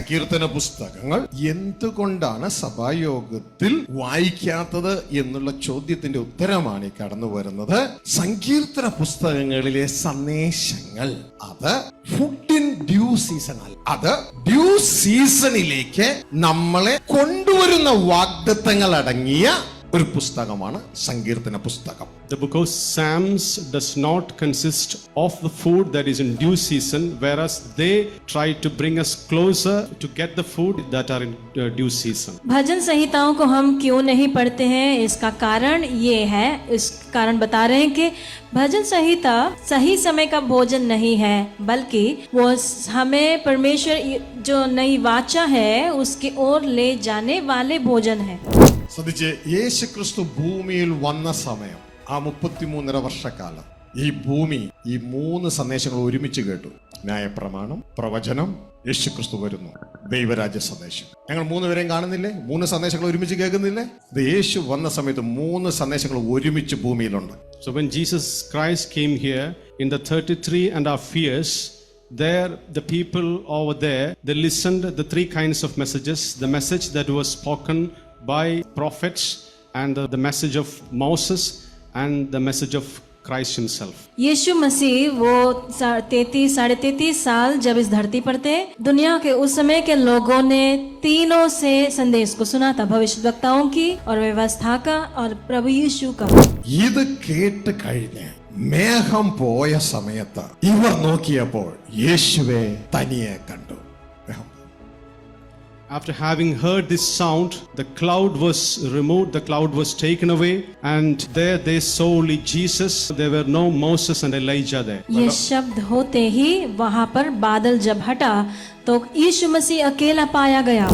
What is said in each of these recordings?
സങ്കീർത്തന പുസ്തകങ്ങൾ എന്തുകൊണ്ടാണ് സഭായോഗത്തിൽ വായിക്കാത്തത് എന്നുള്ള ചോദ്യത്തിന്റെ ഉത്തരമാണ് ഈ കടന്നു വരുന്നത്. സങ്കീർത്തന പുസ്തകങ്ങളിലെ സന്ദേശങ്ങൾ അത് ഫുഡ് ഇൻ ഡ്യൂ സീസൺ അല്ല, അത് ഡ്യൂ സീസണിലേക്ക് നമ്മളെ കൊണ്ടുവരുന്ന വാഗ്ദത്തങ്ങൾ അടങ്ങിയ ഒരു പുസ്തകമാണ് സങ്കീർത്തന പുസ്തകം. The book of Psalms does not consist of the food that is in due season, whereas they try to bring us closer to get the food that are in due season. भजन संहिताओं को हम क्यों नहीं पढ़ते हैं, इसका कारण ये है, इस कारण बता रहे हैं कि भजन संहिता सही समय का भोजन नहीं है, बल्कि वो हमें परमेश्वर जो नई वाचा है उसकी ओर ले जाने वाले भोजन है. ശ്രദ്ധിച്ച്, യേശു ക്രിസ്തു ഭൂമിയിൽ വന്ന സമയം, ആ 33.5 വർഷക്കാലം ഈ ഭൂമി ഈ 3 സന്ദേശങ്ങൾ ഒരുമിച്ച് കേട്ടു. ന്യായപ്രമാണം, പ്രവചനം, യേശു ക്രിസ്തു വരുന്നു, ദൈവരാജ്യ സന്ദേശം. ഞങ്ങൾ 3 പേരെയും കാണുന്നില്ലേ? 3 സന്ദേശങ്ങൾ ഒരുമിച്ച് കേൾക്കുന്നില്ലേ? ഇത് യേശു വന്ന സമയത്ത് 3 സന്ദേശങ്ങൾ ഒരുമിച്ച് ഭൂമിയിലുണ്ട്. So when Jesus Christ came here in the 33.5 years, there the people over there, they listened the 3 kinds of messages: the message that was spoken by prophets, and the message of Moses, and the message of Christ himself. यीशु मसीह वो 33 साल जब इस धरती पर थे, दुनिया के उस समय के लोगों ने तीनों से संदेश को सुना था, भविष्यवक्ताओं की और व्यवस्था का और प्रभु यीशु का. ഇത് കേട്ട് കഴിഞ്ഞ് മേഘം പോയ സമയത്ത് ഇവർ നോക്കിയപ്പോൾ യേശുവെ തനിയെ കണ്ടു. After having heard this sound, the cloud was removed, the cloud was taken away, and there they saw only Jesus. There were no Moses and Elijah there. ये शब्द होते ही वहां पर बादल जब हटा तो यीशु मसीह अकेला पाया गया.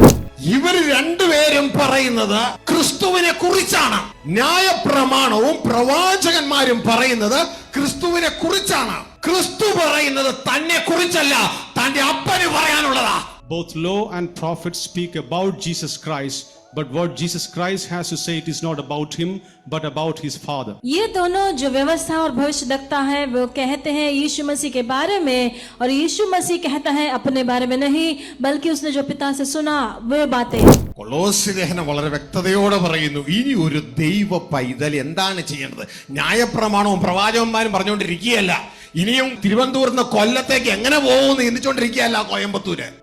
ഇവർ രണ്ടുപേരും പറയുന്നത് ക്രിസ്തുവിനെ കുറിച്ചാണ്. ന്യായപ്രമാണവും പ്രവാചകന്മാരും പറയുന്നത് ക്രിസ്തുവിനെ കുറിച്ചാണ്. ക്രിസ്തു പറയുന്നത് തന്നെ കുറിച്ചല്ല, തന്റെ അപ്പന് പറയാനുള്ളതാ. Both law and prophets speak about Jesus Christ, but what Jesus Christ has to say, it is not about him but about his Father. ये दोनों जो व्यवस्था और भविष्यवक्ता है वो कहते हैं यीशु मसीह के बारे में, और यीशु मसीह कहता है अपने बारे में नहीं, बल्कि उसने जो पिता से सुना वो बातें. കൊളോസ്യ ലേഖനം വളരെ വ്യക്തതയോടെ പറയുന്നു, ഇനി ഒരു ദൈവ പൈതൽ എന്താണ് ചെയ്യേണ്ടത്? ന്യായപ്രമാണവും പ്രവാചകന്മാരും പറഞ്ഞുകൊണ്ടിരിക്കുകയല്ല, ഇനിയും തിരുവനന്തപുരത്ത് കൊല്ലത്തേക്ക് എങ്ങനെ പോകുമെന്ന് ചിന്തിച്ചോണ്ടിരിക്കുകയല്ല.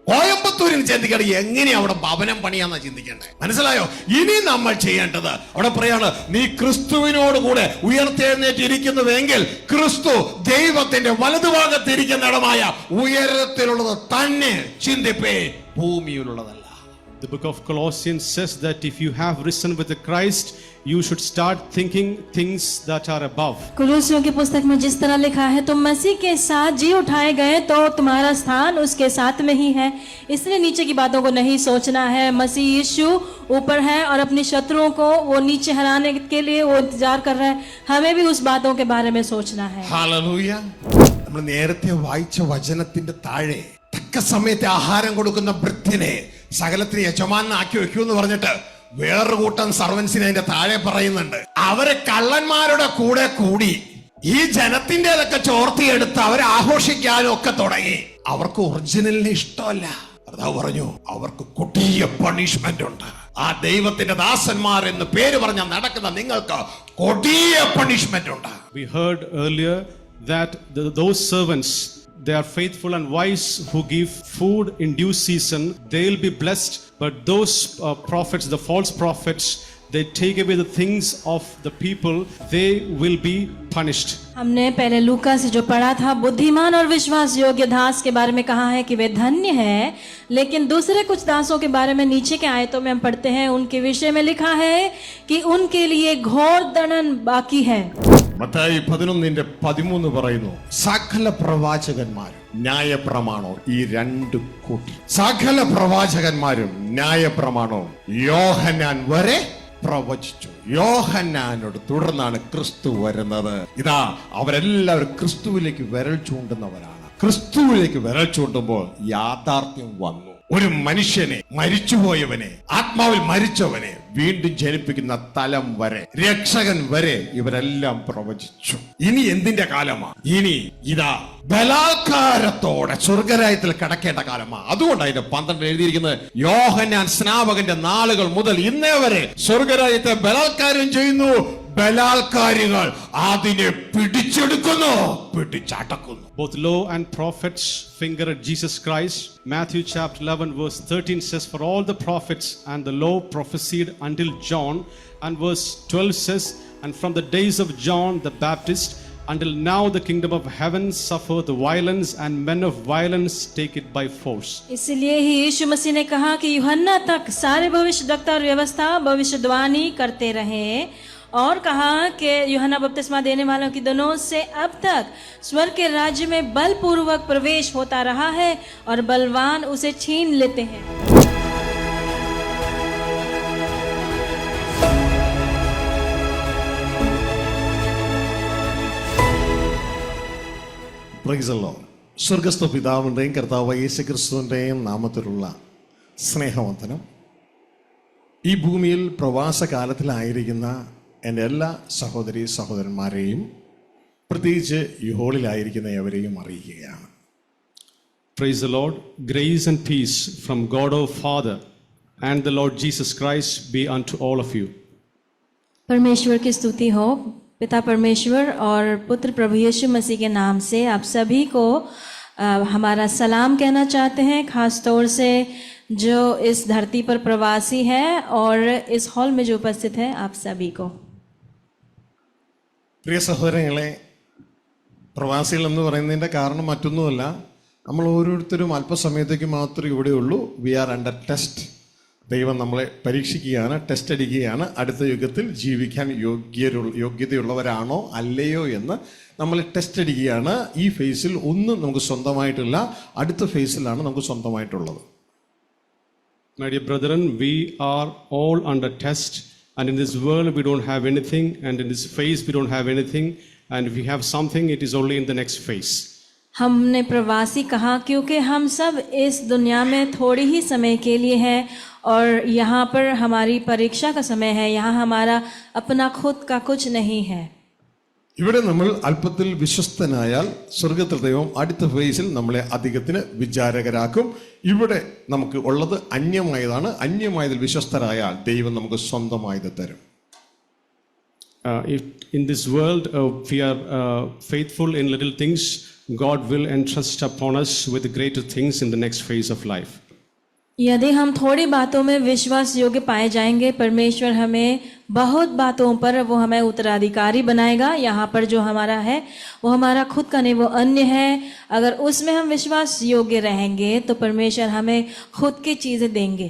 കോയമ്പത്തൂരിന് ചിന്തിക്കണം എങ്ങനെ അവിടെ ഭവനം പണിയാന്നാ ചിന്തിക്കേണ്ടത്. മനസ്സിലായോ? ഇനി നമ്മൾ ചെയ്യേണ്ടത്, അവിടെ പറയാണ്, നീ ക്രിസ്തുവിനോട് കൂടെ ഉയർത്തെഴുന്നേറ്റിരിക്കുന്നുവെങ്കിൽ ക്രിസ്തു ദൈവത്തിന്റെ വലതുഭാഗത്തിരിക്കുന്നിടമായ ഉയരത്തിലുള്ളത് തന്നെ ചിന്തിപ്പേ, ഭൂമിയിലുള്ളതല്ല. The book of Colossians says that if you have risen with the Christ, you should start thinking things that are above. कुलुस्सियों की पुस्तक में जिस तरह लिखा है, तुम मसीह के साथ जी उठाए गए तो तुम्हारा स्थान उसके साथ में ही है, इसलिए नीचे की बातों को नहीं सोचना है. मसीह यीशु ऊपर है और अपनी शत्रुओं को वो नीचे हराने के लिए वो इंतजार कर रहा है. हमें भी उस बातों के बारे में सोचना है. ഹല്ലേലൂയ. നമ്മൾ നേരത്തെ വായിച്ച വചനത്തിന്റെ താഴെ തക്ക സമയത്ത് ആഹാരം കൊടുക്കുന്ന ഭൃത്യനെ സകലത്തിന് യജമാനാക്കി വെക്കൂ എന്ന് പറഞ്ഞിട്ട് വേറൊരു കൂട്ടം സർവൻസിനെ അതിന്റെ താഴെ പറയുന്നുണ്ട്. അവരെ കള്ളന്മാരുടെ കൂടെ കൂടി ഈ ജനത്തിൻ്റെതൊക്കെ ചോർത്തിയെടുത്ത് അവരെ ആഘോഷിക്കാനും ഒക്കെ തുടങ്ങി. അവർക്ക് ഒറിജിനലിനെ ഇഷ്ടമല്ല. കർത്താവ് പറഞ്ഞു അവർക്ക് കൊടിയ പണിഷ്മെന്റ് ഉണ്ട്. ആ ദൈവത്തിന്റെ ദാസന്മാർ എന്ന് പേര് പറഞ്ഞ നടക്കുന്ന നിങ്ങൾക്ക് കൊടിയ പണിഷ്മെന്റ് ഉണ്ട്. We heard earlier that those servants, they are faithful and wise who give food in due season, they will be blessed. But those prophets, the false prophets, they take away the things of the people, they will be punished. हमने पहले लूका से जो पढ़ा था, बुद्धिमान और विश्वास योग्य दास के बारे में कहा है कि वे धन्य हैं, लेकिन दूसरे कुछ दासों के बारे में नीचे के आयतों में हम पढ़ते हैं, उनके विषय में लिखा है कि उनके लिए घोर दंडन बाकी है. മത്തായി 11:13 പറയുന്നു, സകല പ്രവാചകന്മാരും ന്യായപ്രമാണവും ഈ 2 കൂട്ടി, സകല പ്രവാചകന്മാരും ന്യായപ്രമാണവും യോഹന്നാൻ വരെ പ്രവചിച്ചു. യോഹന്നാനോട് തുടർന്നാണ് ക്രിസ്തു വരുന്നത്. ഇതാ അവരെല്ലാവരും ക്രിസ്തുവിലേക്ക് വിരൽ ചൂണ്ടുന്നവരാണ്. ക്രിസ്തുവിലേക്ക് വിരൽ ചൂണ്ടുമ്പോൾ യാഥാർത്ഥ്യം വന്നു. ഒരു മനുഷ്യനെ, മരിച്ചുപോയവനെ, ആത്മാവിൽ മരിച്ചവനെ വീണ്ടും ജനിപ്പിക്കുന്ന തലം വരെ, രക്ഷകൻ വരെ ഇവരെല്ലാം പ്രവചിച്ചു. ഇനി എന്തിന്റെ കാലമാ? ഇനി ഇതാ ബലാത്കാരത്തോടെ സ്വർഗരാജ്യത്തിൽ കടക്കേണ്ട കാലമാ. അതുകൊണ്ടാണ് അതിന്റെ 12 എഴുതിയിരിക്കുന്നത്, യോഹന്നാൻ സ്നാപകന്റെ നാളുകൾ മുതൽ ഇന്നേ വരെ സ്വർഗരാജ്യത്തെ ബലാത്കാരം ചെയ്യുന്നു, ബലാത്കാരികൾ അതിനെ പിടിച്ചെടുക്കുന്നു, പിടിച്ചടക്കുന്നു. Both law and prophets finger at Jesus Christ. Matthew chapter 11 verse 13 says, for all the prophets and the law prophesied until John. And verse 12 says, and from the days of John the Baptist until now the kingdom of heaven suffereth violence and men of violence take it by force. इसलिए ही यीशु मसीह ने कहा कि यूहन्ना तक सारे भविष्यद्वक्ता और व्यवस्था भविष्यवाणी करते रहे, और कहा कि यूहन्ना बपतिस्मा देने वालों की दिनों से अब तक स्वर्ग के राज्य में बलपूर्वक प्रवेश होता रहा है और बलवान उसे छीन लेते हैं. Praise the Lord. സ്വർഗസ്ഥ പിതാവിൻ്റെയും കർത്താവ് യേശുക്രിസ്തുവിൻ്റെയും നാമത്തിലുള്ള സ്നേഹവന്ദനം. ഈ ഭൂമിയിൽ പ്രവാസകാലത്തിലായിരിക്കുന്ന എൻ്റെ എല്ലാ സഹോദരി സഹോദരന്മാരെയും, പ്രത്യേകിച്ച് ഈ ഹോളിലായിരിക്കുന്ന എവരെയും അറിയിക്കുകയാണ്. Praise the Lord. Grace and peace from God our Father and the Lord Jesus Christ be unto all of you. परमेश्वर की स्तुति हो. पिता परमेश्वर और पुत्र प्रभु यीशु मसीह के नाम से आप सभी को हमारा सलाम कहना चाहते हैं, खास तौर से जो इस धरती पर प्रवासी है और इस हॉल में जो उपस्थित है आप सभी को. പ്രിയ സഹോദരങ്ങളെ, പ്രവാസികൾ എന്ന് പറയുന്നതിൻ്റെ കാരണം മറ്റൊന്നുമല്ല, നമ്മൾ ഓരോരുത്തരും അല്പസമയത്തേക്ക് മാത്രമേ ഇവിടെയുള്ളൂ. We are under test. ദൈവം നമ്മളെ പരീക്ഷിക്കുകയാണ്, ടെസ്റ്റ് അടിക്കുകയാണ്. അടുത്ത യുഗത്തിൽ ജീവിക്കാൻ യോഗ്യതയുള്ളവരാണോ അല്ലയോ എന്ന് നമ്മൾ ടെസ്റ്റ് അടിക്കുകയാണ്. ഈ ഫേസിൽ ഒന്നും നമുക്ക് സ്വന്തമായിട്ടില്ല, അടുത്ത ഫേസിലാണ് നമുക്ക് സ്വന്തമായിട്ടുള്ളത്. My dear brethren, we are all under test, and in this world we don't have anything, and in this phase we don't have anything, and if we have something it is only in the next phase. हमने प्रवासी कहा क्योंकि हम सब इस दुनिया में थोड़ी ही समय के लिए हैं और यहाँ पर हमारी परीक्षा का समय है. यहाँ हमारा अपना खुद का कुछ नहीं है. ഇവിടെ നമ്മൾ അല്പത്തിൽ വിശ്വസ്തനായാൽ സ്വർഗത്തിൽ ദൈവം അടുത്ത ഫേസിൽ നമ്മളെ അധികത്തിന് വിചാരകരാക്കും. ഇവിടെ നമുക്ക് ഉള്ളത് അന്യമായതാണ്. അന്യമായതിൽ വിശ്വസ്തരായാൽ ദൈവം നമുക്ക് സ്വന്തമായത് തരും. If in this world we are faithful in little things, God will entrust upon us with greater things in the next phase of life. यदि हम थोड़ी बातों में विश्वास योग्य पाए जाएंगे, परमेश्वर हमें बहुत बातों पर वो हमें उत्तराधिकारी बनाएगा. यहाँ पर जो हमारा है वो हमारा खुद का नहीं, वो अन्य है. अगर उसमें हम विश्वास योग्य रहेंगे तो परमेश्वर हमें खुद की चीजें देंगे.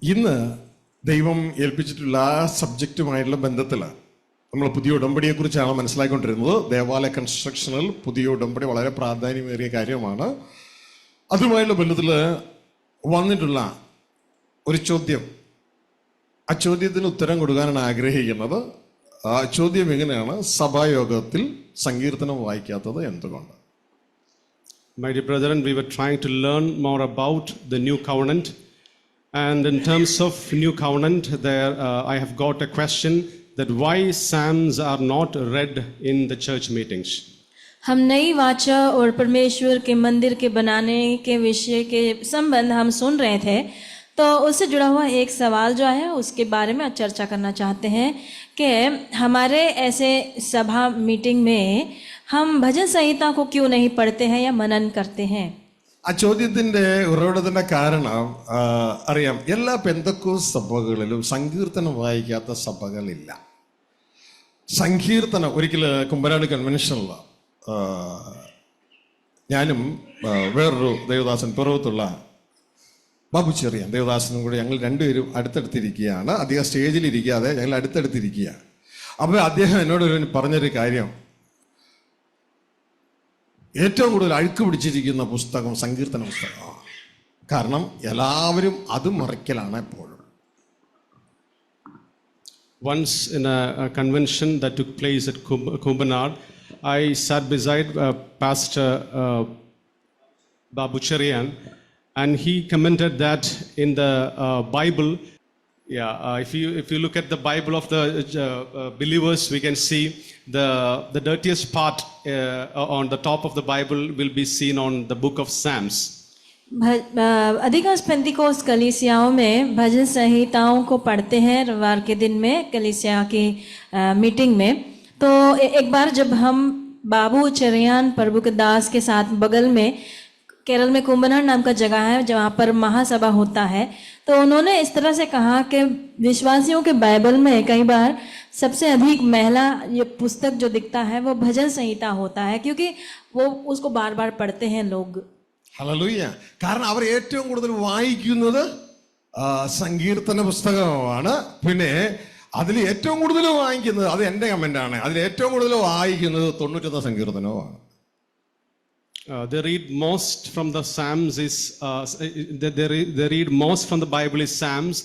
ഇന്ന് ദൈവം ഏൽപ്പിച്ചിട്ടുള്ള ആ സബ്ജക്റ്റുമായിട്ടുള്ള ബന്ധത്തിലാണ് നമ്മൾ പുതിയ ഉടമ്പടിയെക്കുറിച്ചാണ് മനസ്സിലാക്കിക്കൊണ്ടിരുന്നത്. ദേവാലയ കൺസ്ട്രക്ഷനിൽ പുതിയ ഉടമ്പടി വളരെ പ്രാധാന്യമേറിയ കാര്യമാണ്. അതുമായുള്ള ബന്ധത്തിൽ വന്നിട്ടുള്ള ഒരു ചോദ്യം, ആ ചോദ്യത്തിന് ഉത്തരം കൊടുക്കാനാണ് ആഗ്രഹിക്കുന്നത്. ആ ചോദ്യം എങ്ങനെയാണ്? സഭായോഗത്തിൽ സങ്കീർത്തനം വായിക്കാത്തത് എന്തുകൊണ്ട്? My dear brethren, we were trying to learn more about the new covenant, and in terms of new covenant there I have got a question that why psalms are not read in the church meetings. हम नई वाचा और परमेश्वर के मंदिर के बनाने के विषय के संबंध हम सुन रहे थे, तो उससे जुड़ा हुआ एक सवाल जो है उसके बारे में चर्चा करना चाहते हैं कि हमारे ऐसे सभा मीटिंग में हम भजन संहिता को क्यों नहीं पढ़ते हैं या मनन करते हैं. ആ ചോദ്യത്തിന്റെ ഉറവിടത്തിന്റെ കാരണം അറിയാം. എല്ലാ പെന്തക്കോസ്ത് സഭകളിലും സങ്കീർത്തനം വായിക്കാത്ത സഭകളില്ല. സങ്കീർത്തനം ഒരിക്കൽ കുമ്പനാട് കൺവെൻഷനിൽ ഞാനും വേറൊരു ദേവദാസൻ പിറവത്തുള്ള ബാബു ചെറിയാൻ ദേവദാസനും കൂടി ഞങ്ങൾ രണ്ടുപേരും അടുത്തടുത്തിരിക്കുകയാണ്. അധികം സ്റ്റേജിലിരിക്കാതെ ഞങ്ങൾ അടുത്തടുത്തിരിക്കുകയാണ്. അപ്പോൾ അദ്ദേഹം എന്നോട് പറഞ്ഞൊരു കാര്യം, ഏറ്റവും കൂടുതൽ അഴുക്ക് പിടിച്ചിരിക്കുന്ന പുസ്തകം സങ്കീർത്തന പുസ്തകമാണ്. കാരണം എല്ലാവരും അത് മറിക്കലാണ് എപ്പോഴും. Once in a convention that took place at Kumbanad, I sat beside Pastor Babu Cherian, and he commented that in the Bible. If you look at the Bible of the believers, we can see the dirtiest part on the top of the Bible will be seen on the book of Psalms. अधिकांश पेंतिकोस्त कलीसियाओं में भजन संहिताओं को पढ़ते हैं रविवार के दिन में कलीसिया की मीटिंग में। तो एक बार जब हम बाबू चरियान प्रभु के दास के साथ बगल में केरल में कुंभनाड नाम का जगह है जहाँ पर महासभा होता है, तो उन्होंने इस तरह से कहा कि विश्वासियों के बाइबल में कई बार सबसे अधिक महिला ये पुस्तक जो दिखता है वो भजन संहिता होता है, क्योंकि वो उसको बार बार पढ़ते हैं लोग। ഹല്ലേലൂയ. കാരണം അവർ ഏറ്റവും കൂടുതൽ വായിക്കുന്നത് സങ്കീർത്തന പുസ്തകമാണ്. പിന്നെ അതിൽ ഏറ്റവും കൂടുതൽ വായിക്കുന്നത്, അത് എൻ്റെ കമൻ്റാണ്, അതിൽ ഏറ്റവും കൂടുതൽ വായിക്കുന്നത് 91 സങ്കീർത്തനവുമാണ്. They read most from the Psalms they read most from the Bible is Psalms,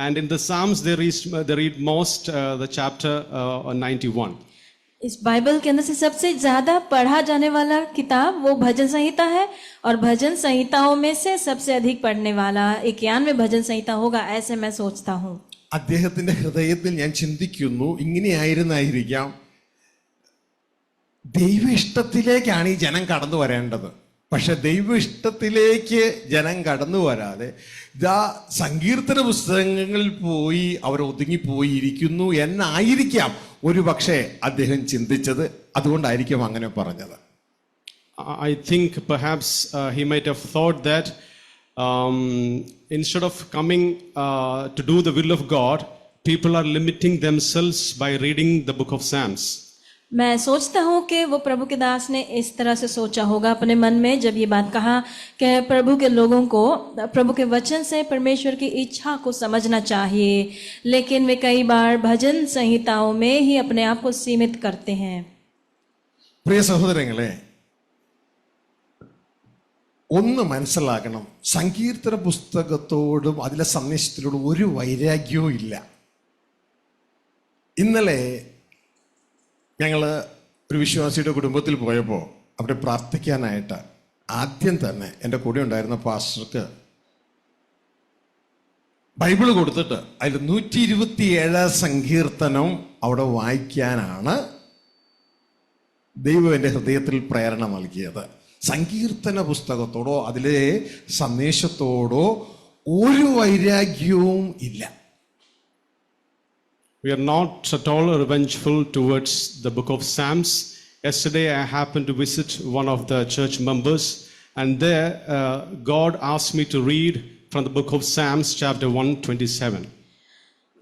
and in the Psalms they read most the chapter 91. इस बाइबल के अंदर से सबसे ज्यादा पढ़ा जाने वाला किताब वो भजन संहिता है, और भजन संहिताओं में से सबसे अधिक पढ़ने वाला 91 भजन संहिता होगा, ऐसे मैं सोचता हूँ। അദ്ദേഹത്തിന്റെ ഹൃദയത്തിൽ ഞാൻ ചിന്തിക്കുന്നു, ഇങ്ങനെയായിരുന്നായിരിക്കാം ദൈവ ഇഷ്ടത്തിലേക്കാണ് ഈ ജനം കടന്നു വരേണ്ടത്. പക്ഷെ ദൈവ ഇഷ്ടത്തിലേക്ക് ജനം കടന്നു വരാതെ ഇതാ സങ്കീർത്തന പുസ്തകങ്ങളിൽ പോയി അവർ ഒതുങ്ങിപ്പോയി ഇരിക്കുന്നു എന്നായിരിക്കാം ഒരു പക്ഷേ അദ്ദേഹം ചിന്തിച്ചത്. അതുകൊണ്ടായിരിക്കും അങ്ങനെ പറഞ്ഞത്. I think perhaps he might have thought that instead of coming to do the will of God, people are limiting themselves by reading the book of Psalms. मैं सोचता हूँ कि वो प्रभु के दास ने इस तरह से सोचा होगा अपने मन में जब ये बात कहा कि प्रभु के लोगों को प्रभु के वचन से परमेश्वर की इच्छा को समझना चाहिए, लेकिन वे कई बार भजन संहिताओं में ही अपने आप को सीमित करते हैं। പ്രിയ സഹോദരങ്ങളെ, ഒന്ന് മനസ്സിലാക്കണം, സങ്കീർത്തന പുസ്തകത്തോടും അതിലെ സന്ദേശത്തിനോടും ഒരു വൈരാഗ്യവും ഇല്ല. ഇന്നലെ ഞങ്ങൾ ഒരു വിശ്വാസിയുടെ കുടുംബത്തിൽ പോയപ്പോൾ അവിടെ പ്രാർത്ഥിക്കാനായിട്ട് ആദ്യം തന്നെ എൻ്റെ കൂടെ ഉണ്ടായിരുന്ന പാസ്റ്റർക്ക് ബൈബിൾ കൊടുത്തിട്ട് അതിൽ 127 സങ്കീർത്തനം അവിടെ വായിക്കാനാണ് ദൈവം എൻ്റെ ഹൃദയത്തിൽ പ്രേരണ നൽകിയത്. സങ്കീർത്തന പുസ്തകത്തോടോ അതിലെ സന്ദേശത്തോടോ ഒരു വൈരാഗ്യവും ഇല്ല. We are not at all revengeful towards the book of Psalms. Yesterday I happened to visit one of the church members, and there God asked me to read from the book of Psalms chapter 127.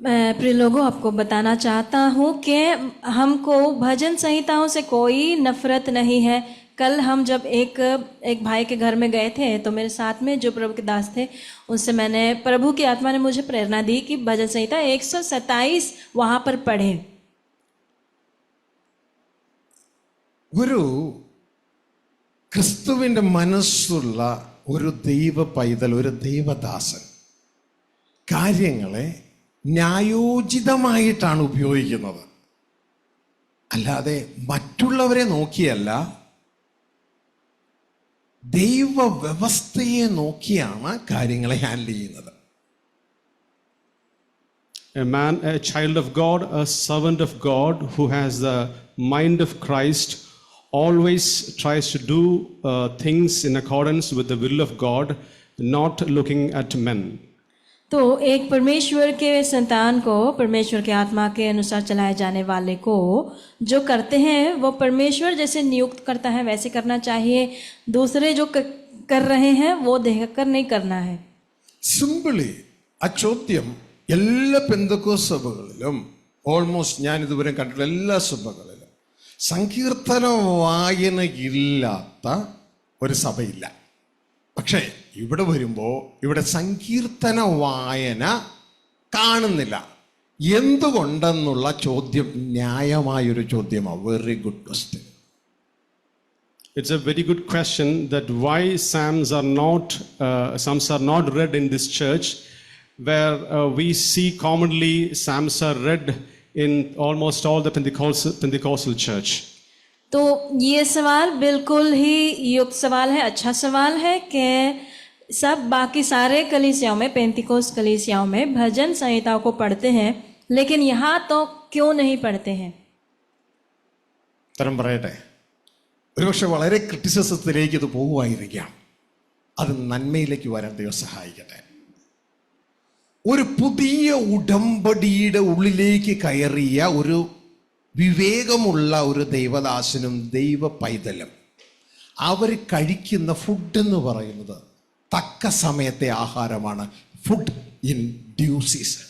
मैं प्रिय लोगों आपको बताना चाहता हूँ कि हमको भजन संहिताओं से कोई नफरत नहीं है। कल हम जब एक भाई के घर में गए थे तो मेरे साथ में जो प्रभु के दास थे उनसे मैंने, प्रभु की आत्मा ने मुझे प्रेरणा दी कि भजन संहिता 127 वहां पर पढ़े। ഒരു ക്രിസ്തുവിൻ്റെ മനസ്സുള്ള ഒരു ദൈവ പൈതൽ, ഒരു ദൈവദാസൻ കാര്യങ്ങളെ ന്യായോചിതമായിട്ടാണ് ഉപയോഗിക്കുന്നത്, അല്ലാതെ മറ്റുള്ളവരെ നോക്കിയല്ല, ദൈവ വ്യവസ്ഥയെ നോക്കിയാണ് കാര്യങ്ങളെ ഹാൻഡിൽ ചെയ്യുന്നത്. A man, a child of God, a servant of God who has the mind of Christ always tries to do things in accordance with the will of God, not looking at men. तो एक परमेश्वर के संतान को परमेश्वर के आत्मा के अनुसार चलाए जाने वाले को जो करते हैं वो परमेश्वर जैसे नियुक्त करता है वैसे करना चाहिए। दूसरे जो कर रहे हैं वो देखकर नहीं करना है। സിംപിളി ആ ചോദ്യം എല്ലാ പെന്തക്കോസ്ത് സഭകളിലും, ഓൾമോസ്റ്റ് ഞാൻ ഇതുവരെ കണ്ടിട്ടുള്ള എല്ലാ സഭകളിലും സങ്കീർത്തന വായന ഇല്ലാത്ത ഒരു സഭയില്ല. പക്ഷേ ഇവിടെ വരുമ്പോൾ ഇവിടെ സങ്കീർത്തന വായന കാണുന്നില്ല. എന്തുകൊണ്ടെന്നുള്ള ചോദ്യം ന്യായമായൊരു ചോദ്യമാണ്. Very good question. It's a very good question that why Psalms are not read in this church, where we see commonly Psalms are read in almost all the Pentecostal church. तो ये सवाल बिल्कुल ही युक्त सवाल है, अच्छा सवाल है कि सब बाकी सारे कलीसियाओं में, पेंतिकोस्त कलीसियाओं में भजन संहिताओं को पढ़ते हैं, लेकिन यहाँ तो क्यों नहीं पढ़ते हैं? ഉത്തരം പറയട്ടെ. ഒരുപക്ഷെ വളരെ ക്രിറ്റിസിസത്തിലേക്ക് ഇത് പോകുമായിരിക്കാം. അത് നന്മയിലേക്ക് വരാൻ ദൈവം സഹായിക്കട്ടെ. ഒരു പുതിയ ഉടമ്പടിയുടെ ഉള്ളിലേക്ക് കയറിയ ഒരു വിവേകമുള്ള ഒരു ദൈവദാസനും ദൈവ പൈതലും അവർ കഴിക്കുന്ന ഫുഡ് എന്ന് പറയുന്നത് തക്ക സമയത്തെ ആഹാരമാണ്. Food in due season.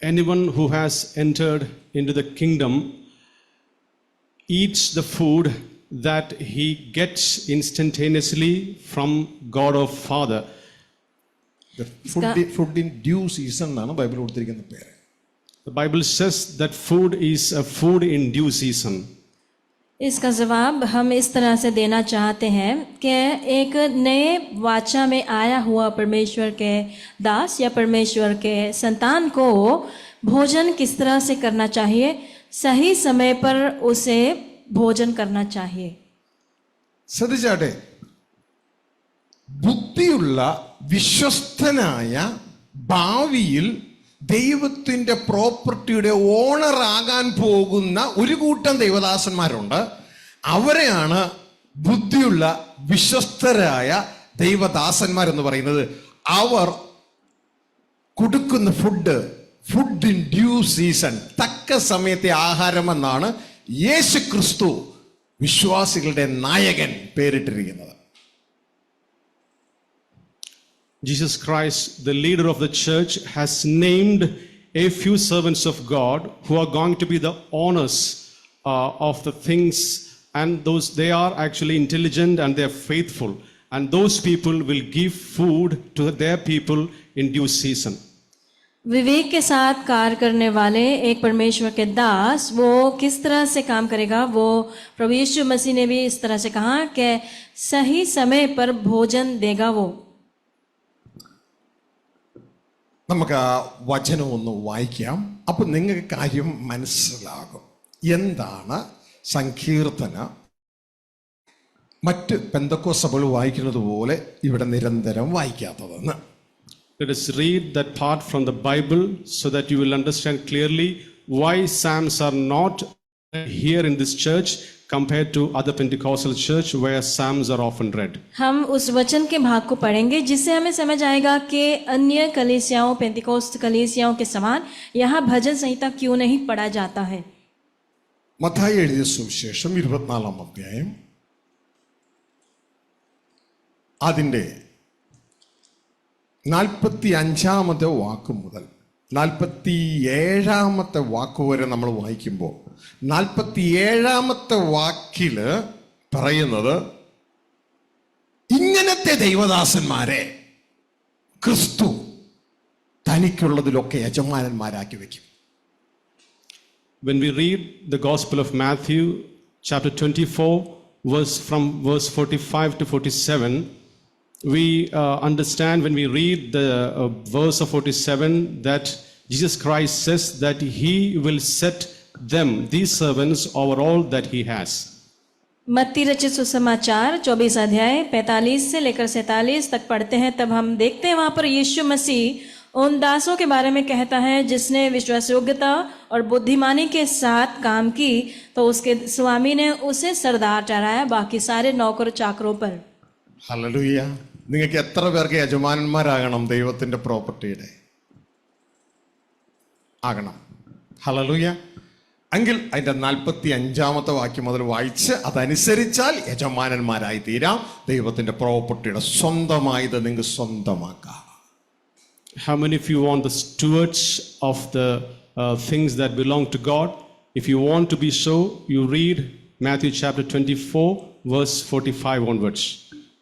Anyone who has entered into the kingdom eats the food that he gets instantaneously from God or Father. Food in due season എന്നാണ് ബൈബിൾ കൊടുത്തിരിക്കുന്ന പേര്. The Bible says that food is a food in due season. इसका जवाब हम इस तरह से देना चाहते हैं कि एक नए वाचा में आया हुआ परमेश्वर के दास या परमेश्वर के संतान को भोजन किस तरह से करना चाहिए, सही समय पर उसे भोजन करना चाहिए. ശ്രദ്ധിച്ചാട്ടെ, ബുദ്ധിയുള്ള വിശ്വസ്തനായ ഭാവിയിൽ ദൈവത്തിൻ്റെ പ്രോപ്പർട്ടിയുടെ ഓണർ ആകാൻ പോകുന്ന ഒരു കൂട്ടം ദൈവദാസന്മാരുണ്ട്. അവരെയാണ് ബുദ്ധിയുള്ള വിശ്വസ്തരായ ദൈവദാസന്മാരെന്ന് പറയുന്നത്. അവർ കൊടുക്കുന്ന ഫുഡ് ഇൻ ഡ്യൂ സീസൺ, തക്ക സമയത്തെ ആഹാരമെന്നാണ് യേശു ക്രിസ്തു വിശ്വാസികളുടെ നായകൻ പേരിട്ടിരിക്കുന്നത്. Jesus Christ, the leader of the church, has named a few servants of God who are going to be the owners of the things, and those they are actually intelligent and they are faithful, and those people will give food to their people in due season. विवेक के साथ कार्य करने वाले एक परमेश्वर के दास वो किस तरह से काम करेगा, वो प्रभु यीशु मसीह ने भी इस तरह से कहा कि सही समय पर भोजन देगा वो. നമുക്ക് ആ വചനം ഒന്ന് വായിക്കാം. അപ്പം നിങ്ങൾക്ക് കാര്യം മനസ്സിലാകും എന്താണ് സങ്കീർത്തന മറ്റ് പെന്തക്കോസ്ത് സഭകൾ വായിക്കുന്നത് പോലെ ഇവിടെ നിരന്തരം വായിക്കാത്തതെന്ന്. Let us read that part from the Bible so that you will understand clearly why Psalms are not here in this church compared to other Pentecostal church where Psalms are often read. हम उस वचन के भाग को पढ़ेंगे जिससे हमें समझ आएगा कि अन्य कलीसियाओं, पेंतिकोस्त कलीसियाओं के समान यहाँ भजन संहिता क्यों नहीं पढ़ा जाता है. മത്തായി എഴുതിയ സുവിശേഷം 24-ാം അധ്യായം അതിൻ്റെ 45-ാമത്തെ വാക്ക് മുതൽ 47-ാമത്തെ വാക്ക് വരെ നമ്മൾ വായിക്കുമ്പോൾ 47-ാമത്തെ വാക്കിൽ പറയുന്നത് ഇങ്ങനത്തെ ദൈവദാസന്മാരെ ക്രിസ്തു തനിക്കുള്ളതിലൊക്കെ യജമാനന്മാരാക്കി വെക്കും. When we read the Gospel of Matthew, chapter 24, from verse 45 to 47, we understand when we read the verse of 47 that Jesus Christ says that he will set them, these servants, over all that he has. मत्ती रचित सुसमाचार 24 अध्याय 45 से लेकर 47 तक पढ़ते हैं, तब हम देखते हैं वहां पर यीशु मसीह उन दासों के बारे में कहता है जिसने विश्वास योग्यता और बुद्धिमानी के साथ काम की, तो उसके स्वामी ने उसे सरदार ठहराया बाकी सारे नौकर चाकरों पर. ഹല്ലേലൂയ. നിങ്ങൾക്ക് എത്ര പേർക്ക് യജമാനന്മാരാകണം ദൈവത്തിൻ്റെ പ്രോപ്പർട്ടിയുടെ? ആകണം. ഹല്ലേലൂയ. എങ്കിൽ അതിൻ്റെ 45-ാമത്തെ വാക്യം മുതൽ വായിച്ച് അതനുസരിച്ചാൽ യജമാനന്മാരായി തീരാം. ദൈവത്തിൻ്റെ പ്രോപ്പർട്ടിയുടെ സ്വന്തമായത് നിങ്ങൾക്ക് സ്വന്തമാക്കാം. How many of you want the stewards of the things that belong to God? If you want to be so, you read Matthew chapter 24, verse 45 onwards.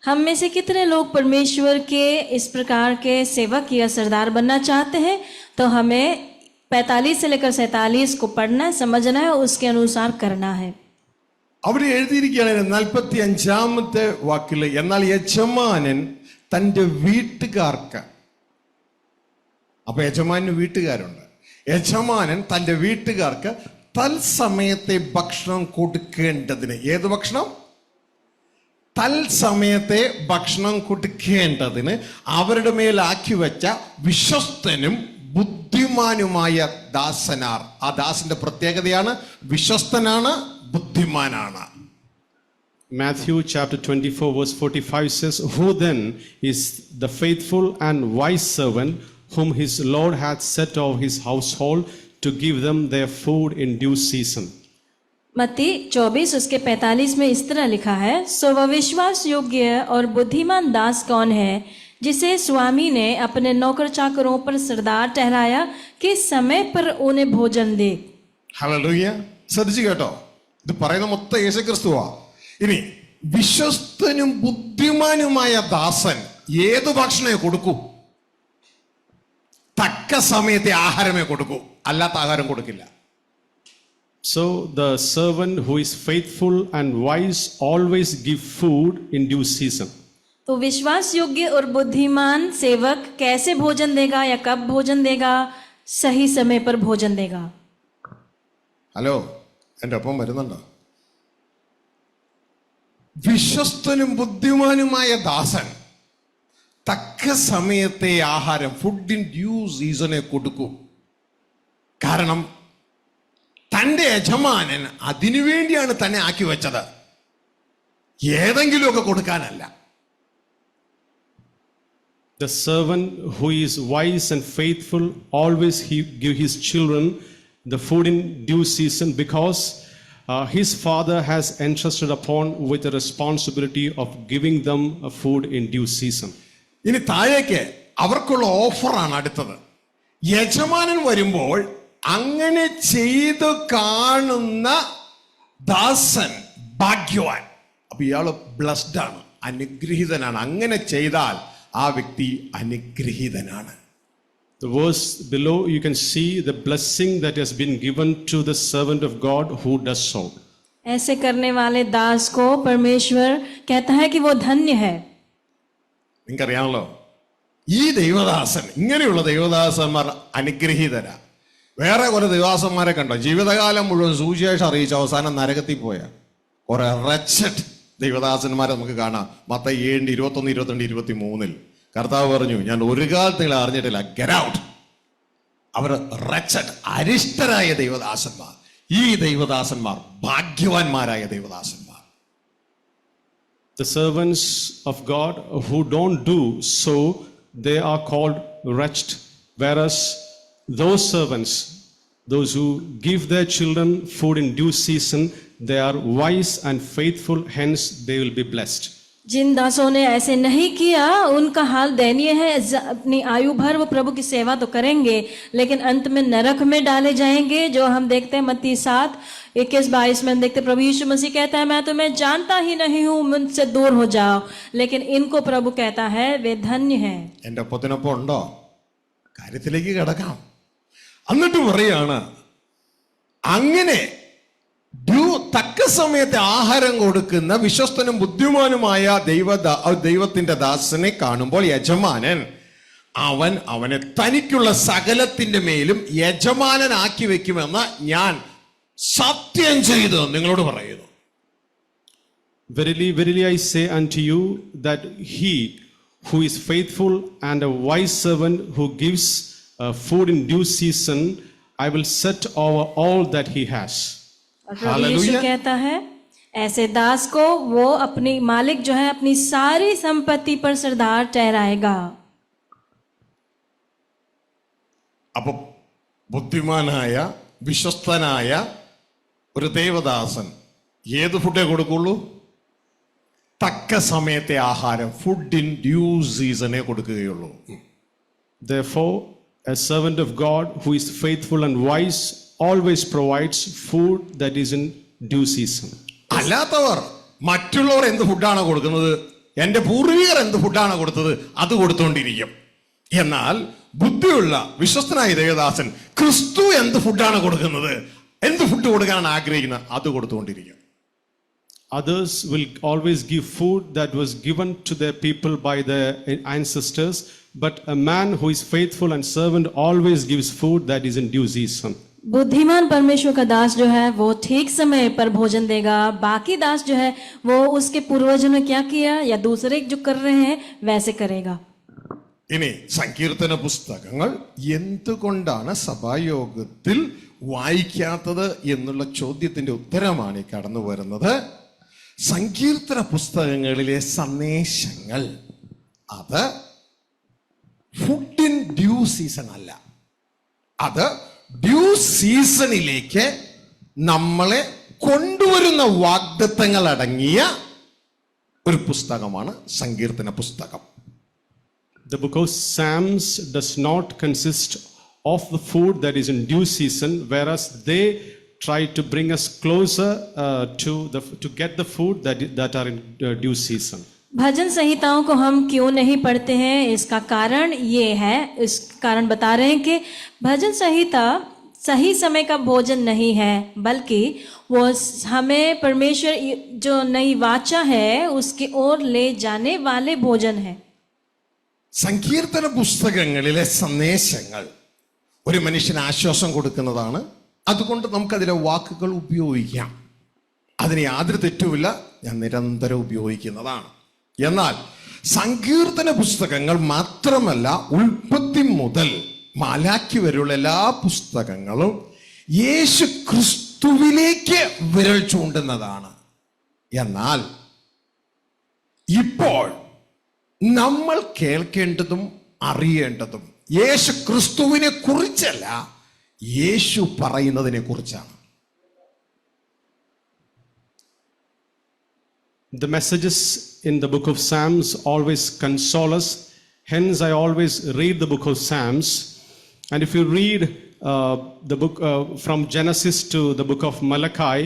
हम में से कितने लोग परमेश्वर के इस प्रकार के सेवक या सरदार बनना चाहते हैं? तो हमें 45 से लेकर 47 को पढ़ना है, समझना है, उसके अनुसार करना है. അവിടെ എഴുതിയിരിക്കുകയാണ് 45-ാമത്തെ വാക്കിൽ, എന്നാൽ യജമാനൻ തൻ്റെ വീട്ടുകാർക്ക്, അപ്പൊ യജമാനന് വീട്ടുകാരുണ്ട്, യജമാനൻ തൻ്റെ വീട്ടുകാർക്ക് തൽസമയത്തെ ഭക്ഷണം കൊടുക്കേണ്ടതിന്. ഏത് ഭക്ഷണം? തൽസമയത്തെ ഭക്ഷണം കൊടുക്കേണ്ടതിന് അവരുടെ മേലാക്കി വെച്ച വിശ്വസ്തനും ബുദ്ധിമാനുമായ ദാസനാർ. ആ ദാസന്റെ പ്രത്യേകതയാണ് വിശ്വസ്തനാണ്, ബുദ്ധിമാനാണ്. Matthew chapter 24 verse 45 says, "Who then is the faithful and wise servant whom his Lord hath set over his household to give them their food in due season?" मत्ती 24 उसके 45 में इस तरह लिखा है, सो वह विश्वास योग्य और बुद्धिमान दास कौन है जिसे स्वामी ने अपने नौकर चाकरों पर सरदार ठहराया कि समय पर उन्हें भोजन दे. ഹല്ലേലൂയ. ശ്രദ്ധിച്ചു കേട്ടോ, ഇത് പറയുന്ന മൊത്തം യേശുക്രിസ്തുവാ. ഇനി വിശ്വസ്തനും ബുദ്ധിമാനുമായ ദാസൻ ഏത് ഭക്ഷണമേ കൊടുക്കൂ? തക്ക സമയത്തെ ആഹാരമേ കൊടുക്കൂ, അല്ലാത്ത ആഹാരം കൊടുക്കില്ല. So the servant who is faithful and wise always give food in due season. तो विश्वास योग्य और बुद्धिमान सेवक कैसे भोजन देगा या कब भोजन देगा? सही समय पर भोजन देगा. ഹലോ, എൻ്റെ ഒപ്പം വരുന്നുണ്ടോ? വിശ്വസ്തനും ബുദ്ധിമാനുമായ ദാസൻ തക്ക സമയത്തെ ആഹാരം, ഫുഡ് ഇൻ ഡ്യൂ സീസണെ കൊടുക്കും. കാരണം തൻ്റെ യജമാനൻ അതിനുവേണ്ടിയാണ് തന്നെ ആക്കി വെച്ചത്, ഏതെങ്കിലുമൊക്കെ കൊടുക്കാനല്ല. The servant who is wise and faithful always he give his children the food in due season because his father has entrusted upon with the responsibility of giving them a food in due season. ഇനി താഴേക്ക് അവർക്കുള്ള ഓഫറാണ് അടുത്തത്. യജമാനൻ വരുമ്പോൾ അങ്ങനെ ചെയ്തു കാണുന്ന ദാസൻ ഭാഗ്യവാൻ. അപ്പൊ ഇയാള് ബ്ലസ്ഡ് ആണ്, അനുഗ്രഹീതനാണ്. അങ്ങനെ ചെയ്താൽ ആ വ്യക്തി അനുഗ്രഹീതനാണ്. The verse below you can see the blessing that has been given to the servant of God who does so. ऐसे करने वाले दास को परमेश्वर कहता है कि वो धन्य है. നിങ്ങൾക്കറിയാമല്ലോ, ഈ ദൈവദാസൻ, ഇങ്ങനെയുള്ള ദൈവദാസന്മാർ അനുഗ്രഹീതരാ. വേറെ കുറെ ദൈവദാസന്മാരെ കണ്ടോ, ജീവിതകാലം മുഴുവൻ സുവിശേഷം അറിയിച്ച് അവസാനം നരകത്തിൽ പോയ കുറെ റച്ചഡ് ദൈവദാസന്മാരെ നമുക്ക് കാണാം. മത്തായി 7 21 22 23 കർത്താവ് പറഞ്ഞു, ഞാൻ ഒരു കാലത്ത് നിങ്ങളെ അറിഞ്ഞിട്ടില്ല, ഗെറ്റ് ഔട്ട്. അവർ റച്ചഡ്, അരിഷ്ടരായ ദൈവദാസന്മാർ. ഈ ദൈവദാസന്മാർ ഭാഗ്യവാന്മാരായ ദൈവദാസന്മാർ. The servants of God who don't do so, they are called wretched, whereas those servants, those who give their children food in due season, they are wise and faithful, hence they will be blessed. जिन दासों ने ऐसे नहीं किया उनका हाल दयनीय है. अपनी आयु भर वो प्रभु की सेवा तो करेंगे लेकिन अंत में नरक में डाले जाएंगे, जो हम देखते हैं मत्ती 7:21-22 में हम देखते प्रभु यीशु मसीह कहता है, मैं तुम्हें जानता ही नहीं हूं, मुझसे दूर हो जाओ. लेकिन इनको प्रभु कहता है वे धन्य हैं. എൻ്റെ ഒപ്പത്തിനൊപ്പം ഉണ്ടോ? കാര്യത്തിലേക്ക് കിടക്കാം. എന്നിട്ട് പറയാണ്, അങ്ങനെ തക്ക സമയത്ത് ആഹാരം കൊടുക്കുന്ന വിശ്വസ്തനും ബുദ്ധിമാനുമായ ദൈവത്തിന്റെ ദാസനെ കാണുമ്പോൾ യജമാനൻ അവനെ തനിക്കുള്ള സകലത്തിന്റെ മേലും യജമാനനാക്കി വെക്കുമെന്ന് ഞാൻ സത്യം ചെയ്ത് നിങ്ങളോട് പറയുന്നു. Verily, verily I say unto you that he who is faithful and a wise servant who gives food in due season, I will set over all that he has. और प्रभु यीशु कहता है, ऐसे दास को वो अपनी मालिक जो है अपनी सारी संपत्ति पर सरदार ठहराएगा. അപ്പൊ ബുദ്ധിമാനായ വിശ്വസ്തനായ ഒരു ദൈവദാസൻ ഏത് ഫുഡേ കൊടുക്കുള്ളൂ? തക്ക സമയത്തെ ആഹാരം, ഫുഡ് ഇൻ ഡ്യൂ സീസണേ കൊടുക്കുകയുള്ളൂ. Therefore, a servant of God who is faithful and wise always provides food that is in due season. അല്ലാത്തവർ മറ്റുള്ളവർ എന്ത് ഫുഡാണ് കൊടുക്കുന്നത്, എൻ്റെ പൂർവികർ എന്ത് ഫുഡാണ് കൊടുത്തത്, അത് കൊടുത്തുകൊണ്ടിരിക്കും. എന്നാൽ ബുദ്ധിയുള്ള വിശ്വസ്തനായ ദേവദാസൻ ക്രിസ്തു എന്ത് ഫുഡാണ് കൊടുക്കുന്നത്, എന്ത് ഫുഡ് കൊടുക്കാനാണ് ആഗ്രഹിക്കുന്നത്, അത് കൊടുത്തുകൊണ്ടിരിക്കും. Others will always give food that was given to their people by their ancestors, but a man who is faithful and servant always gives food that is in due season. बुद्धिमान परमेश्वर का दास जो है वो ठीक समय पर भोजन देगा, बाकी दास जो है वो उसके पूर्वजों ने क्या किया या दूसरे जो कर रहे हैं वैसे करेगा. ഇനി സങ്കീർത്തന പുസ്തകങ്ങൾ എന്തുകൊണ്ടാണ് സഭായോഗത്തിൽ വായിക്കാത്തത് എന്നുള്ള ചോദ്യത്തിന്റെ ഉത്തരമാണ് ഈ കടന്നു വരുന്നത്. സങ്കീർത്തന പുസ്തകങ്ങളിലെ സന്ദേശങ്ങൾ അത് ഫുഡ് ഇൻ ഡ്യൂ സീസൺ അല്ല, അത് ഡ്യൂ സീസണിലേക്ക് നമ്മളെ കൊണ്ടുവരുന്ന വാഗ്ദത്തങ്ങൾ അടങ്ങിയ ഒരു പുസ്തകമാണ് സങ്കീർത്തന പുസ്തകം. The book of Psalms does not consist of the food that is in due season, whereas they try to bring us closer to get the food that are in due season. भजन संहिताओं को हम क्यों नहीं पढ़ते हैं, इसका कारण ये है, इस कारण बता रहे हैं कि भजन संहिता सही समय का भोजन नहीं है, बल्कि वो हमें परमेश्वर जो नई वाचा है उसकी ओर ले जाने वाले भोजन है. സങ്കീർത്തന പുസ്തകങ്ങളിലെ സന്ദേശങ്ങൾ ഒരു മനുഷ്യന് ആശ്വാസം കൊടുക്കുന്നതാണ്. അതുകൊണ്ട് നമുക്കതിലെ വാക്കുകൾ ഉപയോഗിക്കാം, അതിന് യാതൊരു തെറ്റുമില്ല, ഞാൻ നിരന്തരം ഉപയോഗിക്കുന്നതാണ്. എന്നാൽ സങ്കീർത്തന പുസ്തകങ്ങൾ മാത്രമല്ല, ഉൽപ്പത്തി മുതൽ മാലാഖി വരെയുള്ള എല്ലാ പുസ്തകങ്ങളും യേശു ക്രിസ്തുവിലേക്ക് വിരൽ ചൂണ്ടുന്നതാണ്. എന്നാൽ ഇപ്പോൾ നമ്മൾ കേൾക്കേണ്ടതും അറിയേണ്ടതും യേശു ക്രിസ്തുവിനെ കുറിച്ചല്ല, യേശു പറയുന്നതിനെ കുറിച്ചാണ്. The messages in the book of Psalms always console us. Hence, I always read the book of Psalms. And if you read the book from Genesis to the book of Malachi,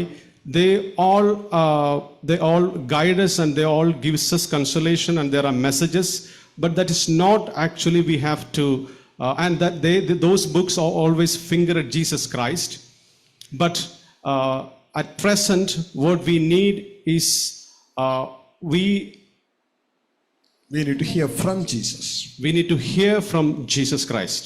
they all guide us and they all gives us consolation, and there are messages. But that is not actually we have to, and that those books are always finger at Jesus Christ. But at present, what we need is we need to hear from Jesus. We need to hear from Jesus Christ.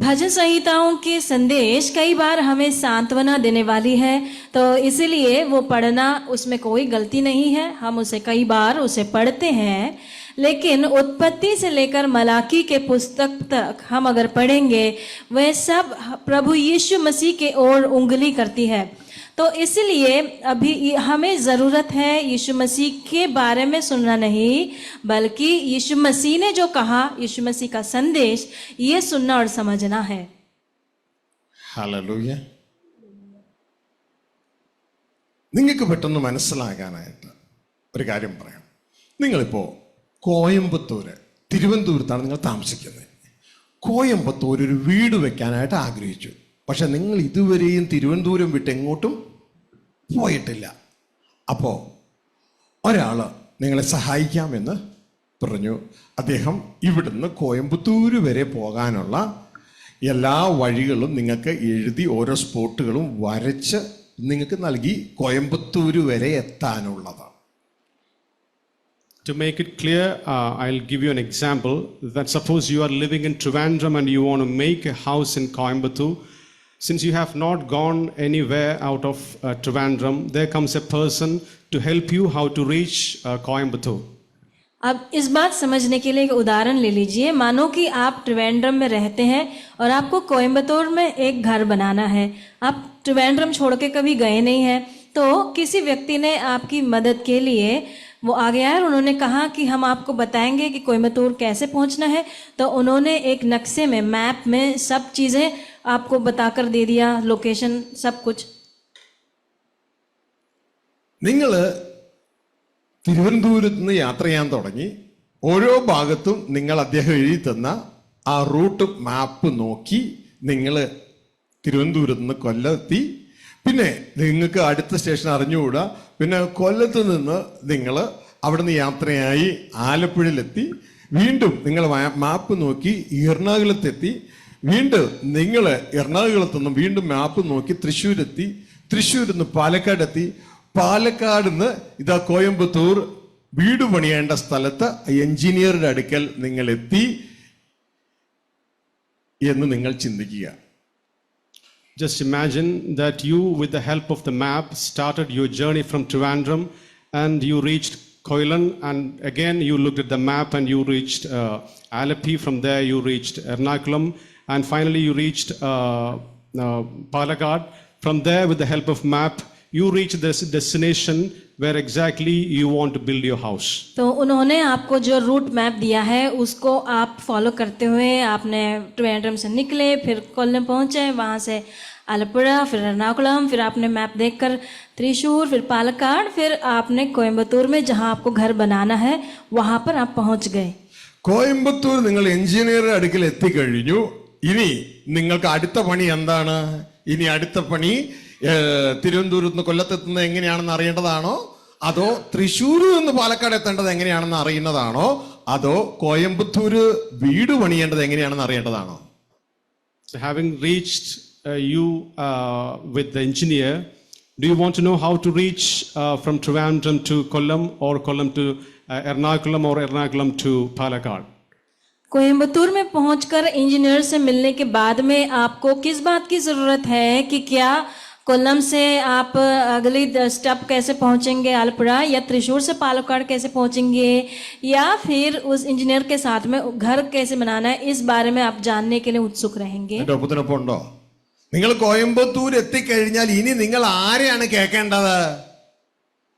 भजन संहिताओं के संदेश कई बार हमें सांत्वना देने वाली है, तो इसीलिए वो पढ़ना, उसमें कोई गलती नहीं है, हम उसे कई बार उसे पढ़ते हैं. लेकिन उत्पत्ति से लेकर मलाकी के पुस्तक तक हम अगर पढ़ेंगे, वह सब प्रभु यीशु मसीह के ओर उंगली करती है. तो इसलिए अभी हमें ज़रूरत है यीशु मसीह के बारे में सुनना नहीं, बल्कि यीशु मसीह ने जो कहा, यीशु मसीह का संदेश, ये सुनना और समझना है. ഹല്ലേലൂയ. നിങ്ങൾക്ക് പെട്ടെന്ന് മനസ്സിലാകാനായിട്ട് ഒരു കാര്യം പറയാം. നിങ്ങളിപ്പോൾ കോയമ്പത്തൂര്, തിരുവനന്തപുരത്താണ് നിങ്ങൾ താമസിക്കുന്നത്. കോയമ്പത്തൂർ ഒരു വീട് വെക്കാനായിട്ട് ആഗ്രഹിച്ചു. പക്ഷെ നിങ്ങൾ ഇതുവരെയും തിരുവനന്തപുരം വിട്ട് എങ്ങോട്ടും പോയിട്ടില്ല. അപ്പോൾ ഒരാൾ നിങ്ങളെ സഹായിക്കാമെന്ന് പറഞ്ഞു. അദ്ദേഹം ഇവിടുന്ന് കോയമ്പത്തൂർ വരെ പോകാനുള്ള എല്ലാ വഴികളും നിങ്ങൾക്ക് എഴുതി ഓരോ സ്പോട്ടുകളും വരച്ച് നിങ്ങൾക്ക് നൽകി കോയമ്പത്തൂർ വരെ എത്താനുള്ളതാണ്. To make it clear, I'll give you an example. That suppose you are living in Trivandrum and you want to make a house in Coimbatore. Since you have not gone anywhere out of Trivandrum, there comes a person to help you how to reach Coimbatore. अब इस बात समझने के लिए एक उदाहरण ले लीजिए. मानो कि आप त्रिवेंद्रम में रहते हैं और आपको कोयम्बतूर में एक घर बनाना है. आप त्रिवेंद्रम छोड़ के कभी गए नहीं हैं, तो किसी व्यक्ति ने आपकी मदद के लिए वो आ गया और उन्होंने कहा कि हम आपको बताएंगे कि कोयम्बतूर कैसे पहुंचना है. तो उन्होंने एक नक्शे में, मैप में सब चीज़ें आपको बताकर दे दिया, लोकेशन सब कुछ. നിങ്ങൾ തിരുവനന്തപുരത്ത് നിന്ന് യാത്ര ചെയ്യാൻ തുടങ്ങി. ഓരോ ഭാഗത്തും നിങ്ങൾ അദ്ദേഹം എഴുതി തന്ന ആ റൂട്ട് മാപ്പ് നോക്കി നിങ്ങൾ തിരുവനന്തപുരത്ത് നിന്ന് കൊല്ലത്തെത്തി. പിന്നെ നിങ്ങൾക്ക് അടുത്ത സ്റ്റേഷൻ അറിഞ്ഞുകൂടാ. പിന്നെ കൊല്ലത്ത് നിന്ന് നിങ്ങൾ അവിടെ നിന്ന് യാത്രയായി ആലപ്പുഴയിലെത്തി. വീണ്ടും നിങ്ങൾ മാപ്പ് നോക്കി എറണാകുളത്തെത്തി. വീണ്ടും നിങ്ങൾ എറണാകുളത്ത് നിന്ന് വീണ്ടും മാപ്പ് നോക്കി തൃശ്ശൂരെത്തി. തൃശ്ശൂരിൽ നിന്ന് പാലക്കാടെത്തി. പാലക്കാട് നിന്ന് ഇതാ കോയമ്പത്തൂർ വീട് പണിയേണ്ട സ്ഥലത്ത് എഞ്ചിനീയറുടെ അടുക്കൽ നിങ്ങൾ എത്തി എന്ന് നിങ്ങൾ ചിന്തിക്കുക. Just imagine that you, with the help of the map, started your journey from Trivandrum and you reached Koilan, and again you looked at the map and you reached Alleppey. From there you reached Ernakulam, and finally you reached Palakkad. From there, with the help of map, you reach this destination where exactly you want to build your house. तो उन्होंने आपको जो route map दिया है उसको आप follow करते हुए आपने ट्रिवेंड्रम से निकले, फिर कोल्लम पहुंचे, वहां से आलपुरा, फिर एर्नाकुलम, फिर आपने मैप देखकर त्रिशूर, फिर पालक्काड, फिर आपने कोयम्बतूर में जहां आपको घर बनाना है वहां पर आप पहुंच गए. കോയമ്പത്തൂർ നിങ്ങൾ എഞ്ചിനീയറുടെ അടുക്കൽ എത്തിക്കഴിഞ്ഞു. ഇനി നിങ്ങൾക്ക് അടുത്ത പണി എന്താണ്? ഇനി അടുത്ത പണി തിരുവനന്തപുരത്ത് നിന്ന് കൊല്ലത്തെത്തുന്നത് എങ്ങനെയാണെന്ന് അറിയേണ്ടതാണോ, അതോ തൃശ്ശൂരിൽ നിന്ന് പാലക്കാട് എത്തേണ്ടത് എങ്ങനെയാണെന്ന് അറിയുന്നതാണോ, അതോ കോയമ്പത്തൂര് വീട് പണിയേണ്ടത് എങ്ങനെയാണെന്ന് അറിയേണ്ടതാണോ? So having reached you with the engineer, do you want to know how to reach from Trivandrum to Kollam, or Kollam to Ernakulam, or Ernakulam to Palakkad? Coimbatore में पहुंचकर इंजीनियर से मिलने के बाद में आपको किस बात की ज़रूरत है कि क्या कोल्लम से आप अगली स्टेप कैसे पहुंचेंगे आलपुरा, या त्रिशूर से पालक्काड कैसे पहुंचेंगे, या फिर उस इंजीनियर के साथ में घर कैसे बनाना है, इस बारे में आप जानने के लिए उत्सुक रहेंगे. എന്റെ ഒപ്പത്തിനൊപ്പം ഉണ്ടോ? നിങ്ങൾ കോയമ്പത്തൂർ എത്തിക്കഴിഞ്ഞാൽ ഇനി നിങ്ങൾ ആരെയാണ് കേൾക്കേണ്ടത്?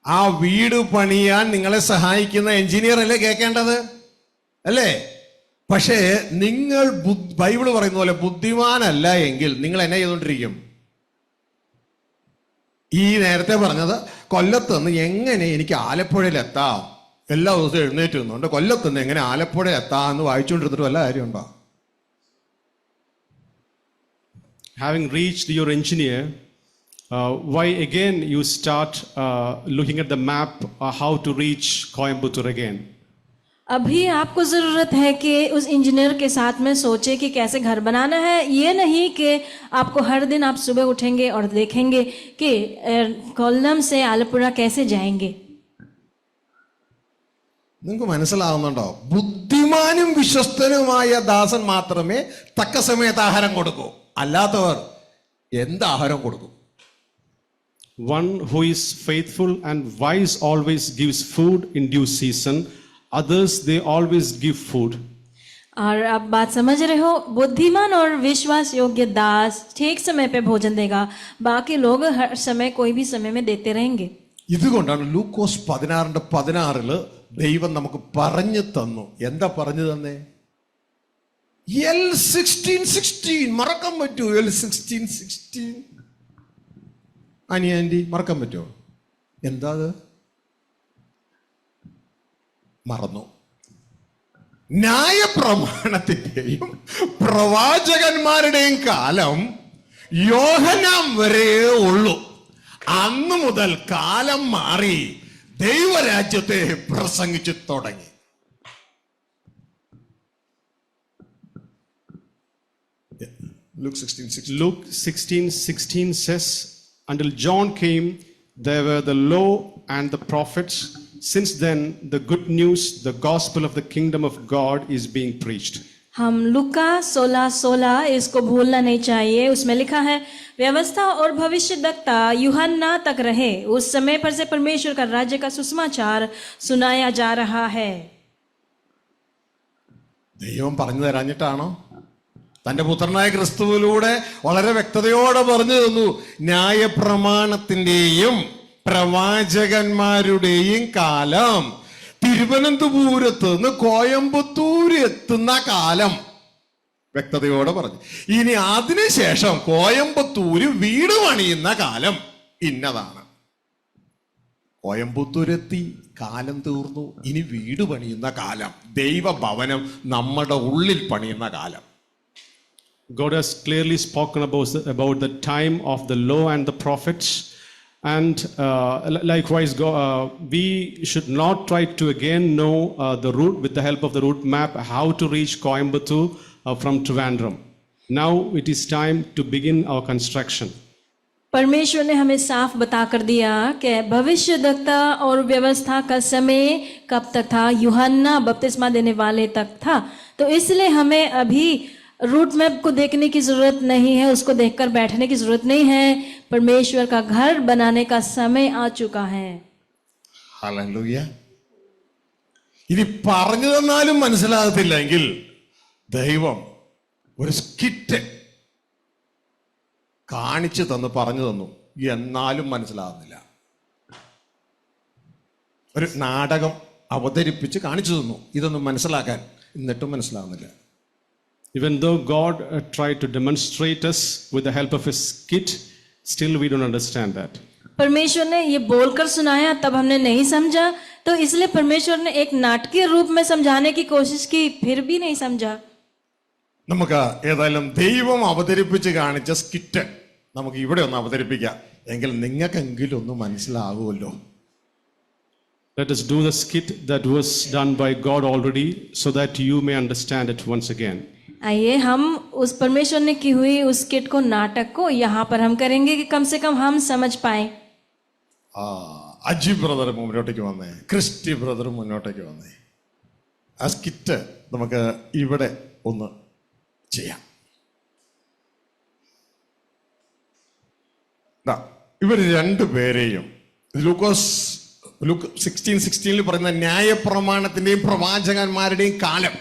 ആ വീട് പണിയാൻ നിങ്ങളെ സഹായിക്കുന്ന എഞ്ചിനീയർ അല്ലേ കേൾക്കേണ്ടത്, അല്ലേ? പക്ഷേ നിങ്ങൾ ബൈബിള് പറയുന്ന പോലെ ബുദ്ധിമാനല്ല എങ്കിൽ നിങ്ങൾ എന്നെ ചെയ്തുകൊണ്ടിരിക്കും. ഈ നേരത്തെ പറഞ്ഞത് കൊല്ലത്തുനിന്ന് എങ്ങനെ എനിക്ക് ആലപ്പുഴയിലെത്താം, എല്ലാ ദിവസവും എഴുന്നേറ്റ് നിന്നുകൊണ്ട് കൊല്ലത്തുനിന്ന് എങ്ങനെ ആലപ്പുഴയിലെത്താം എന്ന് വായിച്ചുകൊണ്ടിരുന്നിട്ട് വല്ല കാര്യമുണ്ടോ? Having reached your engineer, why again you start looking at the map how to reach Coimbatore again? अभी आपको ज़रूरत है कि उस इंजीनियर के साथ में सोचे कि कैसे घर बनाना है. ये नहीं कि आपको हर दिन आप सुबह उठेंगे और देखेंगे कि कोल्लम से आलपुरा कैसे जाएंगे. നിങ്ങൾക്ക് മനസ്സിലാവുന്നുണ്ടോ? ബുദ്ധിമാനും വിശ്വസ്തനുമായ ദാസൻ മാത്രമേ തക്ക സമയത്ത് ആഹാരം കൊടുക്കൂ, അല്ലാത്തവർ എന്ത് ആഹാരം കൊടുക്കും? One who is faithful and wise always gives food in due season. Others, they always give food. और आप बात समझ रहे हो? बुद्धिमान और विश्वास योग्य दास ठीक समय पे भोजन देगा, बाकी लोग हर समय कोई भी समय में देते रहेंगे. ഇതുകൊണ്ടാണ് ലൂക്കോസ് 16:16 ദൈവം നമുക്ക് പറഞ്ഞു തന്നു. എന്താ പറഞ്ഞു തന്നെ? L16:16 മറക്കാൻ പറ്റൂ? L16:16 ആന്റി മറക്കാൻ പറ്റുമോ? എന്താ അത്? മറന്നു. ന്യായപ്രമാണത്തിന്റെയും പ്രവാചകന്മാരുടെയും കാലം യോഹന്നാൻ വരെ ഉള്ളൂ. അന്നു മുതൽ കാലം മാറി ദൈവരാജ്യത്തെ പ്രസംഗിച്ചു തുടങ്ങി. Luke 16:16. Luke 16:16 says, until John came, there were the law and the prophets. Since then, the good news, the gospel of the kingdom of God is being preached. हम लुका 16:16 इसको भूलना नहीं चाहिए. उसमें लिखा है, व्यवस्था और भविष्यद्वक्ता यूहन्ना तक रहे, उस समय पर से परमेश्वर का राज्य का सुसमाचार सुनाया जा रहा है. ദൈവം പറഞ്ഞു തരാഞ്ഞിട്ടാണോ? തന്റെ പുത്രനായ ക്രിസ്തുവിലൂടെ വളരെ വ്യക്തതയോടെ പറഞ്ഞു തന്നു. ന്യായപ്രമാണത്തിന്റെയും പ്രവാചകന്മാരുടെയും കാലം തിരുവനന്തപുരത്ത് നിന്ന് കോയമ്പത്തൂര് എത്തുന്ന കാലം വ്യക്തതയോടെ പറഞ്ഞു. ഇനി അതിനുശേഷം കോയമ്പത്തൂര് വീട് പണിയുന്ന കാലം ഇന്നതാണ്. കോയമ്പത്തൂരെത്തി, കാലം തീർന്നു. ഇനി വീട് പണിയുന്ന കാലം, ദൈവഭവനം നമ്മുടെ ഉള്ളിൽ പണിയുന്ന കാലം. God has clearly spoken about the time of the law and the prophets. And likewise, we should not try to again know the route with the help of the route map how to reach Coimbatore from Trivandrum. Now it is time to begin our construction. परमेश्वर ने हमें साफ बता कर दिया कि भविष्यद्वक्ता और व्यवस्था का समय कब तक था? यूहन्ना बपतिस्मा देने वाले तक था. तो इसलिए हमें अभी रूट मैप को देखने की जरूरत नहीं है, उसको देखकर बैठने की जरूरत नहीं है। परमेश्वर का घर बनाने का समय आ चुका है। ഹല്ലേലൂയ. ഇനി പറഞ്ഞു തന്നാലും മനസ്സിലാകത്തില്ലെങ്കിൽ ദൈവം ഒരു സ്കിറ്റ് കാണിച്ചു തന്നു, പറഞ്ഞു തന്നു, എന്നാലും മനസ്സിലാകുന്നില്ല. ഒരു നാടകം അവതരിപ്പിച്ച് കാണിച്ചു തന്നു ഇതൊന്നും മനസ്സിലാക്കാൻ, എന്നിട്ടും മനസ്സിലാകുന്നില്ല. Even though God tried to demonstrate us with the help of his skit, still we don't understand that. परमेश्वर ने ये बोलकर सुनाया, तब हमने नहीं समझा, तो इसलिए परमेश्वर ने एक नाटकीय रूप में समझाने की कोशिश की, फिर भी नहीं समझा। നമുക്ക് ഏതായാലും ദൈവം അവതരിപ്പിച്ച് കാണിച്ച സ്കിറ്റ് നമുക്ക് ഇവിടെ ഒന്ന് അവതരിപ്പിക്കാം, എങ്കിൽ നിങ്ങൾക്കെങ്കിലും ഒന്ന് മനസ്സിലാകുമല്ലോ. Let us do the skit that was done by God already so that you may understand it once again. आइए हम उस परमेश्वर ने की हुई उस स्किट को, नाटक को यहाँ पर हम करेंगे कि कम से कम हम समझ पाए। അജി ബ്രദർ മുന്നോട്ടേക്ക് വന്നേ, ക്രിസ്റ്റി ബ്രദർ മുന്നോട്ടേക്ക് വന്നേ. ആ സ്കിറ്റ് നമുക്ക് ഇവിടെ ഒന്ന് ചെയ്യാം. ഇവർ രണ്ടുപേരെയും ലൂക്ക് 16:16 പറയുന്ന ന്യായപ്രമാണത്തിന്റെയും പ്രവാചകന്മാരുടെയും കാലം,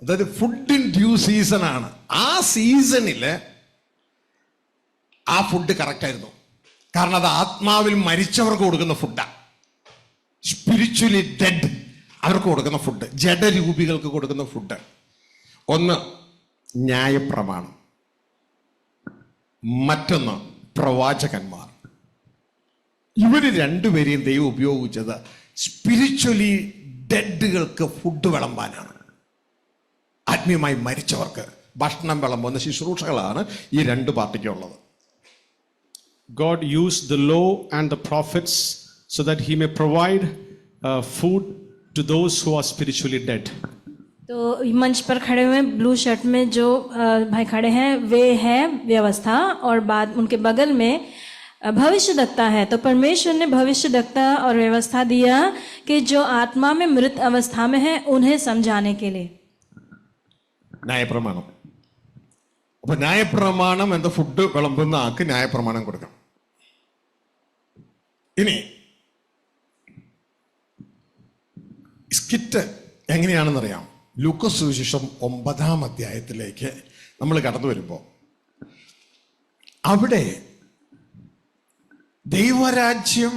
അതായത് ഫുഡ് ഇൻ ഡ്യൂ സീസൺ ആണ്. ആ സീസണില് ആ ഫുഡ് കറക്റ്റ് ആയിരുന്നു. കാരണം അത് ആത്മാവിൽ മരിച്ചവർക്ക് കൊടുക്കുന്ന ഫുഡാണ്. സ്പിരിച്വലി ഡെഡ് അവർക്ക് കൊടുക്കുന്ന ഫുഡ്, ജഡരൂപികൾക്ക് കൊടുക്കുന്ന ഫുഡ്. ഒന്ന് ന്യായപ്രമാണം, മറ്റൊന്ന് പ്രവാചകന്മാർ. ഇവര് രണ്ടുപേരെയും ദൈവം ഉപയോഗിച്ചത് സ്പിരിച്വലി ഡെഡുകൾക്ക് ഫുഡ് വിളമ്പാനാണ്. ആത്മീയമായി മരിച്ചവർക്ക് ഭക്ഷണം വിളമ്പുന്ന ശുശ്രൂഷകളാണ് ഈ രണ്ട് പാർട്ടിക്കുള്ളത്. God used the law and the prophets so that he may provide food to those who are spiritually dead. तो मंच पर खड़े हुए ब्लू शर्ट में जो भाई खड़े हैं वे है व्यवस्था, और बाद उनके बगल में भविष्यद्वक्ता है। तो परमेश्वर ने भविष्यद्वक्ता और व्यवस्था दिया कि जो आत्मा में मृत अवस्था में है उन्हें समझाने के लिए। ന്യായപ്രമാണം. അപ്പൊ ന്യായപ്രമാണം എന്താ, ഫുഡ് വിളമ്പുന്ന ആൾക്ക് ന്യായപ്രമാണം കൊടുക്കണം. ഇനി സ്കിറ്റ് എങ്ങനെയാണെന്നറിയാം. ലൂക്കോസ് സുവിശേഷം 9-ാം അധ്യായത്തിലേക്ക് നമ്മൾ കടന്നു വരുമ്പോൾ അവിടെ ദൈവരാജ്യം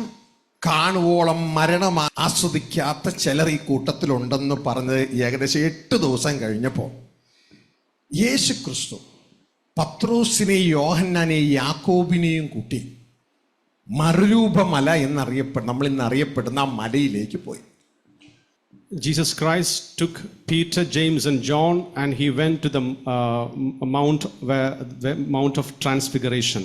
കാണുവോളം മരണം ആസ്വദിക്കാത്ത ചിലർ ഈ കൂട്ടത്തിലുണ്ടെന്ന് പറഞ്ഞ് ഏകദേശം 8 ദിവസം കഴിഞ്ഞപ്പോൾ യേശു ക്രിസ്തു പത്രോസിനെയും യോഹന്നാനെയും യാക്കോബിനെയും കൂട്ടി മറുരൂപമല നമ്മൾ ഇന്ന് അറിയപ്പെടുന്ന ആ മലയിലേക്ക് പോയി. Jesus Christ took Peter, James and John and he went to the Mount of Transfiguration.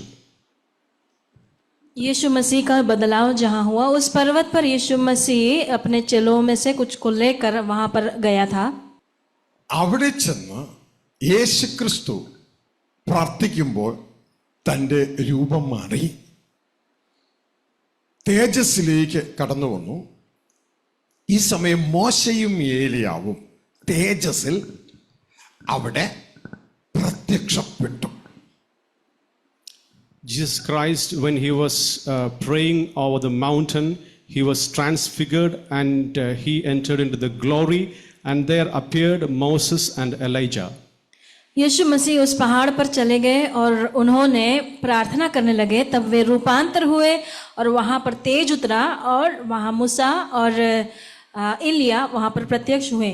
यीशु मसीह का बदलाव जहाँ हुआ, उस पर्वत पर यीशु मसीह अपने चेलों में से कुछ को लेकर वहां पर गया था. അവിടെ ചെന്ന് യേശു ക്രിസ്തു പ്രാർത്ഥിക്കുമ്പോൾ തൻ്റെ രൂപം മാറി തേജസ്സിലേക്ക് കടന്നു വന്നു. ഈ സമയം മോശയും ഏലിയാവും തേജസ്സിൽ അവിടെ പ്രത്യക്ഷപ്പെട്ടു. Jesus Christ, when he was praying over the mountain, he was transfigured and he entered into the glory, and there appeared Moses and Elijah. यीशु मसीह उस पहाड़ पर चले गए और उन्होंने प्रार्थना करने लगे. तब वे रूपांतर हुए और वहां पर तेज उतरा और वहां मूसा और इलिया वहां पर प्रत्यक्ष हुए.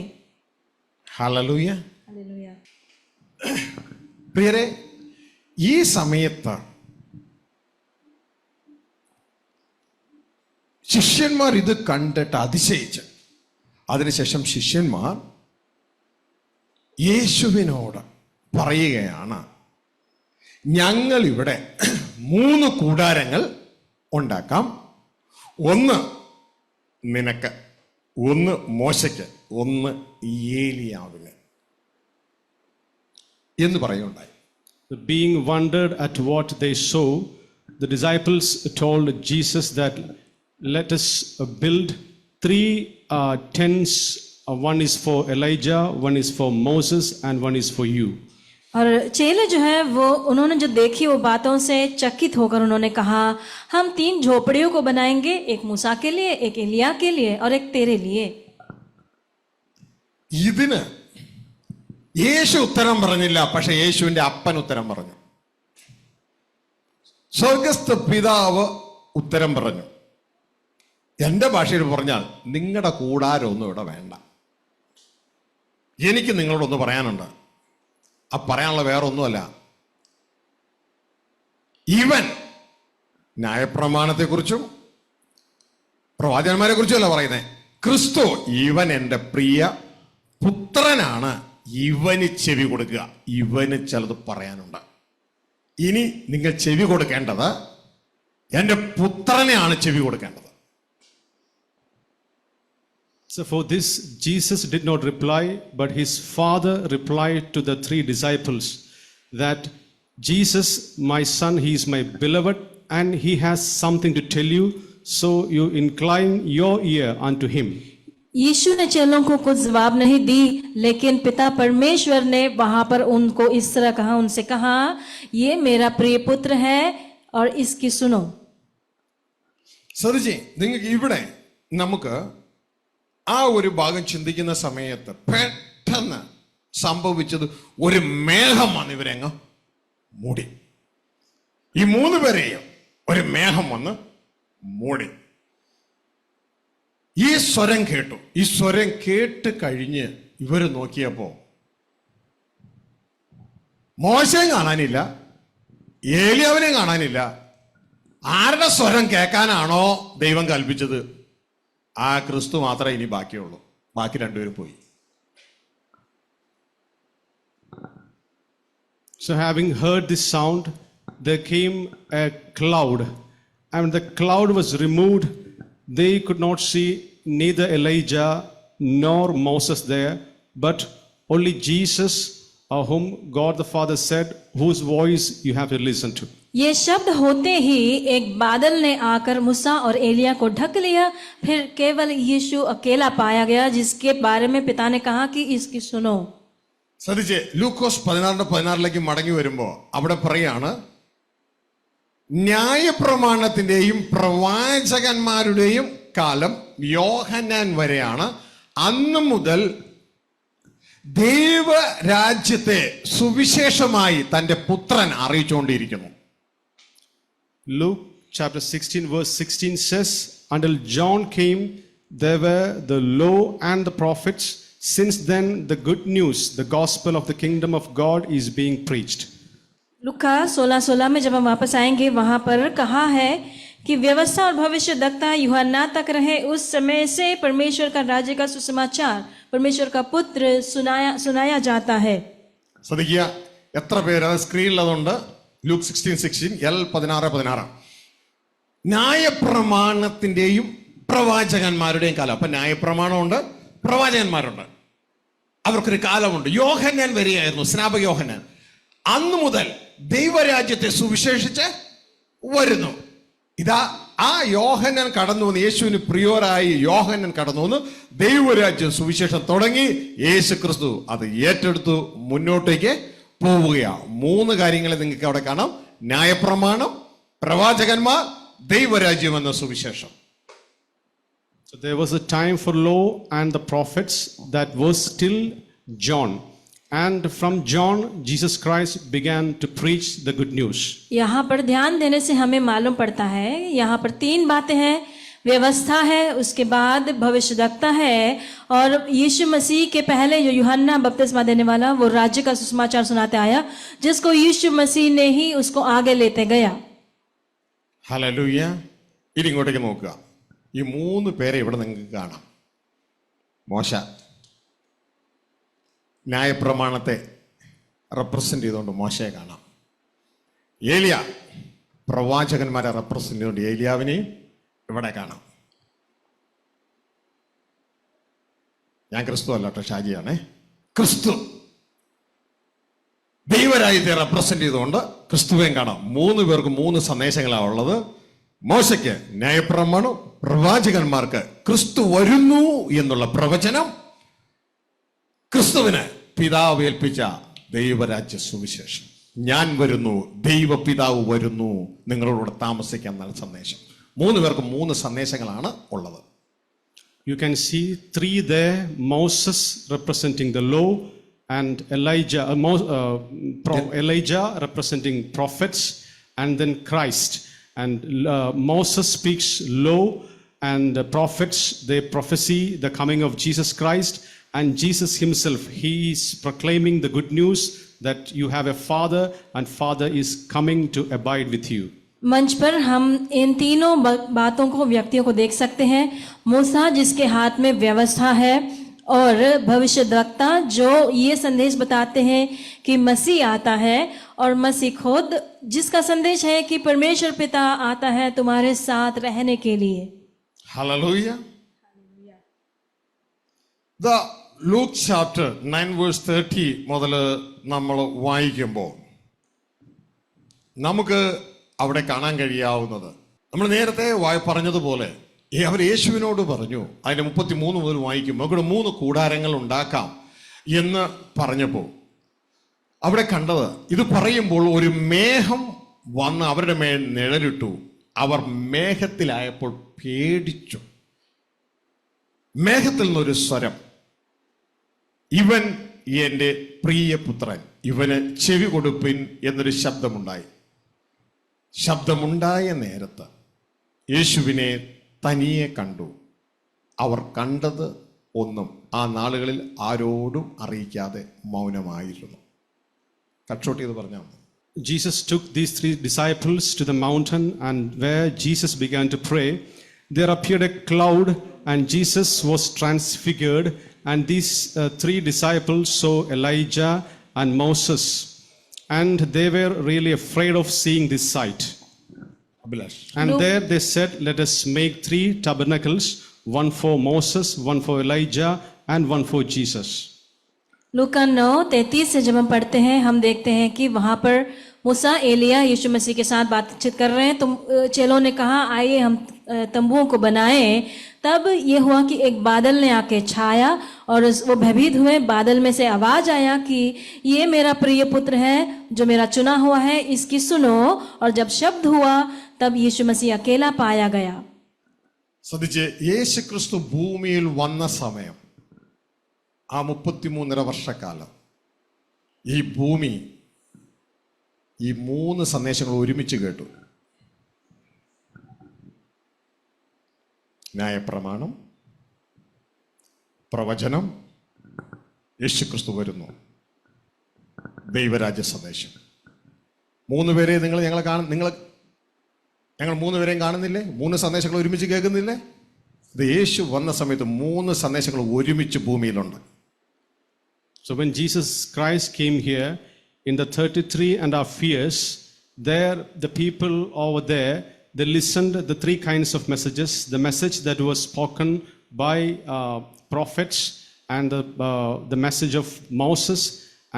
ഹല്ലേലൂയ. हालेलुया. പ്രിയരെ, ഈ സമയത്ത് ശിഷ്യന്മാർ ഇത് കണ്ടിട്ട് അതിശയിച്ച്, അതിനുശേഷം ശിഷ്യന്മാർ യേശുവിനോട് പറയുകയാണ്, ഞങ്ങൾ ഇവിടെ 3 കൂടാരങ്ങൾ ഉണ്ടാക്കാം, ഒന്ന് നിനക്ക്, ഒന്ന് മോശയ്ക്ക്, ഒന്ന് ഏലിയാവിന് എന്ന് പറയുകയുണ്ടായി. Being wondered at what they saw, the disciples told Jesus that let us build 3 tents one is for Elijah, one is for Moses, and one is for you. और चेले जो है वो उन्होंने जो देखी वो बातों से चकित होकर उन्होंने कहा, हम 3 झोपड़ियों को बनाएंगे, एक मूसा के लिए, एक एलिया के लिए और एक तेरे लिए. ഇതിന് യേശു ഉത്തരം പറഞ്ഞില്ല, പക്ഷെ യേശുവിന്റെ അപ്പൻ ഉത്തരം പറഞ്ഞു. സ്വർഗസ്ഥ പിതാവ് ഉത്തരം പറഞ്ഞു. എന്റെ ഭാഷയിൽ പറഞ്ഞാൽ നിങ്ങളുടെ കൂടാരമൊന്നും ഇവിടെ വേണ്ട, എനിക്ക് നിങ്ങളോടൊന്ന് പറയാനുണ്ട്. ആ പറയാനുള്ള വേറെ ഒന്നുമല്ല, ഇവൻ ന്യായപ്രമാണത്തെക്കുറിച്ചും പ്രവാചകന്മാരെ കുറിച്ചുമല്ല പറയുന്നത്, ക്രിസ്തു ഇവൻ എൻ്റെ പ്രിയ പുത്രനാണ്, ഇവന് ചെവി കൊടുക്കുക, ഇവന് ചിലത് പറയാനുണ്ട്. ഇനി നിങ്ങൾ ചെവി കൊടുക്കേണ്ടത് എൻ്റെ പുത്രനെയാണ് ചെവി കൊടുക്കേണ്ടത്. So for this, Jesus did not reply, but his father replied to the 3 disciples that Jesus, my son, he is my beloved, and he has something to tell you, so you incline your ear unto him. यीशु ने चेलों को कुछ जवाब नहीं दी, लेकिन पिता परमेश्वर ने वहां पर उनको इस तरह कहा, उनसे कहा, ये मेरा प्रिय पुत्र है और इसकी सुनो. ശ്രദ്ധിച്ചേ, നിങ്ങൾക്ക് ഇവിടെ നമുക്ക് ആ ഒരു ഭാഗം ചിന്തിക്കുന്ന സമയത്ത് പെട്ടെന്ന് സംഭവിച്ചത് ഒരു മേഘം വന്ന് ഇവരെങ്ങ് മൂടി. ഈ 3 പേരെയും ഒരു മേഘം വന്ന് മൂടി. ഈ സ്വരം കേട്ടു. ഈ സ്വരം കേട്ട് കഴിഞ്ഞ് ഇവര് നോക്കിയപ്പോ മോശയും കാണാനില്ല, ഏലിയാവിനെയും കാണാനില്ല. ആരുടെ സ്വരം കേൾക്കാനാണോ ദൈവം കൽപ്പിച്ചത്, ആ ക്രിസ്തു മാത്രമേ ഇനി ബാക്കിയുള്ളൂ. ബാക്കി 2 പേരും പോയി. So having heard this sound, there came a cloud, and when the cloud was removed, they could not see neither Elijah nor Moses there, but only Jesus, whom God the Father said, whose voice you have to listen to. ये शब्द होते ही एक बादल ने आकर मूसा और एलिया को ढक लिया. फिर केवल यीशु अकेला पाया गया, जिसके बारे में पिता ने कहा कि इसकी सुनो. ശ്രദ്ധിച്ചേ, ലൂക്കോസ് 16:16 മടങ്ങി വരുമ്പോ അവിടെ പറയാണ്, ന്യായപ്രമാണത്തിന്റെയും പ്രവാചകന്മാരുടെയും കാലം യോഹന്നാൻ വരെയാണ്. അന്ന് മുതൽ ദൈവരാജ്യത്തെ സുവിശേഷമായി തന്റെ പുത്രൻ അറിയിച്ചുകൊണ്ടിരിക്കുന്നു. Luke chapter 16 verse 16 says, until John came, there were the law and the prophets. Since then, the good news, the gospel of the kingdom of God is being preached. लुका 16:16 में जब हम वापस आएंगे, वहां पर कहा है कि व्यवस्था और भविष्यद्वक्ता यूहन्ना तक रहे. उस समय से परमेश्वर का राज्य का सुसमाचार, परमेश्वर का पुत्र सुनाया जाता है. ശ്രദ്ധിക്കുക, എത്ര പേര് അത് സ്ക്രീനിൽ അതുണ്ട്. ലൂക്ക് 16:16 L16:16 ന്യായപ്രമാണത്തിന്റെയും പ്രവാചകന്മാരുടെയും കാലം. അപ്പൊ ന്യായപ്രമാണമുണ്ട്, പ്രവാചകന്മാരുണ്ട്, അവർക്കൊരു കാലമുണ്ട്. യോഹന്നാൻ വരികയായിരുന്നു, സ്നാപക യോഹന്നാൻ. അന്ന് മുതൽ ദൈവരാജ്യത്തെ സുവിശേഷിച്ച് വരുന്നു. ഇതാ ആ യോഹന്നാൻ കടന്നു വന്ന്, യേശുവിന് പ്രിയോരായി യോഹന്നാൻ കടന്നു വന്ന് ദൈവരാജ്യം സുവിശേഷം തുടങ്ങി. യേശു ക്രിസ്തു അത് ഏറ്റെടുത്തു മുന്നോട്ടേക്ക് പോവുകയാണ്. 3 കാര്യങ്ങളെ നിങ്ങൾക്ക് അവിടെ കാണാം: ന്യായപ്രമാണം, പ്രവാചകന്മാർ, ദൈവരാജ്യം എന്ന സുവിശേഷം. So there was a time for law and the prophets that was till John. And from John, Jesus Christ began to preach the good news. यहाँ पर ध्यान देने से हमें मालूम पड़ता है, यहाँ पर 3 बातें हैं. व्यवस्था है, उसके बाद भविष्यद्वक्ता है, और यीशु मसीह के पहले जो यूहन्ना बपतिस्मा देने वाला, वो राज्य का सुसमाचार सुनाते आया, जिसको यीशु मसीह ने ही उसको आगे लेते गया. ഹല്ലേലൂയ. ഇനി ഇങ്ങോട്ടേക്ക് നോക്കുക. ഈ 3 പേരെ ഇവിടെ നിങ്ങൾക്ക് കാണാം. മോശ ന്യായപ്രമാണത്തെ റെപ്രസെന്റ് ചെയ്തുകൊണ്ട് മോശയെ കാണാം. ഏലിയ പ്രവാചകന്മാരെ റെപ്രസെന്റ് ചെയ്തുകൊണ്ട് ഏലിയാവിനെയും ഇവിടെ കാണാം. ഞാൻ ക്രിസ്തു അല്ല കേട്ടോ, ഷാജിയാണേ. ക്രിസ്തു ദൈവരാജ്യത്തെ റെപ്രസെന്റ് ചെയ്തുകൊണ്ട് ക്രിസ്തുവേയും കാണാം. 3 പേർക്ക് 3 സന്ദേശങ്ങളാണ് ഉള്ളത്. മോശയ്ക്ക് ന്യായപ്രമാണം, പ്രവാചകന്മാർക്ക് ക്രിസ്തു വരുന്നു എന്നുള്ള പ്രവചനം, ക്രിസ്തുവിന് പിതാവ് ഏൽപ്പിച്ച ദൈവരാജ്യ സുവിശേഷം. ഞാൻ വരുന്നു, ദൈവപിതാവ് വരുന്നു, നിങ്ങളോട് താമസിക്കാൻ നല്ല സന്ദേശം. 3 പേർക്ക് 3 സന്ദേശങ്ങളാണ് ഉള്ളത്. You can see 3 there: Moses representing the law, and Elijah representing prophets, and then Christ. And Moses speaks law, and the prophets, they prophesy the coming of Jesus Christ, and Jesus himself, he is proclaiming the good news that you have a father, and father is coming to abide with you. मंच पर हम इन तीनों बातों को, व्यक्तियों को देख सकते हैं. मूसा जिसके हाथ में व्यवस्था है, और भविष्यद्वक्ता जो ये संदेश बताते हैं कि मसीह आता है, और मसीह खुद जिसका संदेश है कि परमेश्वर पिता आता है तुम्हारे साथ रहने के लिए. Hallelujah. The Luke chapter 9 verse 30 മുതൽ നമ്മൾ വായിക്കുമ്പോൾ നമുക്ക് അവിടെ കാണാൻ കഴിയാവുന്നത്, നമ്മൾ നേരത്തെ പറഞ്ഞതുപോലെ അവർ യേശുവിനോട് പറഞ്ഞു, അതിന്റെ 33 മുതൽ വായിക്കുമ്പോൾ ഇവിടെ 3 കൂടാരങ്ങൾ ഉണ്ടാക്കാം എന്ന് പറഞ്ഞപ്പോൾ അവിടെ കണ്ടത്, ഇത് പറയുമ്പോൾ ഒരു മേഘം വന്ന് അവരുടെ മേൽ നിഴലിട്ടു. അവർ മേഘത്തിലായപ്പോൾ പേടിച്ചു. മേഘത്തിൽ നിന്നൊരു സ്വരം, ഇവൻ എൻ്റെ പ്രിയപുത്രൻ, ഇവന് ചെവി കൊടുപ്പിൻ എന്നൊരു ശബ്ദമുണ്ടായി. ശബ്ദമുണ്ടായ നേരത്ത് യേശുവിനെ തനിയെ കണ്ടു. അവർ കണ്ടത് ഒന്നും ആ നാളുകളിൽ ആരോടും അറിയിക്കാതെ മൗനമായിരുന്നു. കട്ട്ഷോട്ട് ചെയ്ത് പറഞ്ഞാൽ Jesus took these 3 disciples to the mountain, and where Jesus began to pray, there appeared a cloud, and Jesus was transfigured, and these 3 disciples saw Elijah and Moses, and they were really afraid of seeing this sight. And there they said, let us make 3 tabernacles, one for Moses, one for Elijah, and one for Jesus. लूका 9:33 से जब हम पढ़ते हैं, हम देखते हैं कि वहां पर मूसा, एलिया यीशु मसीह के साथ बातचीत कर रहे हैं. तो चेलों ने कहा आइए हम तंबुओं को बनाएं. तब ये हुआ कि एक बादल ने आके छाया, और वो भयभीत हुए. बादल में से आवाज आया कि ये मेरा प्रिय पुत्र है जो मेरा चुना हुआ है, इसकी सुनो. और जब शब्द हुआ तब यीशु मसीह अकेला पाया गया. ശ്രദ്ധിച്ച്, യേശു ക്രിസ്തു ഭൂമിയിൽ വന്ന സമയം, ആ 33.5 വർഷക്കാലം ഈ ഭൂമി ഈ 3 സന്ദേശങ്ങൾ ഒരുമിച്ച് കേട്ടു. ന്യായപ്രമാണം, പ്രവചനം, യേശുക്രിസ്തു വരുന്നു, ദൈവരാജ്യ സന്ദേശം. 3 പേരെ ഞങ്ങൾ 3 പേരെയും കാണുന്നില്ലേ? 3 സന്ദേശങ്ങൾ ഒരുമിച്ച് കേൾക്കുന്നില്ലേ? ഇത് യേശു വന്ന സമയത്ത് 3 സന്ദേശങ്ങൾ ഒരുമിച്ച് ഭൂമിയിലുണ്ട്. So when Jesus Christ came here in the 33.5 years, there the people over there, they listened the 3 kinds of messages: the message that was spoken by prophets, and the message of Moses,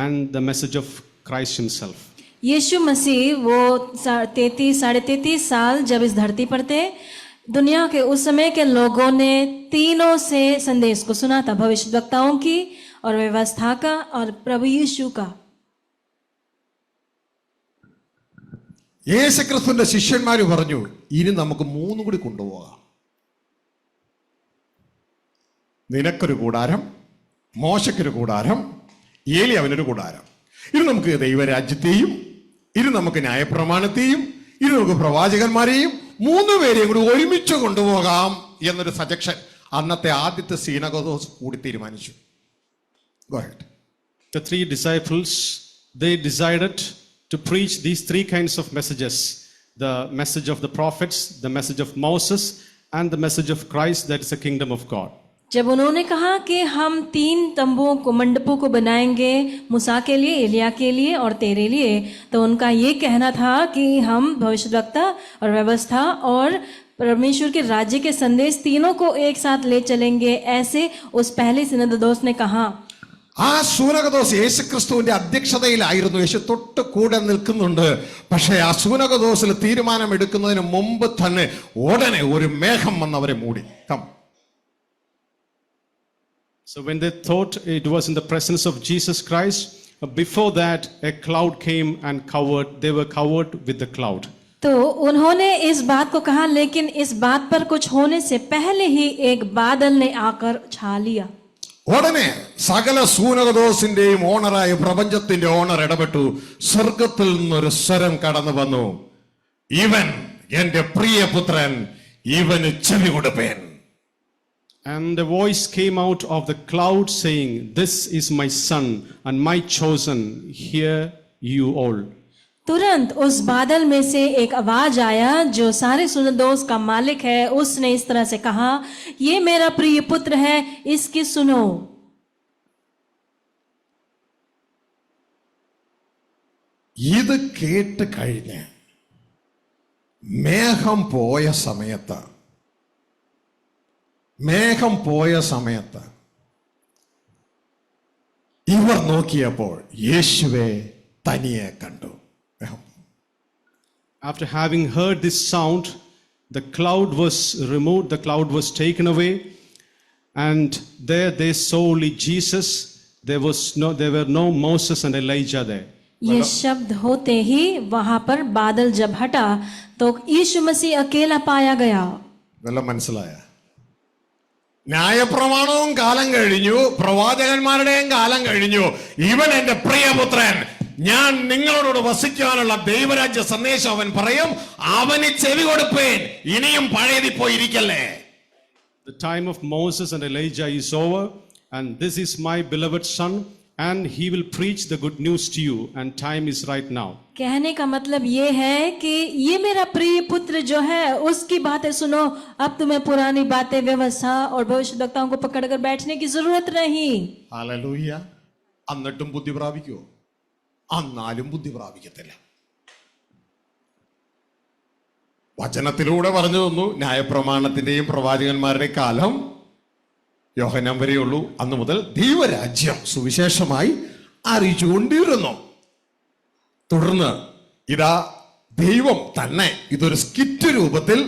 and the message of Christ himself. यीशु मसीह वो 33 साल जब इस धरती पर थे, दुनिया के उस समय के लोगों ने तीनों से संदेश को सुना था, भविष्यद्वक्ताओं की और व्यवस्था का और प्रभु यीशु का. യേശുക്രിസ്തുവിന്റെ ശിഷ്യന്മാര് പറഞ്ഞു, ഇനി നമുക്ക് 3 കൂടി കൊണ്ടുപോകാം. നിനക്കൊരു കൂടാരം, മോശയ്ക്കൊരു കൂടാരം, ഏലിയാവിനൊരു കൂടാരം. ഇത് നമുക്ക് ദൈവരാജ്യത്തെയും, ഇത് നമുക്ക് ന്യായപ്രമാണത്തെയും, ഇത് നമുക്ക് പ്രവാചകന്മാരെയും 3 പേരെയും കൂടി ഒരുമിച്ച് കൊണ്ടുപോകാം എന്നൊരു സജഷൻ അന്നത്തെ ആദ്യത്തെ സീനഗോസ് കൂടി തീരുമാനിച്ചു. Go ahead. The 3 disciples, they decided to preach these 3 kinds of messages: the message of the prophets, the message of Moses, and the message of Christ, that is the kingdom of God. जब उन्होंने कहा कि हम 3 तंबुओं को, मंडपों को बनाएंगे, मूसा के लिए, एलिया के लिए और तेरे लिए, तो उनका ये कहना था कि हम भविष्यद्वक्ता और व्यवस्था और परमेश्वर के राज्य के संदेश तीनों को एक साथ ले चलेंगे. ऐसे उस पहले सिनोदोस ने कहा. ആ സൂനകദോസ് യേശുക്രിസ്തുവിന്റെ അധ്യക്ഷതയിലായിരുന്നു. യേശു തൊട്ട് കൂടെ നിൽക്കുന്നുണ്ട്. പക്ഷേ ആ സൂനകദോസിൽ തീരുമാനമെടുക്കുന്നതിന് മുമ്പ് തന്നെ ഉടനെ ഒരു മേഘം വന്നവരെ മൂടി. So when they thought it was in the presence of Jesus Christ, before that a cloud came and they were covered with the cloud. तो उन्होंने इस बात को कहा, लेकिन इस बात पर कुछ होने से पहले ही एक बादल ने आकर छा लिया. ഉടനെ സകല സൂനകദോസിന്റെയും ഓണറായ പ്രപഞ്ചത്തിന്റെ ഓണർ ഇടപെട്ടു. സ്വർഗത്തിൽ നിന്നൊരു സ്വരം കടന്നു വന്നു, ഇവൻ എന്റെ പ്രിയപുത്രൻ, ഇവന് ചെവി കൊടുപ്പേൻ. And a voice came out of the cloud saying, "This is my son and my chosen, hear you all." तुरंत उस बादल में से एक आवाज आया जो सारे सुनदोस का मालिक है. उसने इस तरह से कहा, ये मेरा प्रिय पुत्र है, इसकी सुनो. ഇത് കേട്ട് കഴിഞ്ഞ് മേഘം പോയ സമയത്ത് ഇവർ നോക്കിയപ്പോൾ യേശുവെ തനിയെ കണ്ടു. After having heard this sound, the cloud was removed, the cloud was taken away, and there they saw only Jesus. There were no Moses and Elijah there. ये शब्द होते ही वहां पर बादल जब हटा तो यीशु मसीह अकेला पाया गया. വല്ലതും മനസ്സിലായ? ന്യായപ്രമാണവും കാലം കഴിഞ്ഞു, പ്രവാചകന്മാരുടെയും കാലം കഴിഞ്ഞു. ഇവൻ എന്റെ പ്രിയപുത്രൻ, ഞാൻ നിങ്ങളോട് വസിക്കാനുള്ള ദൈവരാജ്യ സന്ദേശം അവൻ പറയും, അവന് ചെവി കൊടുപ്പേൻ. ഇനിയും പഴയതി പോയിരിക്കല്ലേ. The time of Moses and Elijah is over, and this is my beloved son, and he will preach the good news to you, and time is right now. कहने का मतलब ये है कि ये मेरा प्रिय पुत्र जो है उसकी बातें सुनो. अब तुम्हें पुरानी बातें, व्यवस्था और भविष्यवक्ताओं को पकड़कर बैठने की जरूरत नहीं. ഹല്ലേലൂയ. എന്നിട്ടും ബുദ്ധി പ്രാപിക്കുമോ? എന്നാലും ബുദ്ധി പ്രാപിക്കത്തില്ല. വചനത്തിലൂടെ പറഞ്ഞു തന്നു, ന്യായപ്രമാണത്തിന്റെയും പ്രവാചകന്മാരുടെയും കാലം യോഹന്നാൻ വരെയുള്ളൂ. അന്ന് മുതൽ ദൈവരാജ്യം സുവിശേഷമായി അറിയിച്ചുകൊണ്ടിരുന്നു. തുടർന്ന് ഇതാ ദൈവം തന്നെ ഇതൊരു സ്കിറ്റ് രൂപത്തിൽ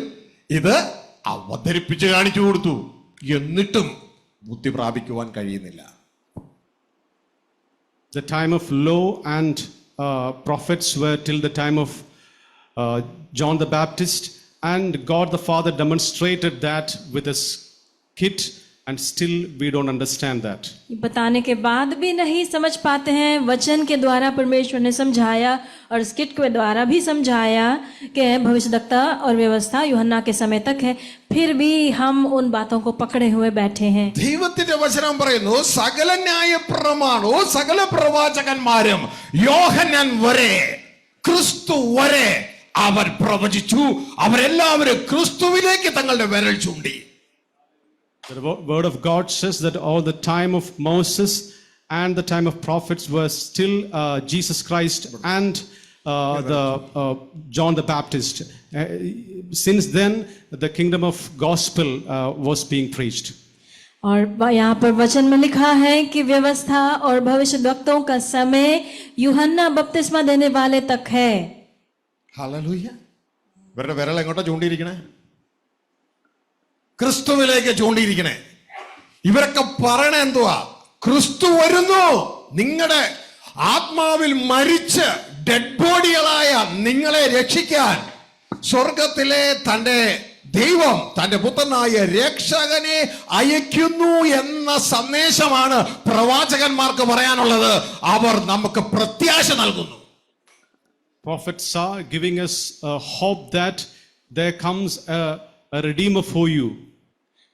ഇത് അവതരിപ്പിച്ച് കാണിച്ചു കൊടുത്തു. എന്നിട്ടും ബുദ്ധി പ്രാപിക്കുവാൻ കഴിയുന്നില്ല. The time of law and prophets were till the time of John the Baptist, and God the Father demonstrated that with a skit, and still we don't understand that. बताने के बाद भी नहीं समझ पाते हैं. वचन के द्वारा परमेश्वर ने समझाया और स्किट के द्वारा भी समझाया कि भविष्यवक्ता और व्यवस्था यूहन्ना के समय तक है, फिर भी हम उन बातों को पकड़े हुए बैठे हैं. ദൈവത്തിന്റെ വചനം പറയുന്നു, സകല ന്യായപ്രമാണവും സകല പ്രവാചകന്മാരും യോഹന്നാൻ വരെ, ക്രിസ്തു വരെ അവർ പ്രവചിച്ചു. അവരെല്ലാവരും ക്രിസ്തുവിലേക്ക് തങ്ങളുടെ വിരൽ ചൂണ്ടി. The word of God says that all the time of Moses and the time of prophets were still Jesus Christ and John the Baptist. Since then, the kingdom of gospel was being preached. और यहाँ पर वचन में लिखा है कि व्यवस्था और भविष्यवक्ताओं का समय यूहन्ना बपतिस्मा देने वाले तक है. ഹല്ലേലൂയ. ഇവരുടെ വിരൽ എങ്ങോട്ടാ ചൂണ്ടിയിരിക്കണേ? ക്രിസ്തുവിലേക്ക് ചൂണ്ടിയിരിക്കണേ. ഇവരൊക്കെ പറയണ എന്തുവാ? ക്രിസ്തു വരുന്നു, നിങ്ങളുടെ ആത്മാവിൽ മരിച്ച് ഡെഡ് ബോഡികളായ നിങ്ങളെ രക്ഷിക്കാൻ സ്വർഗത്തിലെ തന്റെ ദൈവം തന്റെ പുത്രനായ രക്ഷകനെ അയക്കുന്നു എന്ന സന്ദേശമാണ് പ്രവാചകന്മാർക്ക് പറയാനുള്ളത്. അവർ നമുക്ക് പ്രത്യാശ നൽകുന്നു. Prophets are giving us a hope that there comes a redeemer for you.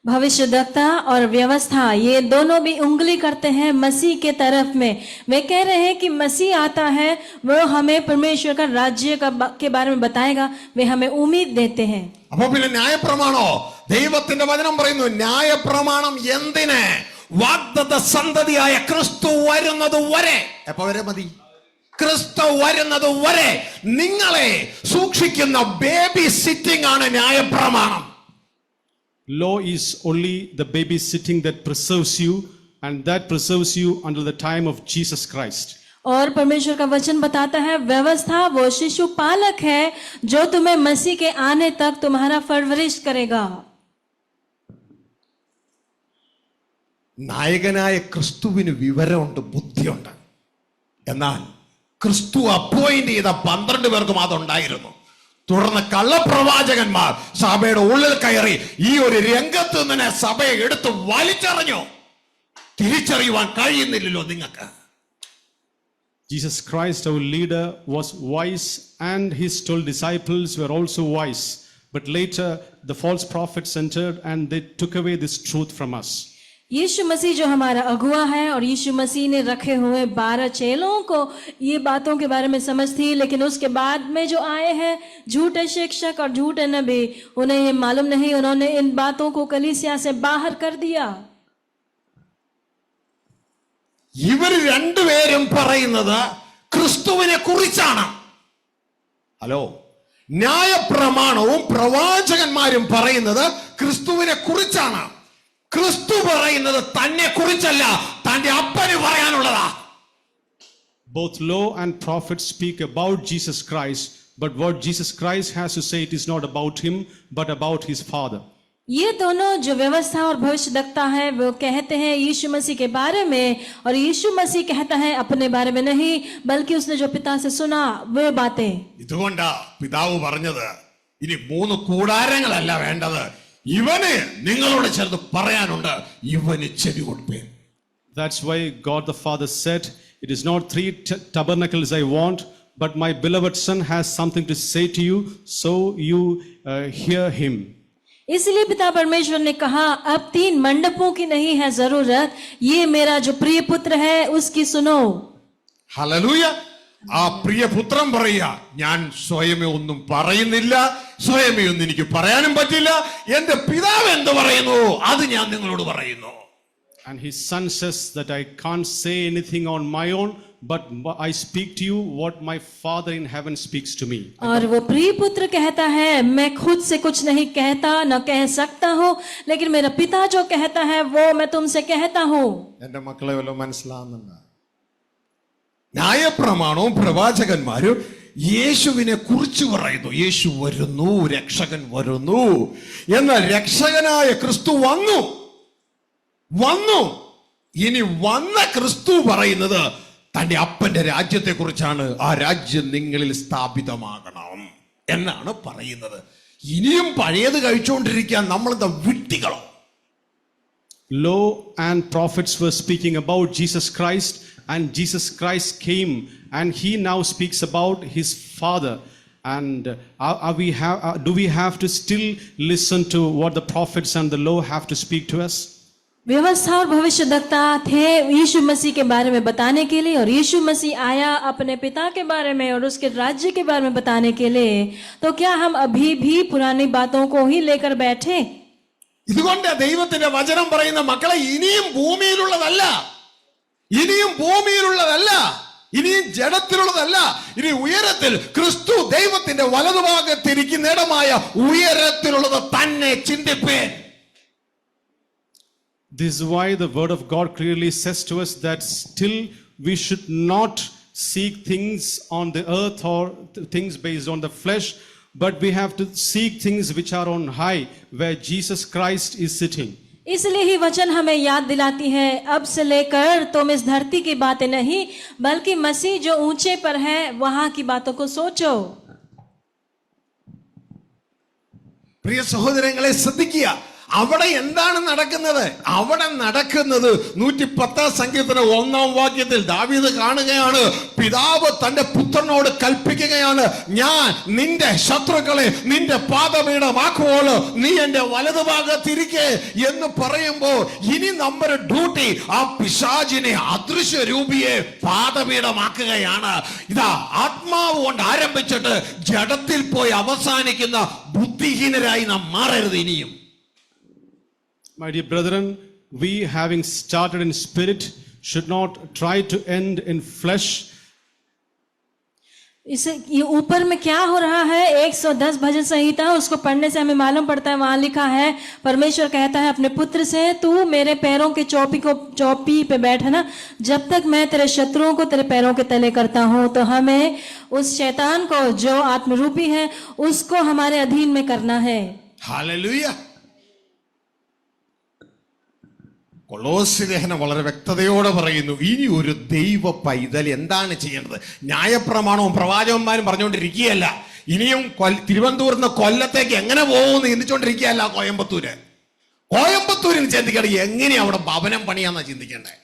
भविष्यवक्ता और व्यवस्था ये दोनों भी उंगली करते हैं मसीह के तरफ में. वे कह रहे हैं कि मसीह आता है, वो हमें परमेश्वर का राज्य के बारे में बताएगा. वे हमें उम्मीद देते हैं. അപ്പൊ പിന്നെ ന്യായപ്രമാണോ? ദൈവത്തിന്റെ വചനം പറയുന്നു, ന്യായപ്രമാണം എന്തിന്? വാഗ്ദത്ത സന്തതിയായ ക്രിസ്തു വരുന്നത് വരെ. എപ്പോ വരെ മതി? ക്രിസ്തു വരുന്നത് വരെ നിങ്ങളെ സൂക്ഷിക്കുന്ന ബേബി സിറ്റിംഗ് ആണ് ന്യായപ്രമാണം. Law is only the babysitting that preserves you, and that preserves you until the time of Jesus Christ. और परमेश्वर का वचन बताता है व्यवस्था वो शिशु पालक है जो तुम्हें मसीह के आने तक तुम्हारा परवरिश करेगा. നായകനായ ക്രിസ്തുവിന് വിവരമുണ്ട്, ബുദ്ധിയുണ്ട്. എന്നാൽ ക്രിസ്തു അപ്പോയിന്റ് ചെയ്ത 12 പേർക്കും അതുണ്ടായിരുന്നു. തുടർന്ന് കള്ളപ്രവാചകന്മാർ സഭയുടെ ഉള്ളിൽ കയറി ഈ ഒരു രംഗത്ത് നിന്ന് സഭയെ എടുത്ത് വലിച്ചെറിഞ്ഞു. തിരിച്ചറിയുവാൻ കഴിയുന്നില്ലല്ലോ നിങ്ങൾക്ക്. Jesus Christ, our leader, was wise and his 12 disciples were also wise. But later the false prophets entered and they took away this truth from us. यीशु मसीह जो हमारा अगुआ है और यीशु मसीह ने रखे हुए 12 चेलों को ये बातों के बारे में समझ थी, लेकिन उसके बाद में जो आए हैं झूठे शिक्षक और झूठे नबी, उन्हें ये मालूम नहीं, उन्होंने इन बातों को कलीसिया से बाहर कर दिया. ഇവർ രണ്ടുപേരും പറയുന്നത് ക്രിസ്തുവിനെ കുറിച്ചാണ്. ഹലോ, ന്യായപ്രമാണവും പ്രവാചകന്മാരും പറയുന്നത് ക്രിസ്തുവിനെ കുറിച്ചാണ്. ക്രിസ്തു പറയുന്നത് തന്നെ കുറിച്ചല്ല, തന്റെ അപ്പന് പറയാനുള്ളതാ. Both law and prophets speak about Jesus Christ, but what Jesus Christ has to say, it is not about him but about his Father. ये दोनों जो व्यवस्था और भविष्यद्वक्ता है वो कहते हैं यीशु मसीह के बारे में, और यीशु मसीह कहता है अपने बारे में नहीं, बल्कि उसने जो पिता से सुना वे बातें. ഇതുകൊണ്ടാ പിതാവ് പറഞ്ഞത്, ഇനി 3 കൂടാരങ്ങളല്ല വേണ്ടത്, ഇവന് നിങ്ങളോട് ചേർന്ന് പറയാനുണ്ട്, ഇവന് ചെവി കൊടുപ്പേ. That's why God the Father said, it is not 3 tabernacles I want, but my beloved Son has something to say to you, so you hear him. इसलिए पिता परमेश्वर ने कहा, अब 3 मंडपों की नहीं है जरूरत, ये मेरा जो प्रिय पुत्र है उसकी सुनो. ഹല്ലേലൂയ. ആ പ്രിയപുത്രൻ പറയുക, ഞാൻ സ്വയമേ ഒന്നും പറയുന്നില്ല, സ്വയമേ ഒന്നും എനിക്ക് പറയാനും പറ്റില്ല, എന്റെ പിതാവ് എന്ത് പറയുന്നു അത് ഞാൻ നിങ്ങളോട് പറയുന്നു. And his son says that I can't say anything on my own, but I speak to you what my Father in heaven speaks to me. और वो प्रिय पुत्र कहता है, मैं खुद से कुछ नहीं कहता न कह सकता हूँ, लेकिन मेरा पिता जो कहता है वो मैं तुमसे कहता हूँ. എന്റെ മക്കളെ വല്ലതും മനസ്സിലാവുന്നുണ്ടോ? ന്യായപ്രമാണവും പ്രവാചകന്മാരും യേശുവിനെ കുറിച്ച് പറയുന്നു. യേശു വരുന്നു, രക്ഷകൻ വരുന്നു. എന്നാൽ രക്ഷകനായ ക്രിസ്തു വന്നു. ഇനി വന്ന ക്രിസ്തു പറയുന്നത് തന്റെ അപ്പന്റെ രാജ്യത്തെ കുറിച്ചാണ്. ആ രാജ്യം നിങ്ങളിൽ സ്ഥാപിതമാകണം എന്നാണ് പറയുന്നത്. ഇനിയും പഴയത് കഴിച്ചുകൊണ്ടിരിക്കാൻ നമ്മളെന്താ വിഡ്ഢികളോ? Law and prophets were speaking about Jesus Christ, and Jesus Christ came and he now speaks about his Father. And do we have to still listen to what the prophets and the law have to speak to us? व्यवस्था और भविष्यद्वक्ता थे यीशु मसीह के बारे में बताने के लिए, और यीशु मसीह आया अपने पिता के बारे में और उसके राज्य के बारे में बताने के लिए. तो क्या हम अभी भी पुरानी बातों को ही लेकर बैठे? ഇതുകൊണ്ട് ദൈവത്തിന്റെ വചനം പറയുന്ന മക്കളെ, ഇനിയും ഭൂമിയിലുള്ളതല്ല, ഇനിയും ജഡത്തിലുള്ളതല്ല, ഇനി ഉയരത്തിൽ ക്രിസ്തു ദൈവത്തിന്റെ വലതുഭാഗത്തിരിക്കുന്നിടമായ ഉയരത്തിലുള്ളത് തന്നെ ചിന്തിപ്പേൻ. This is why the word of God clearly says to us that still we should not seek things on the earth or things based on the flesh, but we have to seek things which are on high, where Jesus Christ is sitting. इसलिए ही वचन हमें याद दिलाती है, अब से लेकर तुम इस धरती की बातें नहीं, बल्कि मसीह जो ऊंचे पर है वहां की बातों को सोचो. പ്രിയ സഹോദരങ്ങളെ, ശ്രദ്ധിക്കുക, അവിടെ എന്താണ് നടക്കുന്നത്? അവിടെ നടക്കുന്നത് 110 സങ്കീർത്തനം 1-ാം വാക്യത്തിൽ ദാവീദ് കാണുകയാണ്, പിതാവ് തന്റെ പുത്രനോട് കൽപ്പിക്കുകയാണ്, ഞാൻ നിന്റെ ശത്രുക്കളെ നിന്റെ പാദപീഠമാക്കുവോള്, നീ എന്റെ വലതുഭാഗത്തിരിക്കെ എന്ന് പറയുമ്പോൾ ഇനി നമ്മുടെ ഡ്യൂട്ടി ആ പിശാചിനെ, അദൃശ്യ രൂപിയെ പാദപീഠമാക്കുകയാണ്. ഇതാ ആത്മാവ് കൊണ്ട് ആരംഭിച്ചിട്ട് ജഡത്തിൽ പോയി അവസാനിക്കുന്ന ബുദ്ധിഹീനരായി നാം മാറരുത്. ഇനിയും My dear brethren, we having started in spirit should not try to end in flesh. इसे ये ऊपर में क्या हो रहा है? 110 भजन संहिता, उसको पढ़ने से हमें मालूम पड़ता है, वहां लिखा है परमेश्वर कहता है अपने पुत्र से, तू मेरे पैरों के चौपी पे बैठना, जब तक मैं तेरे शत्रुओं को तेरे पैरों के तले करता हूं. तो हमें उस शैतान को जो आत्मरूपी है उसको हमारे अधीन में करना है. ഹല്ലേലൂയ. കൊളോസ്യ ലേഖനം വളരെ വ്യക്തതയോടെ പറയുന്നു, ഇനി ഒരു ദൈവ പൈതൽ എന്താണ് ചെയ്യേണ്ടത്? ന്യായപ്രമാണവും പ്രവാചകന്മാരും പറഞ്ഞുകൊണ്ടിരിക്കുകയല്ല. ഇനിയും തിരുവനന്തപുരത്ത് നിന്ന് കൊല്ലത്തേക്ക് എങ്ങനെ പോകുമെന്ന് ചിന്തിച്ചുകൊണ്ടിരിക്കുകയല്ല. കോയമ്പത്തൂരിന് ചിന്തിക്കണം എങ്ങനെയാ അവിടെ ഭവനം പണിയാന്നാ ചിന്തിക്കേണ്ടേ.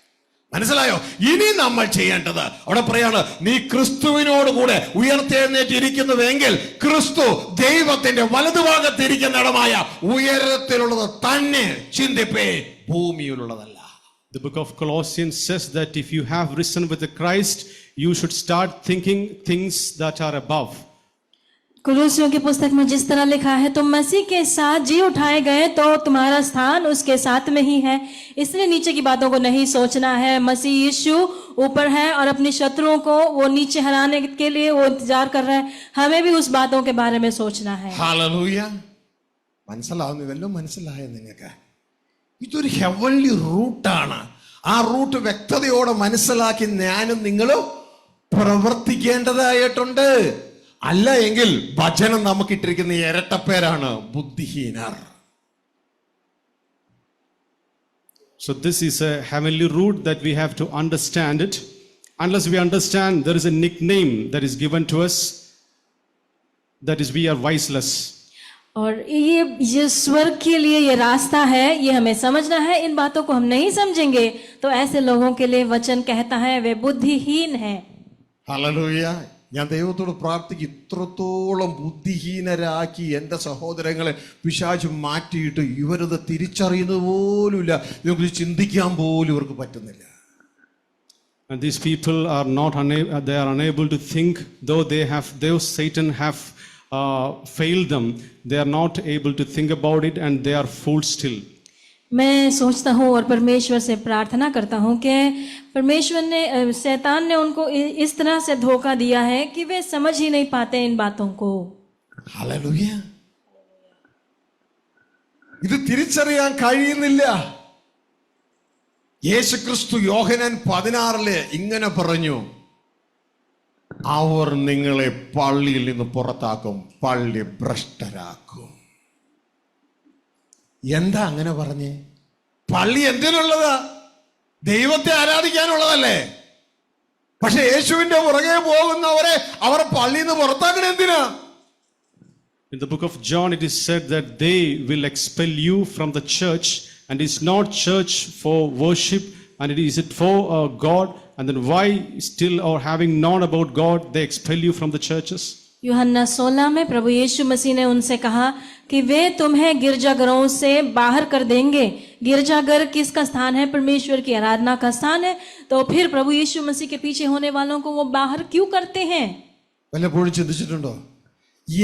മനസ്സിലായോ? ഇനി നമ്മൾ ചെയ്യേണ്ടത് അവിടെ പറയാണ്, നീ ക്രിസ്തുവിനോട് കൂടെ ഉയർത്തെഴുന്നേറ്റിരിക്കുന്നുവെങ്കിൽ ക്രിസ്തു ദൈവത്തിന്റെ വലതുഭാഗത്തിരിക്കുന്നിടമായ ഉയരത്തിലുള്ളത് തന്നെ ചിന്തിപ്പേ, ഭൂമിയിലുള്ളതല്ല. The book of Colossians says that if you have risen with the Christ, you should start thinking things that are above. कुलुस्सियों की पुस्तक में जिस तरह लिखा है, तुम मसीह के साथ जी उठाए गए तो तुम्हारा स्थान उसके साथ में ही है, इसलिए नीचे की बातों को नहीं सोचना है। मसीह यीशु ऊपर है और अपनी शत्रुओं को वो नीचे हराने के लिए वो इंतजार कर रहा है। हमें भी उस बातों के बारे में सोचना है। ഹല്ലേലൂയ. മനസ്സിലാവുന്നുവല്ലോ? മനസ്സിലായോ നിങ്ങൾക്ക്? ഇതൊരു ഹെവൻലി റൂട്ടാണ്. ആ റൂട്ട് വ്യക്തതയോടെ മനസ്സിലാക്കി ഞാനും നിങ്ങളും പ്രവർത്തിക്കേണ്ടതായിട്ടുണ്ട്. അല്ല എങ്കിൽ വചനം നമുക്കിട്ടിരിക്കുന്ന ഇരട്ടപ്പേരാണ് ബുദ്ധിഹീനർ. So this is a heavenly root that we have to understand it. Unless we understand, there is a nickname that is given to us, that is we are voiceless. और ये स्वर्ग के लिए ये रास्ता है, ये हमें समझना है। इन बातों को हम नहीं समझेंगे तो ऐसे लोगों के लिए वचन कहता है वे बुद्धिहीन है। ഹല്ലേലൂയ. ഞാൻ ദൈവത്തോട് പ്രാർത്ഥിക്കും, ഇത്രത്തോളം ബുദ്ധിഹീനരാക്കി എൻ്റെ സഹോദരങ്ങളെ പിശാച് മാറ്റിയിട്ട് ഇവരത് തിരിച്ചറിയുന്നത് പോലുമില്ല, ഇതിനെക്കുറിച്ച് ചിന്തിക്കാൻ പോലും ഇവർക്ക് പറ്റുന്നില്ല. And these people are they are unable to think, though Satan have failed them, they are not able to think about it and they are fools still. मैं सोचता हूँ और परमेश्वर से प्रार्थना करता हूँ कि परमेश्वर ने, शैतान ने उनको इस तरह से धोखा दिया है कि वे समझ ही नहीं पाते इन बातों को। ഹല്ലേലൂയ. ഇത് തിരിച്ചറിയാൻ കഴിയുന്നില്ല. യേശുക്രിസ്തു യോഹന്നാൻ 16 ഇങ്ങനെ പറഞ്ഞു, അവർ നിങ്ങളെ പള്ളിയിൽ നിന്ന് പുറത്താക്കും, പള്ളി ഭ്രഷ്ടരാക്കും. എന്താ അങ്ങനെ പറഞ്ഞേ? പള്ളി എന്തിനുള്ളതാ? ദൈവത്തെ ആരാധിക്കാനുള്ളതല്ലേ? പക്ഷെ യേശുവിന്റെ പുറകെ പോകുന്നവരെ അവർ പള്ളിയിൽ നിന്ന് പുറത്താക്കണ എന്തിനാ? In the book of John it is said that they will expel you from the church, and it's not church for worship, and is it for God? And then why still, or having known about God, they expel you from the churches? यूहन्ना 16 में प्रभु यीशु मसीह ने उनसे कहा कि वे तुम्हें गिरजाघरों से बाहर कर देंगे। गिरजाघर किसका स्थान है? परमेश्वर की आराधना का स्थान है। तो फिर प्रभु यीशु मसीह के पीछे होने वालों को वो बाहर क्यों करते हैं? വല്ലപ്പോഴും ചിന്തിച്ചിട്ടുണ്ടോ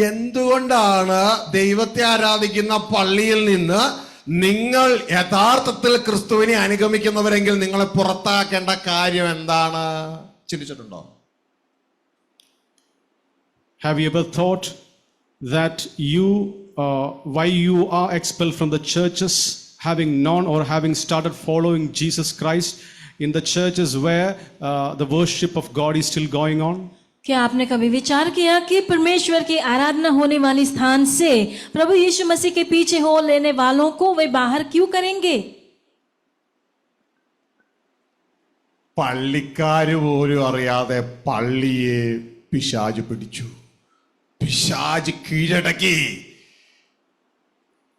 എന്തുകൊണ്ടാണ് ദൈവത്തെ ആരാധിക്കുന്ന പള്ളിയിൽ നിന്ന് നിങ്ങൾ യഥാർത്ഥത്തിൽ ക്രിസ്തുവിനെ അനുഗമിക്കുന്നവരെങ്കിൽ നിങ്ങളെ പുറത്താക്കേണ്ട കാര്യം എന്താണ്? ചിന്തിച്ചിട്ടുണ്ടോ? Have you ever thought that why you are expelled from the churches, having known or having started following Jesus Christ in the churches where the worship of God is still going on? क्या आपने कभी विचार किया कि परमेश्वर की आराधना होने वाली स्थान से प्रभु यीशु मसीह के पीछे हो लेने वालों को वे बाहर क्यों करेंगे? പള്ളിക്കാര് പോലും അറിയാതെ പള്ളിയെ പിശാച് പിടിച്ചു, പിശാച് കീഴടക്കി.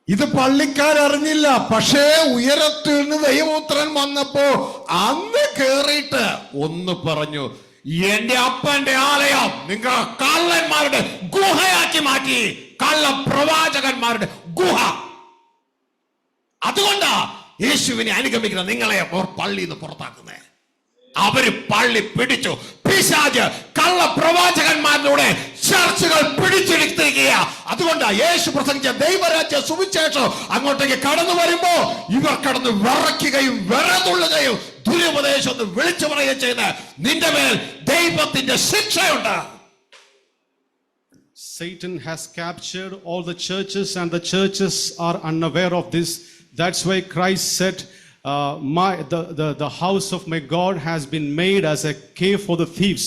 ഇത് പള്ളിക്കാരറിഞ്ഞില്ല. പക്ഷേ ഉയരത്തിൽ നിന്ന് ദൈവപുത്രൻ വന്നപ്പോ അന്ന് കേറിയിട്ട് ഒന്ന് പറഞ്ഞു, എന്റെ അപ്പന്റെ ആലയം നിങ്ങൾ കള്ളന്മാരുടെ ഗുഹയാക്കി മാറ്റി, കള്ള പ്രവാചകന്മാരുടെ ഗുഹ. അതുകൊണ്ടാ യേശുവിനെ അനുഗമിക്കുന്ന നിങ്ങളെ പള്ളിയിൽ നിന്ന് പുറത്താക്കുന്നേ. അവര് പള്ളി പിടിച്ചു. പിശാച് കള്ള പ്രവാചകന്മാരിലൂടെ ചർച്ചകൾ പിടിച്ചെടുത്തിരിക്കുക. അതുകൊണ്ടാ യേശു പ്രസംഗിച്ച ദൈവരാജ്യ സുവിശേഷം അങ്ങോട്ടേക്ക് കടന്നു വരുമ്പോ ഇവർ കടന്ന് വിറയ്ക്കുകയും വിറതുള്ളുകയും ദുരുപദേശം ഒന്ന് വിളിച്ചു പറയുകയും ചെയ്യുന്ന നിന്റെ മേൽ ദൈവത്തിന്റെ ശിക്ഷയുണ്ട്. Satan has captured all the churches and the churches are unaware of this. That's why Christ said, the house of my God has been made as a cave for the thieves.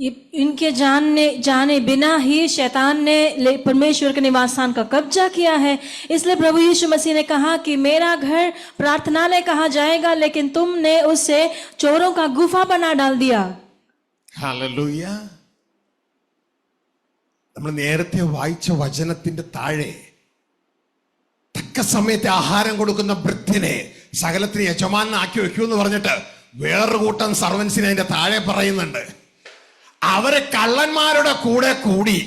इनके जाने बिना ही शैतान ने परमेश्वर के निवास स्थान का कब्जा किया है। इसलिए प्रभु यीशु मसीह ने कहा कि मेरा घर प्रार्थनालय कहा जाएगा, लेकिन तुमने उसे चोरों का गुफा बना डाल दिया। ഹല്ലേലൂയ. നമ്മൾ നേരത്തെ വായിച്ച വചനത്തിന്റെ താഴെ തക്ക സമയത്ത് ആഹാരം കൊടുക്കുന്ന ഭൃത്യനെ സകലത്തിന് യജമാനാക്കി വെക്കൂ എന്ന് പറഞ്ഞിട്ട് വേറൊരു കൂട്ടം സർവൻസിനെ അതിന്റെ താഴെ പറയുന്നുണ്ട്. അവര് കള്ളന്മാരുടെ കൂടെ കൂടി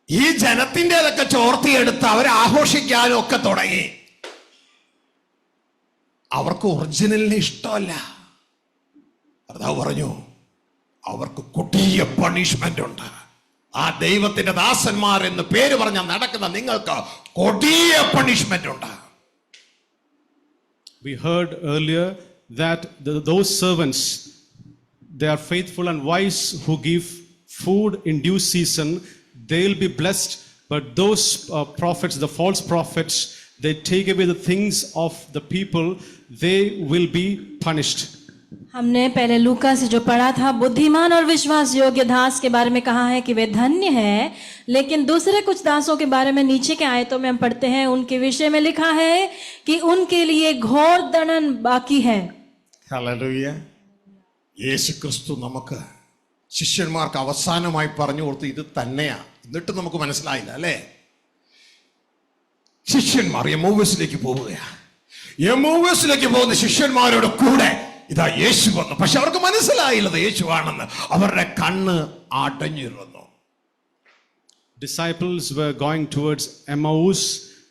ഈ ജനത്തിൻ്റെതൊക്കെ ചോർത്തിയെടുത്ത് അവരെ ആഘോഷിക്കാനും ഒക്കെ തുടങ്ങി. അവർക്ക് ഒറിജിനലിന് ഇഷ്ടമല്ല. കർത്താവ് പറഞ്ഞു അവർക്ക് കൊടിയ പണിഷ്മെന്റ് ഉണ്ട്. ആ ദൈവത്തിന്റെ ദാസന്മാർ എന്ന് പേര് പറഞ്ഞ നടക്കുന്ന നിങ്ങൾക്ക് കൊടിയ പണിഷ്മെന്റ് ഉണ്ട്. We heard earlier that those servants, they are faithful and wise who give food in due season, they'll be blessed. But those prophets, the false prophets, they take away the things of the people, they will be punished. हमने पहले लूका से जो पढ़ा था, बुद्धिमान और विश्वास योग्य दास के बारे में कहा है कि वे धन्य हैं, लेकिन दूसरे कुछ दासों के बारे में नीचे के आयतों में हम पढ़ते हैं, उनके विषय में लिखा है कि उनके लिए घोर दंडन बाकी है। ഹല്ലേലൂയ. യേശു ക്രിസ്തു നമുക്ക് ശിഷ്യന്മാർക്ക് അവസാനമായി പറഞ്ഞു കൊടുത്ത് ഇത് തന്നെയാ. എന്നിട്ട് നമുക്ക് മനസ്സിലായില്ല അല്ലേ? ശിഷ്യന്മാർ എമ്മൗസിലേക്ക് പോവുകയാ. എമ്മൗസിലേക്ക് പോകുന്ന ശിഷ്യന്മാരുടെ കൂടെ ഇതാ യേശു വന്നു. പക്ഷെ അവർക്ക് മനസ്സിലായില്ലത് യേശുവാണെന്ന്. അവരുടെ കണ്ണ് അടഞ്ഞിരുന്നു. Disciples were going towards Emmaus.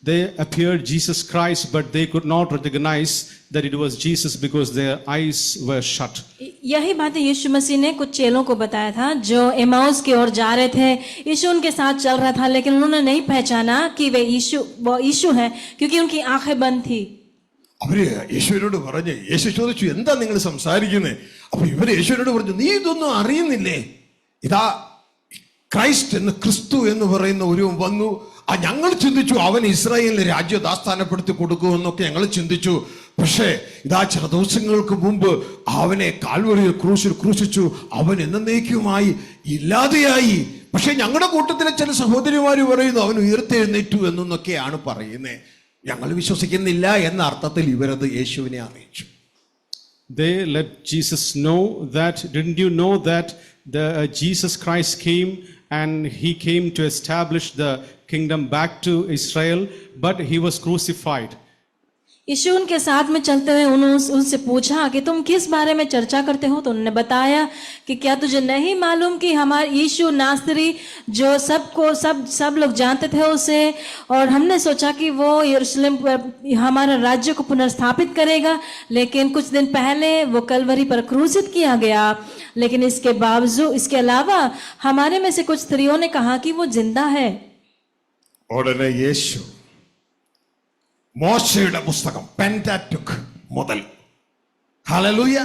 They appeared Jesus Christ, but they could not recognize that it was Jesus because their eyes were shut. यही बातें यीशु मसीह ने कुछ चेलों को बताया था जो एमाउस की ओर जा रहे थे। यीशु उनके साथ चल रहा था, लेकिन उन्होंने नहीं पहचाना कि वे यीशु हैं, क्योंकि उनकी आंखें बंद थी। അവര് യേശുവിനോട് പറഞ്ഞു, യേശു ചോദിച്ചു എന്താ നിങ്ങൾ സംസാരിക്കുന്നത്? അപ്പൊ ഇവര് യേശുവിനോട് പറഞ്ഞു, നീ ഇതൊന്നും അറിയുന്നില്ലേ? ഇതാ ക്രൈസ്റ്റ് എന്ന് ക്രിസ്തു എന്ന് പറയുന്ന ഒരു വന്നു. ഞങ്ങൾ ചിന്തിച്ചു അവൻ ഇസ്രായേലിന് രാജ്യം ദാസ്ഥാനപ്പെടുത്തി കൊടുക്കുമെന്നൊക്കെ ഞങ്ങൾ ചിന്തിച്ചു. പക്ഷേ ഇതാ ചില ദിവസങ്ങൾക്ക് മുമ്പ് അവനെ കാൽവരിയിൽ ക്രൂശിൽ ക്രൂശിച്ചു. അവൻ എന്നേക്കുമായി ഇല്ലാതെയായി. പക്ഷെ ഞങ്ങളുടെ കൂട്ടത്തിലെ ചില സഹോദരിമാര് പറയുന്നു അവൻ ഉയർത്തെഴുന്നേറ്റു എന്നൊക്കെയാണ് പറയുന്നത്. ഞങ്ങൾ വിശ്വസിക്കുന്നില്ല എന്ന അർത്ഥത്തിൽ ഇവരത് യേശുവിനെ അറിയിച്ചു. They let Jesus know that, didn't you know that Jesus Christ came and he came to establish the kingdom back to Israel, but he was crucified. यीशु उनके साथ में चलते हुए उनसे पूछा कि तुम किस बारे में चर्चा करते हो? तो उन्होंने बताया कि क्या तुझे नहीं मालूम कि हमारे यीशु नासरी जो सब लोग जानते थे उसे, और हमने सोचा कि वो यरूशलेम हमारा राज्य को पुनर्स्थापित करेगा, लेकिन कुछ दिन पहले वो कलवरी पर क्रूसित किया गया। लेकिन इसके बावजूद, इसके अलावा हमारे में से कुछ स्त्रियों ने कहा कि वो जिंदा है। ഉടനെ യേശു മോശയുടെ പുസ്തകം പെന്റാറ്റുക് മുതൽ, ഹല്ലേലൂയ,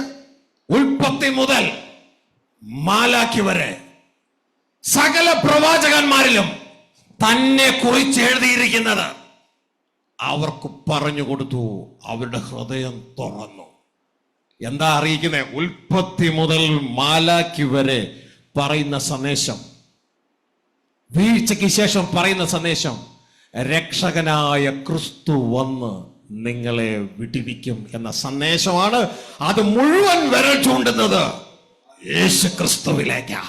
ഉൽപ്പത്തി മുതൽ മാലാഖി വരെ സകല പ്രവാചകന്മാരിലും തന്നെ കുറിച്ച് എഴുതിയിരിക്കുന്നത് അവർക്ക് പറഞ്ഞു കൊടുത്തു. അവരുടെ ഹൃദയം തുറന്നു. എന്താ അറിയിക്കുന്നത്? ഉൽപ്പത്തി മുതൽ മാലാഖി വരെ പറയുന്ന സന്ദേശം, വീഴ്ചയ്ക്ക് ശേഷം പറയുന്ന സന്ദേശം, രക്ഷകനായ ക്രിസ്തു വന്ന് നിങ്ങളെ വിടുവിക്കും എന്ന സന്ദേശമാണ്. അത് മുഴുവൻ വിരൽ ചൂണ്ടുന്നത് യേശു ക്രിസ്തുവിലേക്കാ.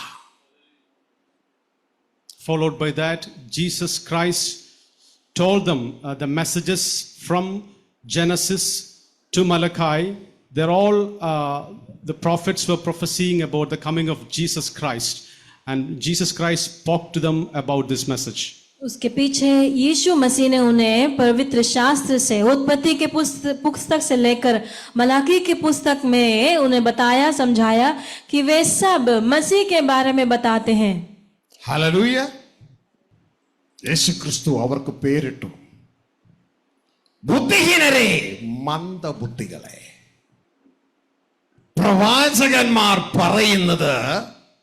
Followed by that, Jesus Christ told them the messages from Genesis to Malachi. They're all the prophets were prophesying about the coming of Jesus Christ, and Jesus Christ spoke to them about this message. उसके पीछे यीशु मसीह ने उन्हें पवित्र शास्त्र से, उत्पत्ति के पुस्तक से लेकर मलाकी की पुस्तक में उन्हें बताया, समझाया कि वे सब मसीह के बारे में बताते हैं। ഹല്ലേലൂയ. യേശു ക്രിസ്തു അവർക്ക് പേരിട്ടു, ബുദ്ധിഹീനരെ, മന്ദബുദ്ധികളെ. പ്രവാചകന്മാർ പറയുന്നത്,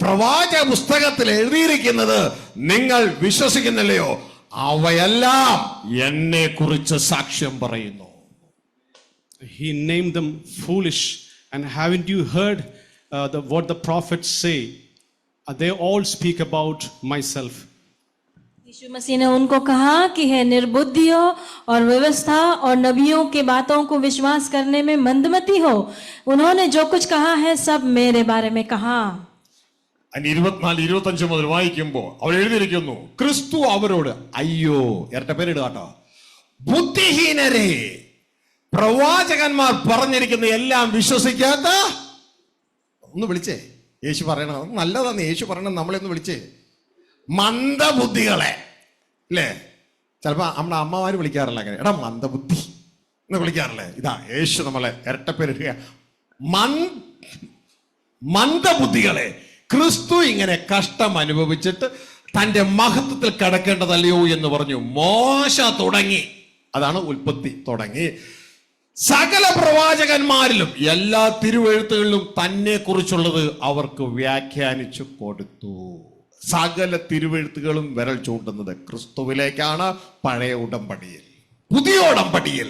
പ്രവാചക പുസ്തകത്തിൽ എഴുതിയിരിക്കുന്നത് നിങ്ങൾ വിശ്വസിക്കുന്നില്ലയോ? അവയെല്ലാം എന്നെ കുറിച്ച് സാക്ഷ്യം പറയുന്നു. He named them foolish, and haven't you heard what the prophets say, they all speak about myself. यीशु मसीह ने उनको कहा कि है निर्बुद्धियों और व्यवस्था और नबियों के बातों को विश्वास करने में मंदमती हो। उन्होंने जो कुछ कहा है सब मेरे बारे में कहा। 24-25 മുതൽ വായിക്കുമ്പോൾ അവർ എഴുതിയിരിക്കുന്നു, ക്രിസ്തു അവരോട് അയ്യോ, ഇരട്ട പേരിടുക കേട്ടോ, ബുദ്ധിഹീനരെ, പ്രവാചകന്മാർ പറഞ്ഞിരിക്കുന്ന എല്ലാം വിശ്വസിക്കാത്ത, ഒന്ന് വിളിച്ചേ, യേശു പറയണം നല്ലതാന്ന്, യേശു പറയണം നമ്മളെന്ന് വിളിച്ചേ, മന്ദബുദ്ധികളെ, അല്ലേ? ചിലപ്പോ നമ്മുടെ അമ്മമാര് വിളിക്കാറില്ല അങ്ങനെ, എടാ മന്ദബുദ്ധി എന്ന് വിളിക്കാറില്ലേ? ഇതാ യേശു നമ്മളെ ഇരട്ടപ്പേരിടുക, മന്ദബുദ്ധികളെ. ക്രിസ്തു ഇങ്ങനെ കഷ്ടം അനുഭവിച്ചിട്ട് തന്റെ മഹത്വത്തിൽ കിടക്കേണ്ടതല്ലയോ എന്ന് പറഞ്ഞു. മോശ തുടങ്ങി, അതാണ് ഉൽപ്പത്തി തുടങ്ങി, സകല പ്രവാചകന്മാരിലും എല്ലാ തിരുവെഴുത്തുകളിലും തന്നെ കുറിച്ചുള്ളത് അവർക്ക് വ്യാഖ്യാനിച്ചു കൊടുത്തു. സകല തിരുവെഴുത്തുകളും വിരൽ ചൂണ്ടുന്നത് ക്രിസ്തുവിലേക്കാണ്. പഴയ ഉടമ്പടിയിൽ, പുതിയ ഉടമ്പടിയിൽ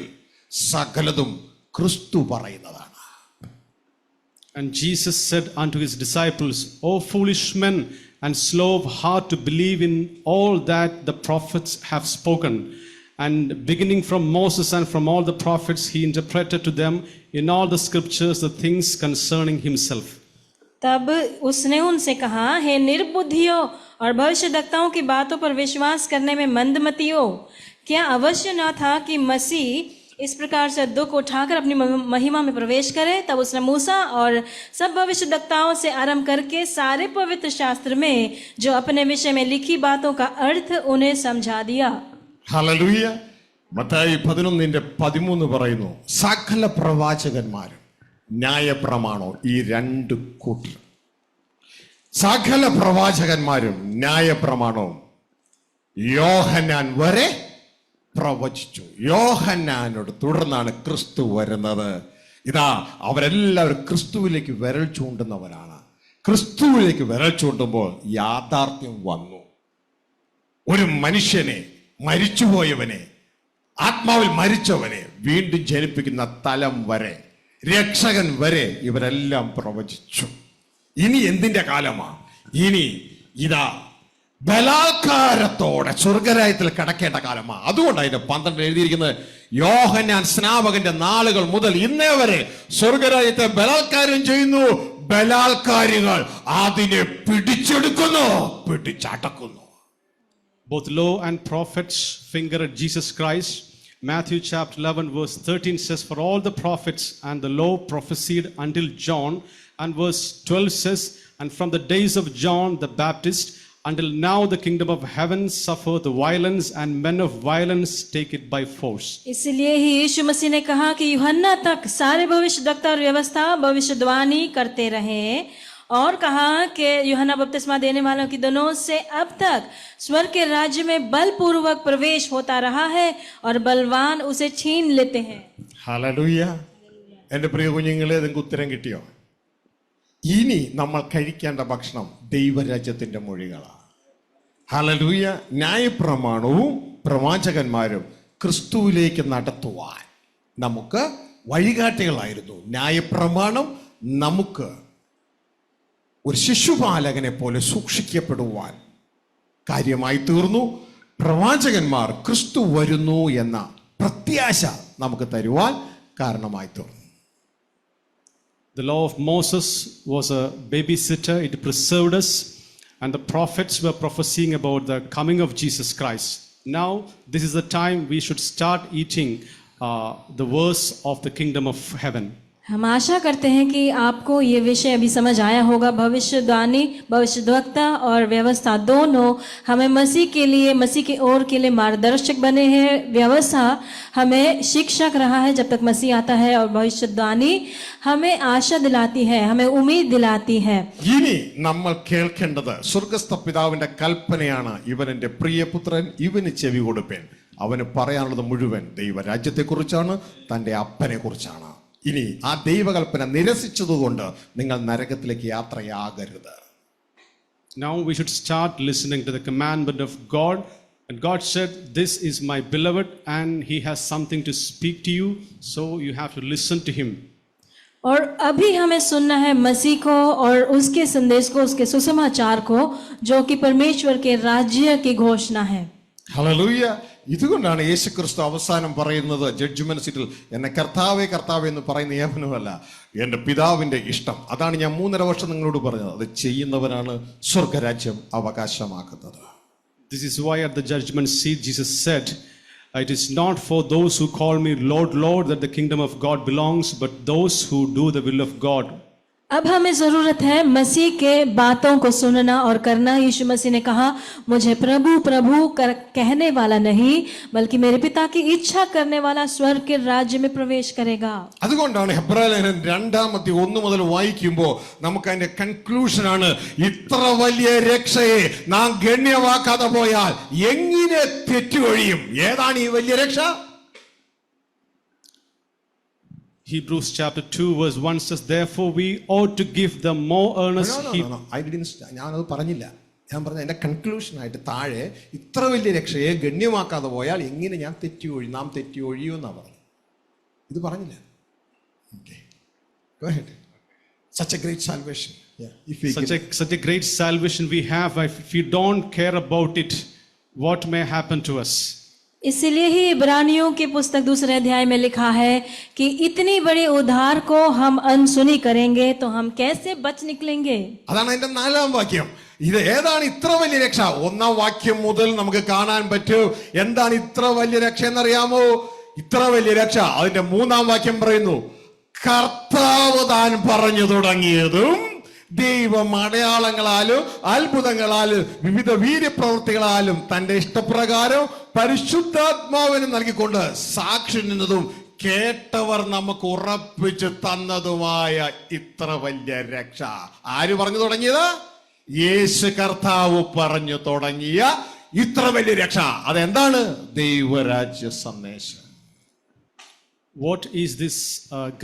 സകലതും ക്രിസ്തു പറയുന്നതാണ്. And Jesus said unto his disciples, O foolish men, and slow of heart to believe in all that the prophets have spoken. And beginning from Moses and from all the prophets, he interpreted to them in all the scriptures the things concerning himself. तब उसने उनसे कहा, हे निर्बुद्धियों और भविष्यद्वक्ताओं की बातों पर विश्वास करने में मंदमतियों, क्या अवश्य न था कि मसीह इस प्रकार से दुख उठाकर अपनी महिमा में प्रवेश करे? तब उसने मूसा और सब भविष्यद्वक्ताओं से आरंभ करके सारे पवित्र शास्त्र में जो अपने विषय में लिखी बातों का अर्थ उन्हें समझा दिया। ഹല്ലേലൂയ. മത്തായി 11:13 പറയുന്നു, സകല പ്രവാചകന്മാരും ന്യായപ്രമാണവും, ഈ രണ്ട് കൂട്ടർ, സകല പ്രവാചകന്മാരും ന്യായപ്രമാണവും യോഹന്നാൻ വരെ പ്രവചിച്ചു. യോഹന്നാനോട് തുടർന്നാണ് ക്രിസ്തു വരുന്നത്. ഇതാ അവരെല്ലാവരും ക്രിസ്തുവിലേക്ക് വിരൽ ചൂണ്ടുന്നവരാണ്. ക്രിസ്തുവിലേക്ക് വിരൽ ചൂണ്ടുമ്പോൾ യാഥാർത്ഥ്യം വന്നു. ഒരു മനുഷ്യനെ, മരിച്ചുപോയവനെ, ആത്മാവിൽ മരിച്ചവനെ വീണ്ടും ജനിപ്പിക്കുന്ന തലം വരെ, രക്ഷകൻ വരെ ഇവരെല്ലാം പ്രവചിച്ചു. ഇനി എന്തിന്റെ കാലമാ? ഇനി ഇതാ ബലാത്കാരത്തോടെ സ്വർഗരാജ്യത്തിൽ കടക്കേണ്ട കാലമാ. അതുകൊണ്ടാണ് അതിന്റെ 12 എഴുതിയിരിക്കുന്നത്, യോഹന്നാൻ സ്നാപകന്റെ നാളുകൾ മുതൽ ഇന്നേ വരെ സ്വർഗരാജ്യത്തെ ബലാത്കാരം ചെയ്യുന്നു, ബലാത്കാരികൾ അതിനെ പിടിച്ചെടുക്കുന്നു, പിടിച്ചടക്കുന്നു. Both law and prophets finger at Jesus Christ. Matthew chapter 11 verse 13 says, for all the prophets and the law prophesied until John. And verse 12 says, and from the days of John the Baptist until now the kingdom of heaven suffereth violence, and men of violence take it by force. इसलिए ही यीशु मसीह ने कहा कि यूहन्ना तक सारे भविष्यद्वक्ता और व्यवस्था भविष्यवाणी करते रहे, और कहा कि यूहन्ना बपतिस्मा देने वालों की दिनों से अब तक स्वर्ग के राज्य में बलपूर्वक प्रवेश होता रहा है और बलवान उसे छीन लेते हैं। ഹല്ലേലൂയ. എന്റെ പ്രിയ കുഞ്ഞുങ്ങളെ, നിങ്ങൾക്ക് ഉത്തരം കിട്ടിയോ? ഇനി നമ്മൾ കഴിക്കേണ്ട ഭക്ഷണം ദൈവരാജ്യത്തിന്റെ മൊഴികളാണ്. ഹല്ലേലൂയ. ന്യായപ്രമാണവും പ്രവാചകന്മാരും ക്രിസ്തുവിലേക്ക് നടത്തുവാൻ നമുക്ക് വഴികാട്ടികളായിരുന്നു. ന്യായപ്രമാണം നമുക്ക് ഒരു ശിശുപാലകനെ പോലെ സൂക്ഷിക്കപ്പെടുവാൻ കാര്യമായി തീർന്നു. പ്രവാചകന്മാർ ക്രിസ്തു വരുന്നു എന്ന പ്രത്യാശ നമുക്ക് തരുവാൻ കാരണമായി തീർന്നു. The law of Moses was a babysitter. It preserved us, and the prophets were prophesying about the coming of Jesus Christ. Now this is the time we should start eating the verse of the kingdom of heaven. हम आशा करते हैं कि आपको ये विषय अभी समझ आया होगा। भविष्यवाणी, भविष्यद्वक्ता और व्यवस्था दोनों हमें मसीह के लिए, मसीह की ओर के लिए मार्गदर्शक बने हैं। व्यवस्था हमें शिक्षक रहा है जब तक मसीह आता है, और भविष्यवाणी हमें आशा दिलाती है, हमें उम्मीद दिलाती है। ഇനി നമ്മൾ കേൾക്കേണ്ടത് സ്വർഗ്ഗസ്ഥ പിതാവിന്റെ കൽപ്പനയാണ്. ഇവൻ എൻ്റെ പ്രിയപുത്രൻ, ഇവന് ചെവി കൊടുപ്പേൻ. അവന് പറയാനുള്ളത് മുഴുവൻ ദൈവരാജ്യത്തെക്കുറിച്ചാണ്, തൻ്റെ അപ്പനെ കുറിച്ചാണ്. ഇനി ആ ദൈവകൽപ്പന നിരസിച്ചതുകൊണ്ട് നിങ്ങൾ നരകത്തിലേക്ക് യാത്രയാകരുത്. Now we should start listening to the commandment of God. And God said, this is my beloved, and he has something to speak to you, so you have to listen to him. और अभी हमें सुनना है मसीह को और उसके संदेश को, उसके सुसमाचार को, जो कि परमेश्वर के राज्य की घोषणा है। ഹല്ലേലൂയ. ഇതുകൊണ്ടാണ് യേശുക്രിസ്തു അവസാനം പറയുന്നത് ജഡ്ജ്മെന്റ് സീറ്റിൽ, എന്നെ കർത്താവേ കർത്താവേ എന്ന് പറയുന്ന ഏവനുമല്ല, എൻ്റെ പിതാവിന്റെ ഇഷ്ടം. അതാണ് ഞാൻ 3.5 വർഷം നിങ്ങളോട് പറഞ്ഞത്. അത് ചെയ്യുന്നവനാണ് സ്വർഗരാജ്യം അവകാശമാക്കുന്നത്. This is why at the judgment seat Jesus said, "It is not for those who call me Lord, Lord that the kingdom of God belongs, but those who do the will of God." अब हमें जरूरत है मसीह के बातों को सुनना और करना। यीशु मसीह ने कहा, मुझे प्रभु प्रभु कहने वाला नहीं, बल्कि मेरे पिता की इच्छा करने वाला स्वर्ग के राज्य में प्रवेश करेगा। അതുകൊണ്ടാണ് ഹെബ്രായലേഖനം 2:1 മുതൽ വായിക്കുമ്പോൾ നമുക്ക് അതിന്റെ കൺക്ലൂഷൻ ആണ്, ഇത്ര വലിയ രക്ഷയെ നാം ഗണ്യമാക്കാതെ പോയാൽ എങ്ങനെ തെറ്റുകഴിയും? ഏതാണ് ഈ വലിയ രക്ഷ? Hebrews chapter 2 verse 1 says, "Therefore we ought to give the more earnest heed." ഞാനത് പറഞ്ഞില്ല. ഞാൻ പറഞ്ഞ അതിന്റെ കൺക്ലൂഷൻ ആയിട്ട് താഴെ, ഇത്ര വലിയ രക്ഷയെ ഗണ്യമാക്കാതെ പോയാൽ എങ്ങനെ നാം തെറ്റി ഒഴിയുമെന്നാ പറഞ്ഞു. ഇത് പറഞ്ഞില്ല. Such a great salvation. Such a great salvation we have. If we don't care about it, what may happen to us? इसीलिए ही इब्रानियों की पुस्तक 2 अध्याय में लिखा है कि इतनी बड़ी उद्धार को हम अनसुनी करेंगे तो हम कैसे बच निकलेंगे। അതാണ് അതിന്റെ 4-ാം വാക്യം. ഇത് ഏതാണ് ഇത്ര വലിയ രക്ഷ? 1-ാം വാക്യം മുതൽ നമുക്ക് കാണാൻ പറ്റും എന്താണ് ഇത്ര വലിയ രക്ഷ എന്നറിയാമോ? ഇത്ര വലിയ രക്ഷ അതിന്റെ 3-ാം വാക്യം പറയുന്നു, കർത്താവ് താൻ പറഞ്ഞു തുടങ്ങിയതും ദൈവം അടയാളങ്ങളാലും അത്ഭുതങ്ങളാലും വിവിധ വീര്യപ്രവൃത്തികളാലും തന്റെ ഇഷ്ടപ്രകാരം പരിശുദ്ധാത്മാവിന് നൽകിക്കൊണ്ട് സാക്ഷി നിന്നതും കേട്ടവർ നമുക്ക് ഉറപ്പിച്ചു തന്നതുമായ ഇത്ര വലിയ രക്ഷ ആര് പറഞ്ഞു തുടങ്ങിയത്? യേശു കർത്താവ് പറഞ്ഞു തുടങ്ങിയ ഇത്ര വലിയ രക്ഷ. അതെന്താണ്? ദൈവരാജ്യ സന്ദേശം. What is this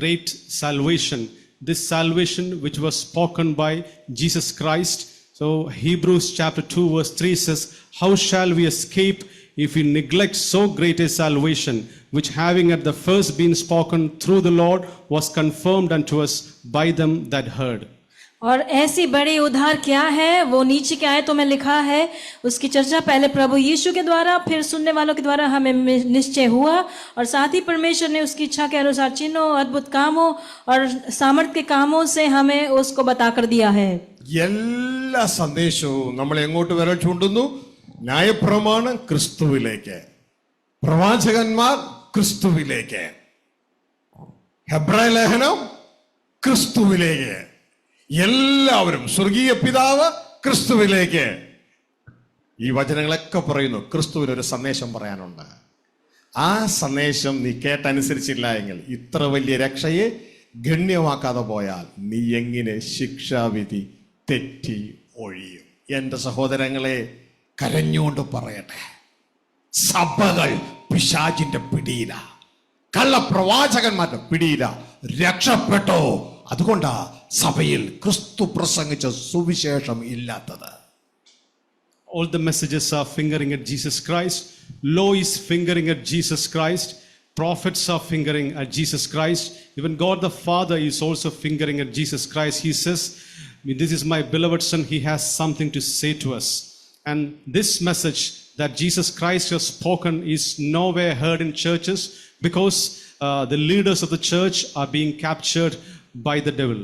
great salvation? This salvation which was spoken by Jesus Christ. So Hebrews chapter 2 verse 3 says, "How shall we escape if we neglect so great a salvation, which having at the first been spoken through the Lord, was confirmed unto us by them that heard." और ऐसी बड़ी उद्धार क्या है, वो नीचे के आयतों में लिखा है। उसकी चर्चा पहले प्रभु यीशु के द्वारा, फिर सुनने वालों के द्वारा हमें निश्चय हुआ, और साथ ही परमेश्वर ने उसकी इच्छा के अनुसार चिन्हों, अद्भुत कामों और सामर्थ के कामों से हमें उसको बताकर दिया है। എല്ലാ സന്ദേശവും നമ്മളെ എങ്ങോട്ട് വിരൽ ചൂണ്ടുന്നു? ന്യായപ്രമാണം ക്രിസ്തുവിലേക്ക്, പ്രവാചകന്മാർ ക്രിസ്തുവിലേക്ക്, ഹെബ്രായ ലേഖനം ക്രിസ്തുവിലേക്ക്, എല്ലാവരും സ്വർഗീയ പിതാവ് ക്രിസ്തുവിലേക്ക്. ഈ വചനങ്ങളൊക്കെ പറയുന്നു ക്രിസ്തുവിന് ഒരു സന്ദേശം പറയാനുണ്ട്. ആ സന്ദേശം നീ കേട്ടനുസരിച്ചില്ല എങ്കിൽ, ഇത്ര വലിയ രക്ഷയെ ഗണ്യമാക്കാതെ പോയാൽ നീ എങ്ങനെ ശിക്ഷാവിധി തെറ്റി ഒഴിയും? എൻ്റെ സഹോദരങ്ങളെ, കരഞ്ഞുകൊണ്ട് പറയട്ടെ, സഭകൾ പിശാചിന്റെ പിടിയില, കള്ളപ്രവാചകന്മാരുടെ പിടിയില. രക്ഷപ്പെട്ടോ? അതുകൊണ്ടാ സഭയിൽ ക്രിസ്തു പ്രസംഗിച്ച സുവിശേഷം ഇല്ലാത്തത്. All the messages are fingering at Jesus Christ. Law is fingering at Jesus Christ. Prophets are fingering at Jesus Christ. Even God the Father is also fingering at Jesus Christ. He says, "This is my beloved Son. He has something to say to us." And this message that Jesus Christ has spoken is nowhere heard in churches, because the leaders of the church are being captured by the devil.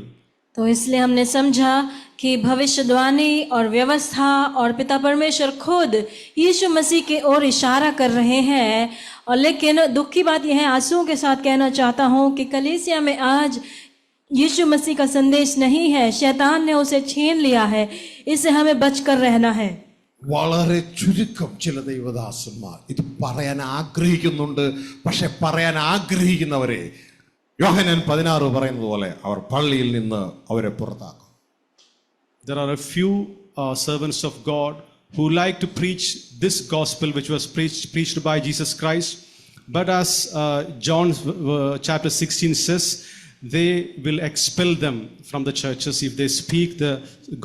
तो इसलिए हमने समझा कि भविष्यवाणी और व्यवस्था और पिता परमेश्वर खुद यीशु मसीह की ओर इशारा कर रहे हैं। और लेकिन दुख की बात यह है, आंसुओं के साथ कहना चाहता हूँ कि कलीसिया में आज यीशु मसीह का संदेश नहीं है। शैतान ने उसे छीन लिया है। इससे हमें बचकर रहना है। വളരെ ചുരുക്കം ചില ദൈവദാസന്മാർ ഇത് പറയാൻ ആഗ്രഹിക്കുന്നുണ്ട്. പക്ഷെ പറയാൻ ആഗ്രഹിക്കുന്നവരെ യോഹന്നാൻ 16 പറയുന്നത് പോലെ അവർ പള്ളിയിൽ നിന്ന് അവരെ പുറത്താക്കും. There are a few servants of God who like to preach this gospel which was preached by Jesus Christ, but as John chapter 16 says, they will expel them from the churches if they speak the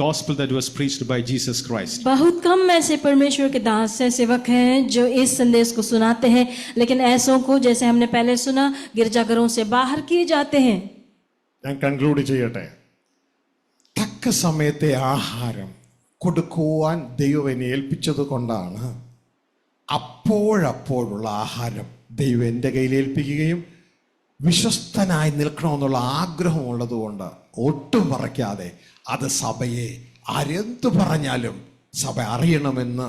gospel that was preached by Jesus Christ. बहुत कम ऐसे परमेश्वर के दास हैं, सेवक हैं जो इस संदेश को सुनाते हैं, लेकिन ऐसों को, जैसे हमने पहले सुना, गिरजाघरों से बाहर किए जाते हैं. ഞാൻ കൺക്ലൂഡ് ചെയ്യട്ടെ. തക്ക സമയത്തെ ആഹാരം കൊടുക്കുവാൻ ദൈവം എന്നെ ഏൽപ്പിച്ചത് കൊണ്ടാണ് അപ്പോഴപ്പോഴുള്ള ആഹാരം ദൈവം എൻ്റെ കയ്യിൽ ഏൽപ്പിക്കുകയും വിശ്വസ്തനായി നിൽക്കണമെന്നുള്ള ആഗ്രഹമുള്ളത് കൊണ്ട് ഒട്ടും പറയ്ക്കാതെ അത് സഭയെ ആരെന്തു പറഞ്ഞാലും സഭ അറിയണമെന്ന്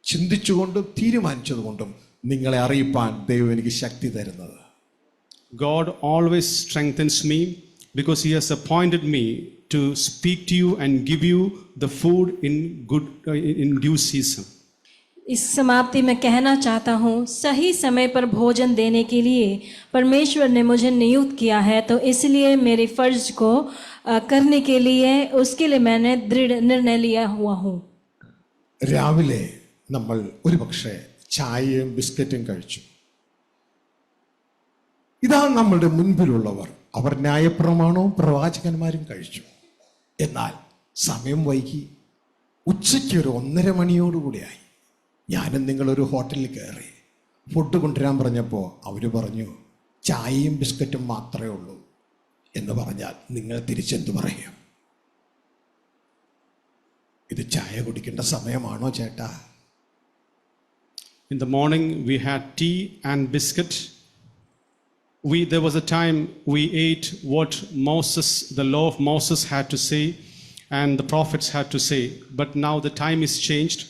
ചിന്തിച്ചുകൊണ്ടും തീരുമാനിച്ചതുകൊണ്ടും നിങ്ങളെ അറിയിപ്പാൻ ദൈവം എനിക്ക് ശക്തി തരുന്നത്. God always strengthens me because He has appointed me to speak to you and give you the food in due season. इस समाप्ति में कहना चाहता हूँ, सही समय पर भोजन देने के लिए परमेश्वर ने मुझे नियुक्त किया है, तो इसलिए मेरे फर्ज को करने के लिए उसके लिए मैंने दृढ़ निर्णय लिया हुआ हूँ. രാവിലെ നമ്മൾ ഒരു പക്ഷേ ചായയും ബിസ്ക്കറ്റും കഴിച്ചു. ഇതാ നമ്മളുടെ മുൻപിലുള്ളവർ, അവർ ന്യായപ്രമാണവും പ്രവാചകന്മാരും കഴിച്ചു. എന്നാൽ സമയം വൈകി, ഉച്ചയ്ക്ക് ഒരു 1:30 മണിയോടുകൂടിയായി. ഞാനും നിങ്ങളൊരു ഹോട്ടലിൽ കയറി ഫുഡ് കൊണ്ടുവരാൻ പറഞ്ഞപ്പോൾ അവർ പറഞ്ഞു ചായയും ബിസ്ക്കറ്റും മാത്രമേ ഉള്ളൂ എന്ന് പറഞ്ഞാൽ നിങ്ങൾ തിരിച്ചെന്ത് പറയും? ഇത് ചായ കുടിക്കേണ്ട സമയമാണോ ചേട്ടാ? In the morning we had tea and biscuit. There was a time we ate what Moses, the law of Moses had to say and the prophets had to say. But now the time is changed.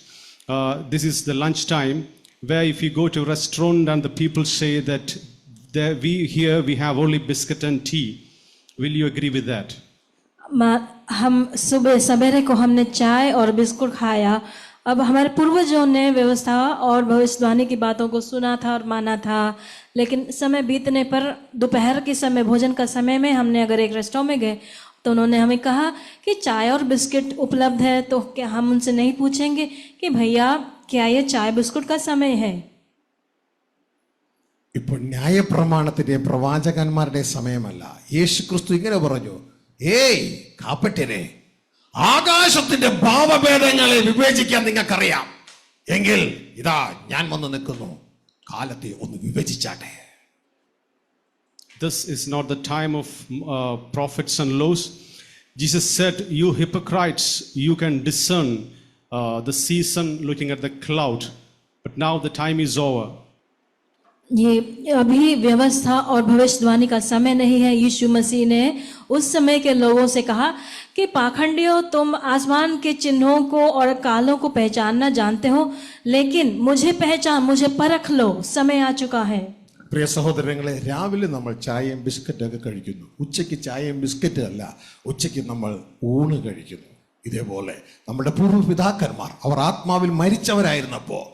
This is the lunch time where if you go to a restaurant and the people say that we have only biscuit and tea. Will you agree with that? हम सुबह सवेरे को हमने चाय और biscuit खाया. अब हमारे पूर्वजों ने व्यवस्था और भविष्यवाणी की बातों को सुना था और माना था, लेकिन समय बीतने पर दोपहर के समय भोजन का समय में हमने अगर एक रेस्टोरेंट में गए तो उन्होंने हमें कहा कि चाय और बिस्किट उपलब्ध है, तो क्या हम उनसे नहीं पूछेंगे कि भैया क्या ये चाय बिस्कुट का समय है? ഇപ്പോൾ ന്യായപ്രമാണത്തിന്റെ പ്രവാചകന്മാരുടെ സമയമല്ല. യേശുക്രിസ്തു ഇങ്ങനെ പറഞ്ഞു, ഏയ് കാപ്പറ്റ്യരെ, ആകാശത്തിന്റെ ഭാവഭേദങ്ങളെ വിവേചിക്കാൻ നിങ്ങൾക്കറിയാം എങ്കിൽ ഇതാ ഞാൻ വന്ന് നിൽക്കുന്നു, കാലത്തെ ഒന്ന് വിവേചിച്ചാട്ടെ. This is not the time of prophets and laws. Jesus said, you hypocrites, you can discern the season looking at the cloud, but now the time is over. ये अभी व्यवस्था और भविष्यवाणी का समय नहीं है. यीशु मसीह ने उस समय के लोगों से कहा कि पाखंडियों, तुम आसमान के चिन्हों को और कालों को पहचानना जानते हो, लेकिन मुझे परख लो, समय आ चुका है. പ്രിയ സഹോദരങ്ങളെ, രാവിലെ നമ്മൾ ചായയും ബിസ്ക്കറ്റൊക്കെ കഴിക്കുന്നു. ഉച്ചയ്ക്ക് ചായയും ബിസ്ക്കറ്റ് അല്ല, ഉച്ചയ്ക്ക് നമ്മൾ ഊണ് കഴിക്കുന്നു. ഇതേപോലെ നമ്മുടെ പൂർവ്വപിതാക്കന്മാർ അവർ ആത്മാവിൽ മരിച്ചവരായിരുന്നപ്പോൾ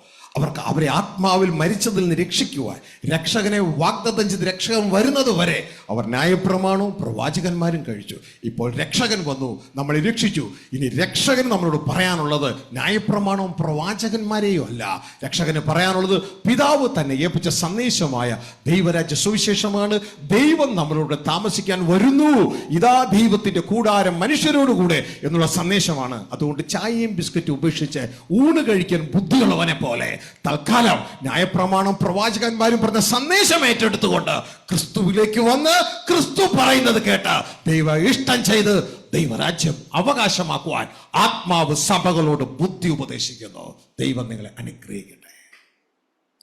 അവരെ ആത്മാവിൽ മരിച്ചതിൽ നിന്ന് രക്ഷിക്കുവാൻ രക്ഷകനെ വാഗ്ദത്തം ചെയ്ത് രക്ഷകൻ വരുന്നത് വരെ അവർ ന്യായപ്രമാണവും പ്രവാചകന്മാരും കഴിച്ചു. ഇപ്പോൾ രക്ഷകൻ വന്നു, നമ്മളെ രക്ഷിച്ചു. ഇനി രക്ഷകന് നമ്മളോട് പറയാനുള്ളത് ന്യായപ്രമാണവും പ്രവാചകന്മാരെയും അല്ല. രക്ഷകന് പറയാനുള്ളത് പിതാവ് തന്നെ ഏൽപ്പിച്ച സന്ദേശമായ ദൈവരാജ്യ സുവിശേഷമാണ്. ദൈവം നമ്മളോട് താമസിക്കാൻ വരുന്നു, ഇതാ ദൈവത്തിന്റെ കൂടാരം മനുഷ്യരോടുകൂടെ എന്നുള്ള സന്ദേശമാണ്. അതുകൊണ്ട് ചായയും ബിസ്ക്കറ്റും ഉപേക്ഷിച്ച് ഊണ് കഴിക്കാൻ ബുദ്ധിയുള്ളവനെ പോലെ തൽക്കാലം ന്യായപ്രമാണം പ്രവാചകന്മാരും പറഞ്ഞ സന്ദേശം ഏറ്റെടുത്തുകൊണ്ട് ക്രിസ്തുവിലേക്ക് വന്ന് ക്രിസ്തു പറയുന്നത് കേട്ട് ദൈവ ഇഷ്ടം ചെയ്ത് ദൈവരാജ്യം അവകാശമാക്കുവാൻ ആത്മാവ് സഭകളോട് ബുദ്ധി ഉപദേശിക്കുന്നു. ദൈവം നിങ്ങളെ അനുഗ്രഹിക്കട്ടെ.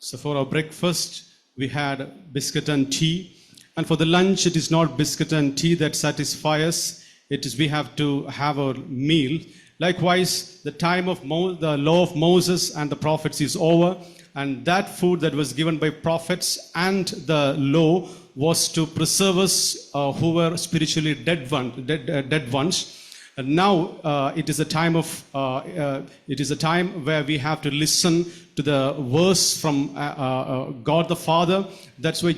So for our breakfast we had biscuit and tea, and for the lunch it is not biscuit and tea that satisfy us. It is we have to have our meal. Likewise, the time of the law of Moses and the prophets is over, and that food that was given by prophets and the law was to preserve us who were spiritually dead ones. And now it is a time where we have to listen to the verse from God the Father. That's why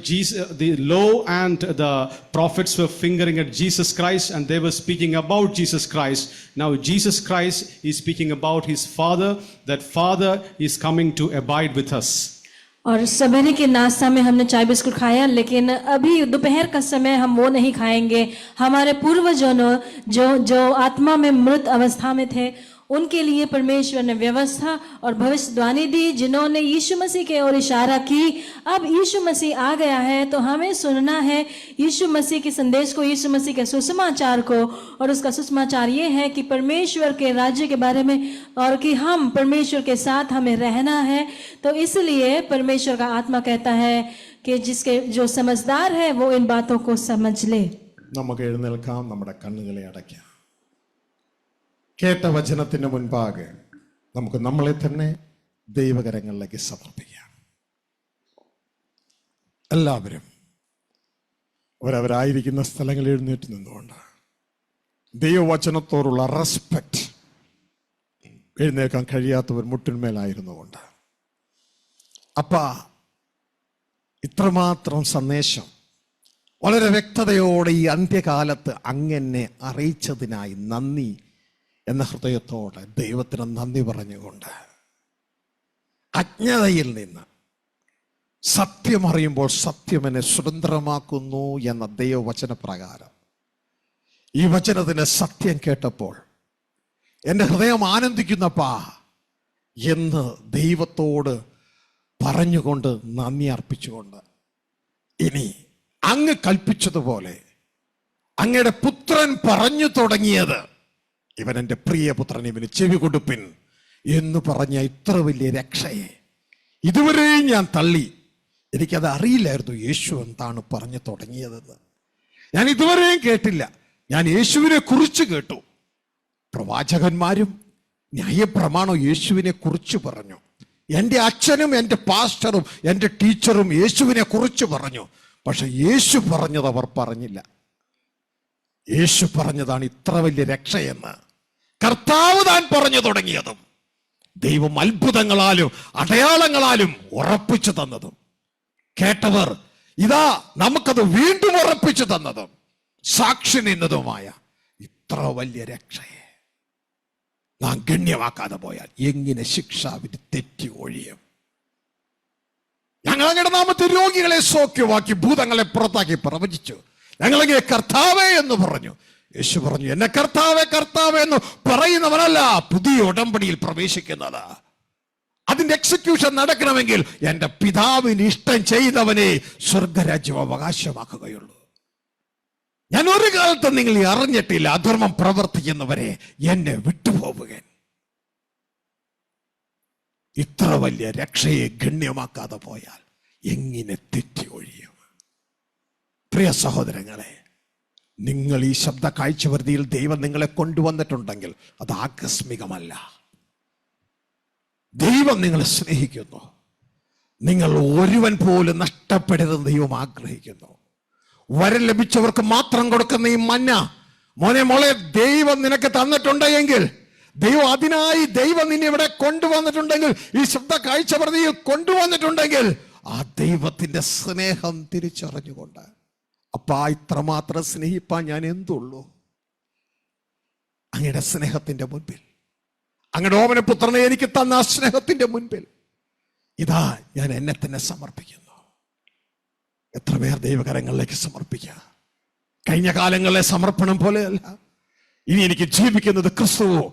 the law and the prophets were fingering at Jesus Christ, and they were speaking about Jesus Christ. Now Jesus Christ is speaking about his Father. That Father is coming to abide with us. और सवेरे के नाश्ता में हमने चाय biscuit खाया, लेकिन अभी दोपहर का समय हम वो नहीं खाएंगे. हमारे पूर्वजों जो आत्मा में मृत अवस्था में थे उनके लिए परमेश्वर ने व्यवस्था और भविष्यवाणी दी, जिन्होंने यीशु मसीह की ओर इशारा की। अब यीशु मसीह आ गया है तो हमें सुनना है यीशु मसीह के संदेश को, यीशु मसीह के सुसमाचार को। और उसका सुसमाचार ये है कि परमेश्वर के राज्य के बारे में और कि हम परमेश्वर के साथ हमें रहना है। तो इसलिए परमेश्वर का आत्मा कहता है कि जिसके जो समझदार है वो इन बातों को समझ ले। നമുക്ക് എഴുന്നേൽക്കാം, നമ്മുടെ കണ്ണുകളെ അടയ്ക്കാം. കേട്ട വചനത്തിന് മുൻപാകെ നമുക്ക് നമ്മളെ തന്നെ ദൈവകരങ്ങളിലേക്ക് സമർപ്പിക്കാം. എല്ലാവരും അവരവരായിരിക്കുന്ന സ്ഥലങ്ങളിൽ എഴുന്നേറ്റ് നിന്നുകൊണ്ട് ദൈവവചനത്തോടുള്ള റെസ്പെക്റ്റ്, എഴുന്നേൽക്കാൻ കഴിയാത്തവർ മുട്ടിന്മേലായിരുന്നുകൊണ്ട്, അപ്പാ ഇത്രമാത്രം സന്ദേശം വളരെ വ്യക്തതയോടെ ഈ അന്ത്യകാലത്ത് അങ്ങനെ അറിയിച്ചതിനായി നന്ദി എന്ന ഹൃദയത്തോടെ ദൈവത്തിന് നന്ദി പറഞ്ഞുകൊണ്ട്, അജ്ഞതയിൽ നിന്ന് സത്യം അറിയുമ്പോൾ സത്യം എന്നെ സ്വതന്ത്രമാക്കുന്നു എന്ന ദൈവവചന പ്രകാരം ഈ വചനത്തിന് സത്യം കേട്ടപ്പോൾ എൻ്റെ ഹൃദയം ആനന്ദിക്കുന്നപ്പാ എന്ന് ദൈവത്തോട് പറഞ്ഞുകൊണ്ട് നന്ദി അർപ്പിച്ചുകൊണ്ട്, ഇനി അങ്ങ് കൽപ്പിച്ചതുപോലെ അങ്ങയുടെ പുത്രൻ പറഞ്ഞു തുടങ്ങിയത്, ഇവൻ എൻ്റെ പ്രിയപുത്രൻ, ഇവന് ചെവി കൊടുപ്പിൻ എന്ന് പറഞ്ഞ ഇത്ര വലിയ രക്ഷയെ ഇതുവരെയും ഞാൻ തള്ളി. എനിക്കത് അറിയില്ലായിരുന്നു യേശു എന്താണ് പറഞ്ഞു തുടങ്ങിയതെന്ന്. ഞാൻ ഇതുവരെയും കേട്ടില്ല. ഞാൻ യേശുവിനെ കുറിച്ച് കേട്ടു. പ്രവാചകന്മാരും ന്യായപ്രമാണവും യേശുവിനെ കുറിച്ച് പറഞ്ഞു. എൻ്റെ അച്ഛനും എൻ്റെ പാസ്റ്ററും എൻ്റെ ടീച്ചറും യേശുവിനെ കുറിച്ച് പറഞ്ഞു. പക്ഷെ യേശു പറഞ്ഞത് അവർ പറഞ്ഞില്ല. യേശു പറഞ്ഞതാണ് ഇത്ര വലിയ രക്ഷയെന്ന് കർത്താവ് താൻ പറഞ്ഞു തുടങ്ങിയതും ദൈവം അത്ഭുതങ്ങളാലും അടയാളങ്ങളാലും ഉറപ്പിച്ചു തന്നതും കേട്ടവർ ഇതാ നമുക്കത് വീണ്ടും ഉറപ്പിച്ചു തന്നതും സാക്ഷി നിന്നതുമായ ഇത്ര വലിയ രക്ഷയെ നാം ഗണ്യമാക്കാതെ പോയാൽ എങ്ങനെ ശിക്ഷാവിധി തെറ്റി ഒഴിയും? ഞങ്ങൾ അങ്ങയുടെ നാമത്തിൽ രോഗികളെ സൗഖ്യമാക്കി, ഭൂതങ്ങളെ പുറത്താക്കി പ്രവചിച്ചു. ഞങ്ങളങ്ങനെ കർത്താവേ എന്ന് പറഞ്ഞു. യേശു പറഞ്ഞു, എന്നെ കർത്താവേ കർത്താവേ എന്ന് പറയുന്നവനല്ല പുതിയ ഉടമ്പടിയിൽ പ്രവേശിക്കുന്നത്. അതിന്റെ എക്സിക്യൂഷൻ നടക്കണമെങ്കിൽ എൻ്റെ പിതാവിന് ഇഷ്ടം ചെയ്തവനെ സ്വർഗരാജ്യം അവകാശമാക്കുകയുള്ളൂ. ഞാൻ ഒരു കാലത്തും നിങ്ങൾ അറിഞ്ഞിട്ടില്ല അധർമ്മം പ്രവർത്തിക്കുന്നവരെ എന്നെ വിട്ടുപോവുകൻ. ഇത്ര വലിയ രക്ഷയെ ഗണ്യമാക്കാതെ പോയാൽ എങ്ങനെ തെറ്റി ഒഴിയും? പ്രിയ സഹോദരങ്ങളെ, നിങ്ങൾ ഈ ശബ്ദ കാഴ്ചപരിധിയിൽ ദൈവം നിങ്ങളെ കൊണ്ടുവന്നിട്ടുണ്ടെങ്കിൽ അത് ആകസ്മികമല്ല. ദൈവം നിങ്ങളെ സ്നേഹിക്കുന്നു. നിങ്ങൾ ഒരുവൻ പോലും നഷ്ടപ്പെടരുത് ദൈവം ആഗ്രഹിക്കുന്നു. വരം ലഭിച്ചവർക്ക് മാത്രം കൊടുക്കുന്ന ഈ മന്ന, മോനെ മോളെ, ദൈവം നിനക്ക് തന്നിട്ടുണ്ടെങ്കിൽ, ദൈവം അതിനായി ദൈവം നിന്നെ ഇവിടെ കൊണ്ടുവന്നിട്ടുണ്ടെങ്കിൽ, ഈ ശബ്ദ കാഴ്ചപരിധിയിൽ കൊണ്ടുവന്നിട്ടുണ്ടെങ്കിൽ, ആ ദൈവത്തിന്റെ സ്നേഹം തിരിച്ചറിഞ്ഞുകൊണ്ട്, അപ്പാ ഇത്രമാത്രം സ്നേഹിപ്പാൻ ഞാൻ എന്തുള്ളൂ? അങ്ങയുടെ സ്നേഹത്തിന്റെ മുൻപിൽ, അങ്ങയുടെ ഓമനപുത്രനെ എനിക്ക് തന്ന ആ സ്നേഹത്തിന്റെ മുൻപിൽ ഇതാ ഞാൻ എന്നെ തന്നെ സമർപ്പിക്കുന്നു. എത്ര പേർ ദൈവകരങ്ങളിലേക്ക് സമർപ്പിക്കുക? കഴിഞ്ഞ കാലങ്ങളിലെ സമർപ്പണം പോലെയല്ല. ഇനി എനിക്ക് ജീവിക്കുന്നത് ക്രിസ്തുവോ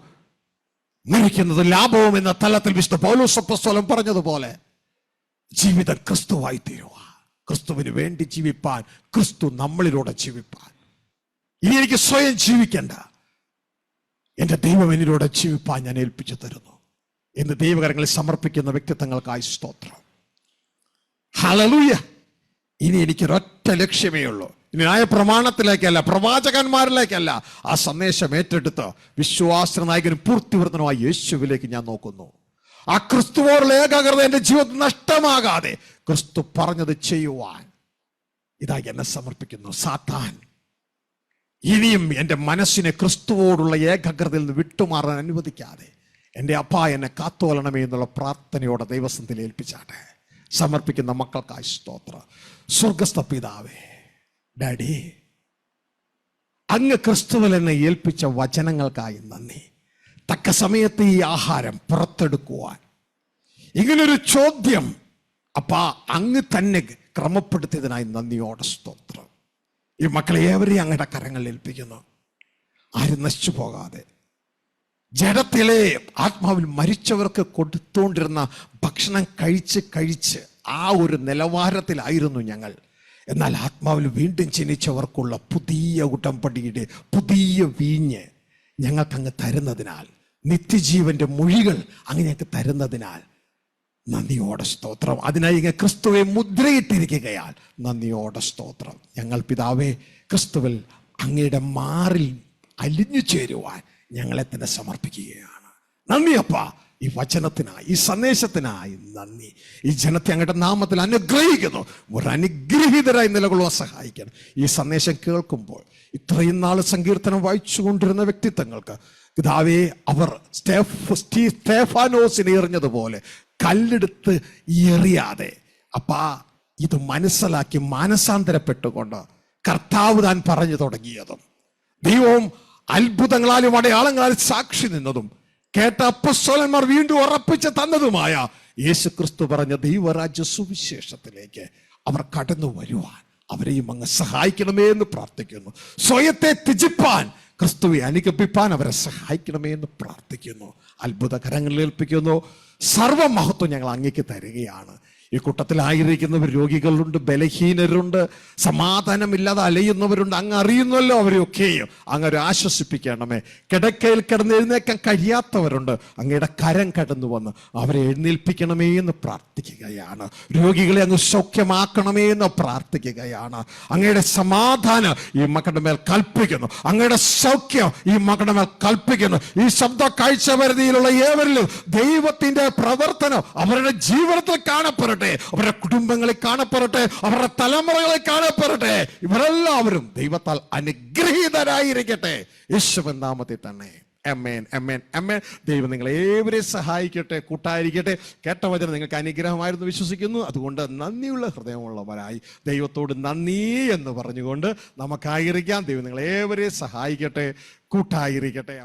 മരിക്കുന്നത് ലാഭവും എന്ന തലത്തിൽ വിശുദ്ധ പൗലോസ് അപ്പോസ്തലൻ പറഞ്ഞതുപോലെ ജീവിതം ക്രിസ്തുവായി തീരുക. ക്രിസ്തുവിന് വേണ്ടി ജീവിപ്പാൻ, ക്രിസ്തു നമ്മളിലൂടെ ജീവിപ്പാൻ. ഇനി എനിക്ക് സ്വയം ജീവിക്കണ്ട, എൻ്റെ ദൈവം എന്നിലൂടെ ജീവിപ്പാൻ ഞാൻ ഏൽപ്പിച്ചു തരുന്നു എന്ന് ദൈവകരങ്ങളിൽ സമർപ്പിക്കുന്ന വ്യക്തിത്വങ്ങൾക്കായി സ്തോത്രം. ഹല്ലേലൂയ. ഇനി എനിക്കൊരൊറ്റ ലക്ഷ്യമേ ഉള്ളൂ. ഇനി ന്യായപ്രമാണത്തിലേക്കല്ല, പ്രവാചകന്മാരിലേക്കല്ല, ആ സന്ദേശം ഏറ്റെടുത്ത് വിശ്വാസ നായകനും പൂർത്തിവർത്തനമായ യേശുവിലേക്ക് ഞാൻ നോക്കുന്നു. ആ ക്രിസ്തുവോടുള്ള ഏകാഗ്രത എൻ്റെ ജീവിതത്തിൽ നഷ്ടമാകാതെ ക്രിസ്തു പറഞ്ഞത് ചെയ്യുവാൻ ഇതാ എന്നെ സമർപ്പിക്കുന്നു. സാത്താൻ ഇനിയും എൻ്റെ മനസ്സിനെ ക്രിസ്തുവോടുള്ള ഏകാഗ്രതയിൽ നിന്ന് വിട്ടുമാറാൻ അനുവദിക്കാതെ എൻ്റെ അപ്പാ എന്നെ കാത്തോലണമേ എന്നുള്ള പ്രാർത്ഥനയോടെ ദൈവസന്നിധിയിൽ ഏൽപ്പിച്ചാട്ടെ. സമർപ്പിക്കുന്ന മക്കൾക്കായി സ്തോത്രം. സ്വർഗസ്ഥ പിതാവേ, ഡാഡി, അങ്ങ് ക്രിസ്തുവിൽ എന്നെ ഏൽപ്പിച്ച വചനങ്ങൾക്കായി നന്ദി. തക്ക സമയത്ത് ഈ ആഹാരം പുറത്തെടുക്കുവാൻ ഇങ്ങനൊരു ചോദ്യം അപ്പാ അങ്ങ് തന്നെ ക്രമപ്പെടുത്തിയതിനായി നന്ദിയോടെ സ്തോത്രം. ഈ മക്കളെ ഏവരെയും അങ്ങയുടെ കരങ്ങളിൽ ഏൽപ്പിക്കുന്നു. ആരും നശിച്ചു പോകാതെ ജഡത്തിലെ ആത്മാവിൽ മരിച്ചവർക്ക് കൊടുത്തുകൊണ്ടിരുന്ന ഭക്ഷണം കഴിച്ച് ആ ഒരു നിലവാരത്തിലായിരുന്നു ഞങ്ങൾ. എന്നാൽ ആത്മാവിൽ വീണ്ടും ജനിച്ചവർക്കുള്ള പുതിയ ഉടമ്പടിയുടെ പുതിയ വീഞ്ഞ് ഞങ്ങൾക്കങ്ങ് തരുന്നതിനാൽ, നിത്യജീവന്റെ മൊഴികൾ അങ്ങ് ഞങ്ങൾക്ക് തരുന്നതിനാൽ നന്ദിയോടെ സ്തോത്രം. അതിനായി ഇങ്ങനെ ക്രിസ്തുവെ മുദ്രയിട്ടിരിക്കുകയാൽ നന്ദിയോടെ സ്തോത്രം. ഞങ്ങൾ പിതാവേ, ക്രിസ്തുവിൽ അങ്ങയുടെ മാറിൽ അലിഞ്ഞു ചേരുവാൻ ഞങ്ങളെ തന്നെ സമർപ്പിക്കുകയാണ്. നന്ദി അപ്പാ, ഈ വചനത്തിനായി, ഈ സന്ദേശത്തിനായി നന്ദി. ഈ ജനത്തെ അങ്ങയുടെ നാമത്തിൽ അനുഗ്രഹിക്കുന്നു. ഒരു അനുഗ്രഹീതരായി നിലകൊള്ളുവാൻ സഹായിക്കണം. ഈ സന്ദേശം കേൾക്കുമ്പോൾ ഇത്രയും നാൾ സങ്കീർത്തനം വായിച്ചു കൊണ്ടിരുന്ന വ്യക്തിത്വങ്ങൾക്ക് പിതാവേ, അവർ സ്തേഫാനോസിനെ എറിഞ്ഞതുപോലെ കല്ലെടുത്ത് എറിയാതെ അപ്പാ ഇത് മനസ്സിലാക്കി മാനസാന്തരപ്പെട്ടുകൊണ്ട് കർത്താവ് താൻ പറഞ്ഞു തുടങ്ങിയതും ദൈവവും അത്ഭുതങ്ങളാലും അടയാളങ്ങളാലും സാക്ഷി നിന്നതും കേട്ട അപ്പസ്തോലന്മാർ വീണ്ടും ഉറപ്പിച്ച് തന്നതുമായ യേശുക്രിസ്തു പറഞ്ഞ ദൈവരാജ്യ സുവിശേഷത്തിലേക്ക് അവർ കടന്നു വരുവാൻ അവരെയും അങ്ങ് സഹായിക്കണമേ എന്ന് പ്രാർത്ഥിക്കുന്നു. സ്വയത്തെ ത്യജിപ്പാൻ, ക്രിസ്തുവെ അനുഗമിപ്പാൻ അവരെ സഹായിക്കണമേ എന്ന് പ്രാർത്ഥിക്കുന്നു. അത്ഭുത കരങ്ങളിൽ ഏൽപ്പിക്കുന്നു. സർവമഹത്വം ഞങ്ങൾ അങ്ങേക്ക് തരികയാണ്. ഈ കൂട്ടത്തിലായിരിക്കുന്നവർ രോഗികളുണ്ട്, ബലഹീനരുണ്ട്, സമാധാനമില്ലാതെ അലയുന്നവരുണ്ട്. അങ്ങ് അറിയുന്നല്ലോ അവരെയൊക്കെയും. അങ്ങ് ആശ്വസിപ്പിക്കണമേ. കിടക്കയിൽ കിടന്ന് എഴുന്നേക്കാൻ കഴിയാത്തവരുണ്ട്. അങ്ങയുടെ കരം കടന്നു വന്ന് അവരെ എഴുന്നേൽപ്പിക്കണമേ എന്ന് പ്രാർത്ഥിക്കുകയാണ്. രോഗികളെ അങ്ങ് സൗഖ്യമാക്കണമേ എന്ന് പ്രാർത്ഥിക്കുകയാണ്. അങ്ങയുടെ സമാധാനം ഈ മക്കളുടെ മേൽ കൽപ്പിക്കുന്നു. അങ്ങയുടെ സൗഖ്യം ഈ മക്കളുടെ മേൽ കൽപ്പിക്കുന്നു. ഈ ശബ്ദ കാഴ്ചപരിധിയിലുള്ള ഏവരിലും ദൈവത്തിന്റെ പ്രവർത്തനം അവരുടെ ജീവിതത്തിൽ കാണപ്പെടട്ടെ, അവരുടെ കുടുംബങ്ങളിൽ കാണപ്പെടട്ടെ, അവരുടെ തലമുറകളിൽ കാണപ്പെടട്ടെ. ഇവരെല്ലാവരും ദൈവത്താൽ അനുഗ്രഹീതരായിരിക്കട്ടെ, യേശുവിൻ നാമത്തിൽ തന്നെ. ആമേൻ, ആമേൻ, ആമേൻ. ദൈവം നിങ്ങളെ ഏവരെയും സഹായിക്കട്ടെ, കൂട്ടായിരിക്കട്ടെ. കേട്ട വചനം നിങ്ങൾക്ക് അനുഗ്രഹമായിരുന്നു വിശ്വസിക്കുന്നു. അതുകൊണ്ട് നന്ദിയുള്ള ഹൃദയമുള്ളവരായി ദൈവത്തോട് നന്ദി എന്ന് പറഞ്ഞുകൊണ്ട് നമുക്കായിരിക്കാം. ദൈവം നിങ്ങളെ ഏവരെയും സഹായിക്കട്ടെ, കൂട്ടായിരിക്കട്ടെ.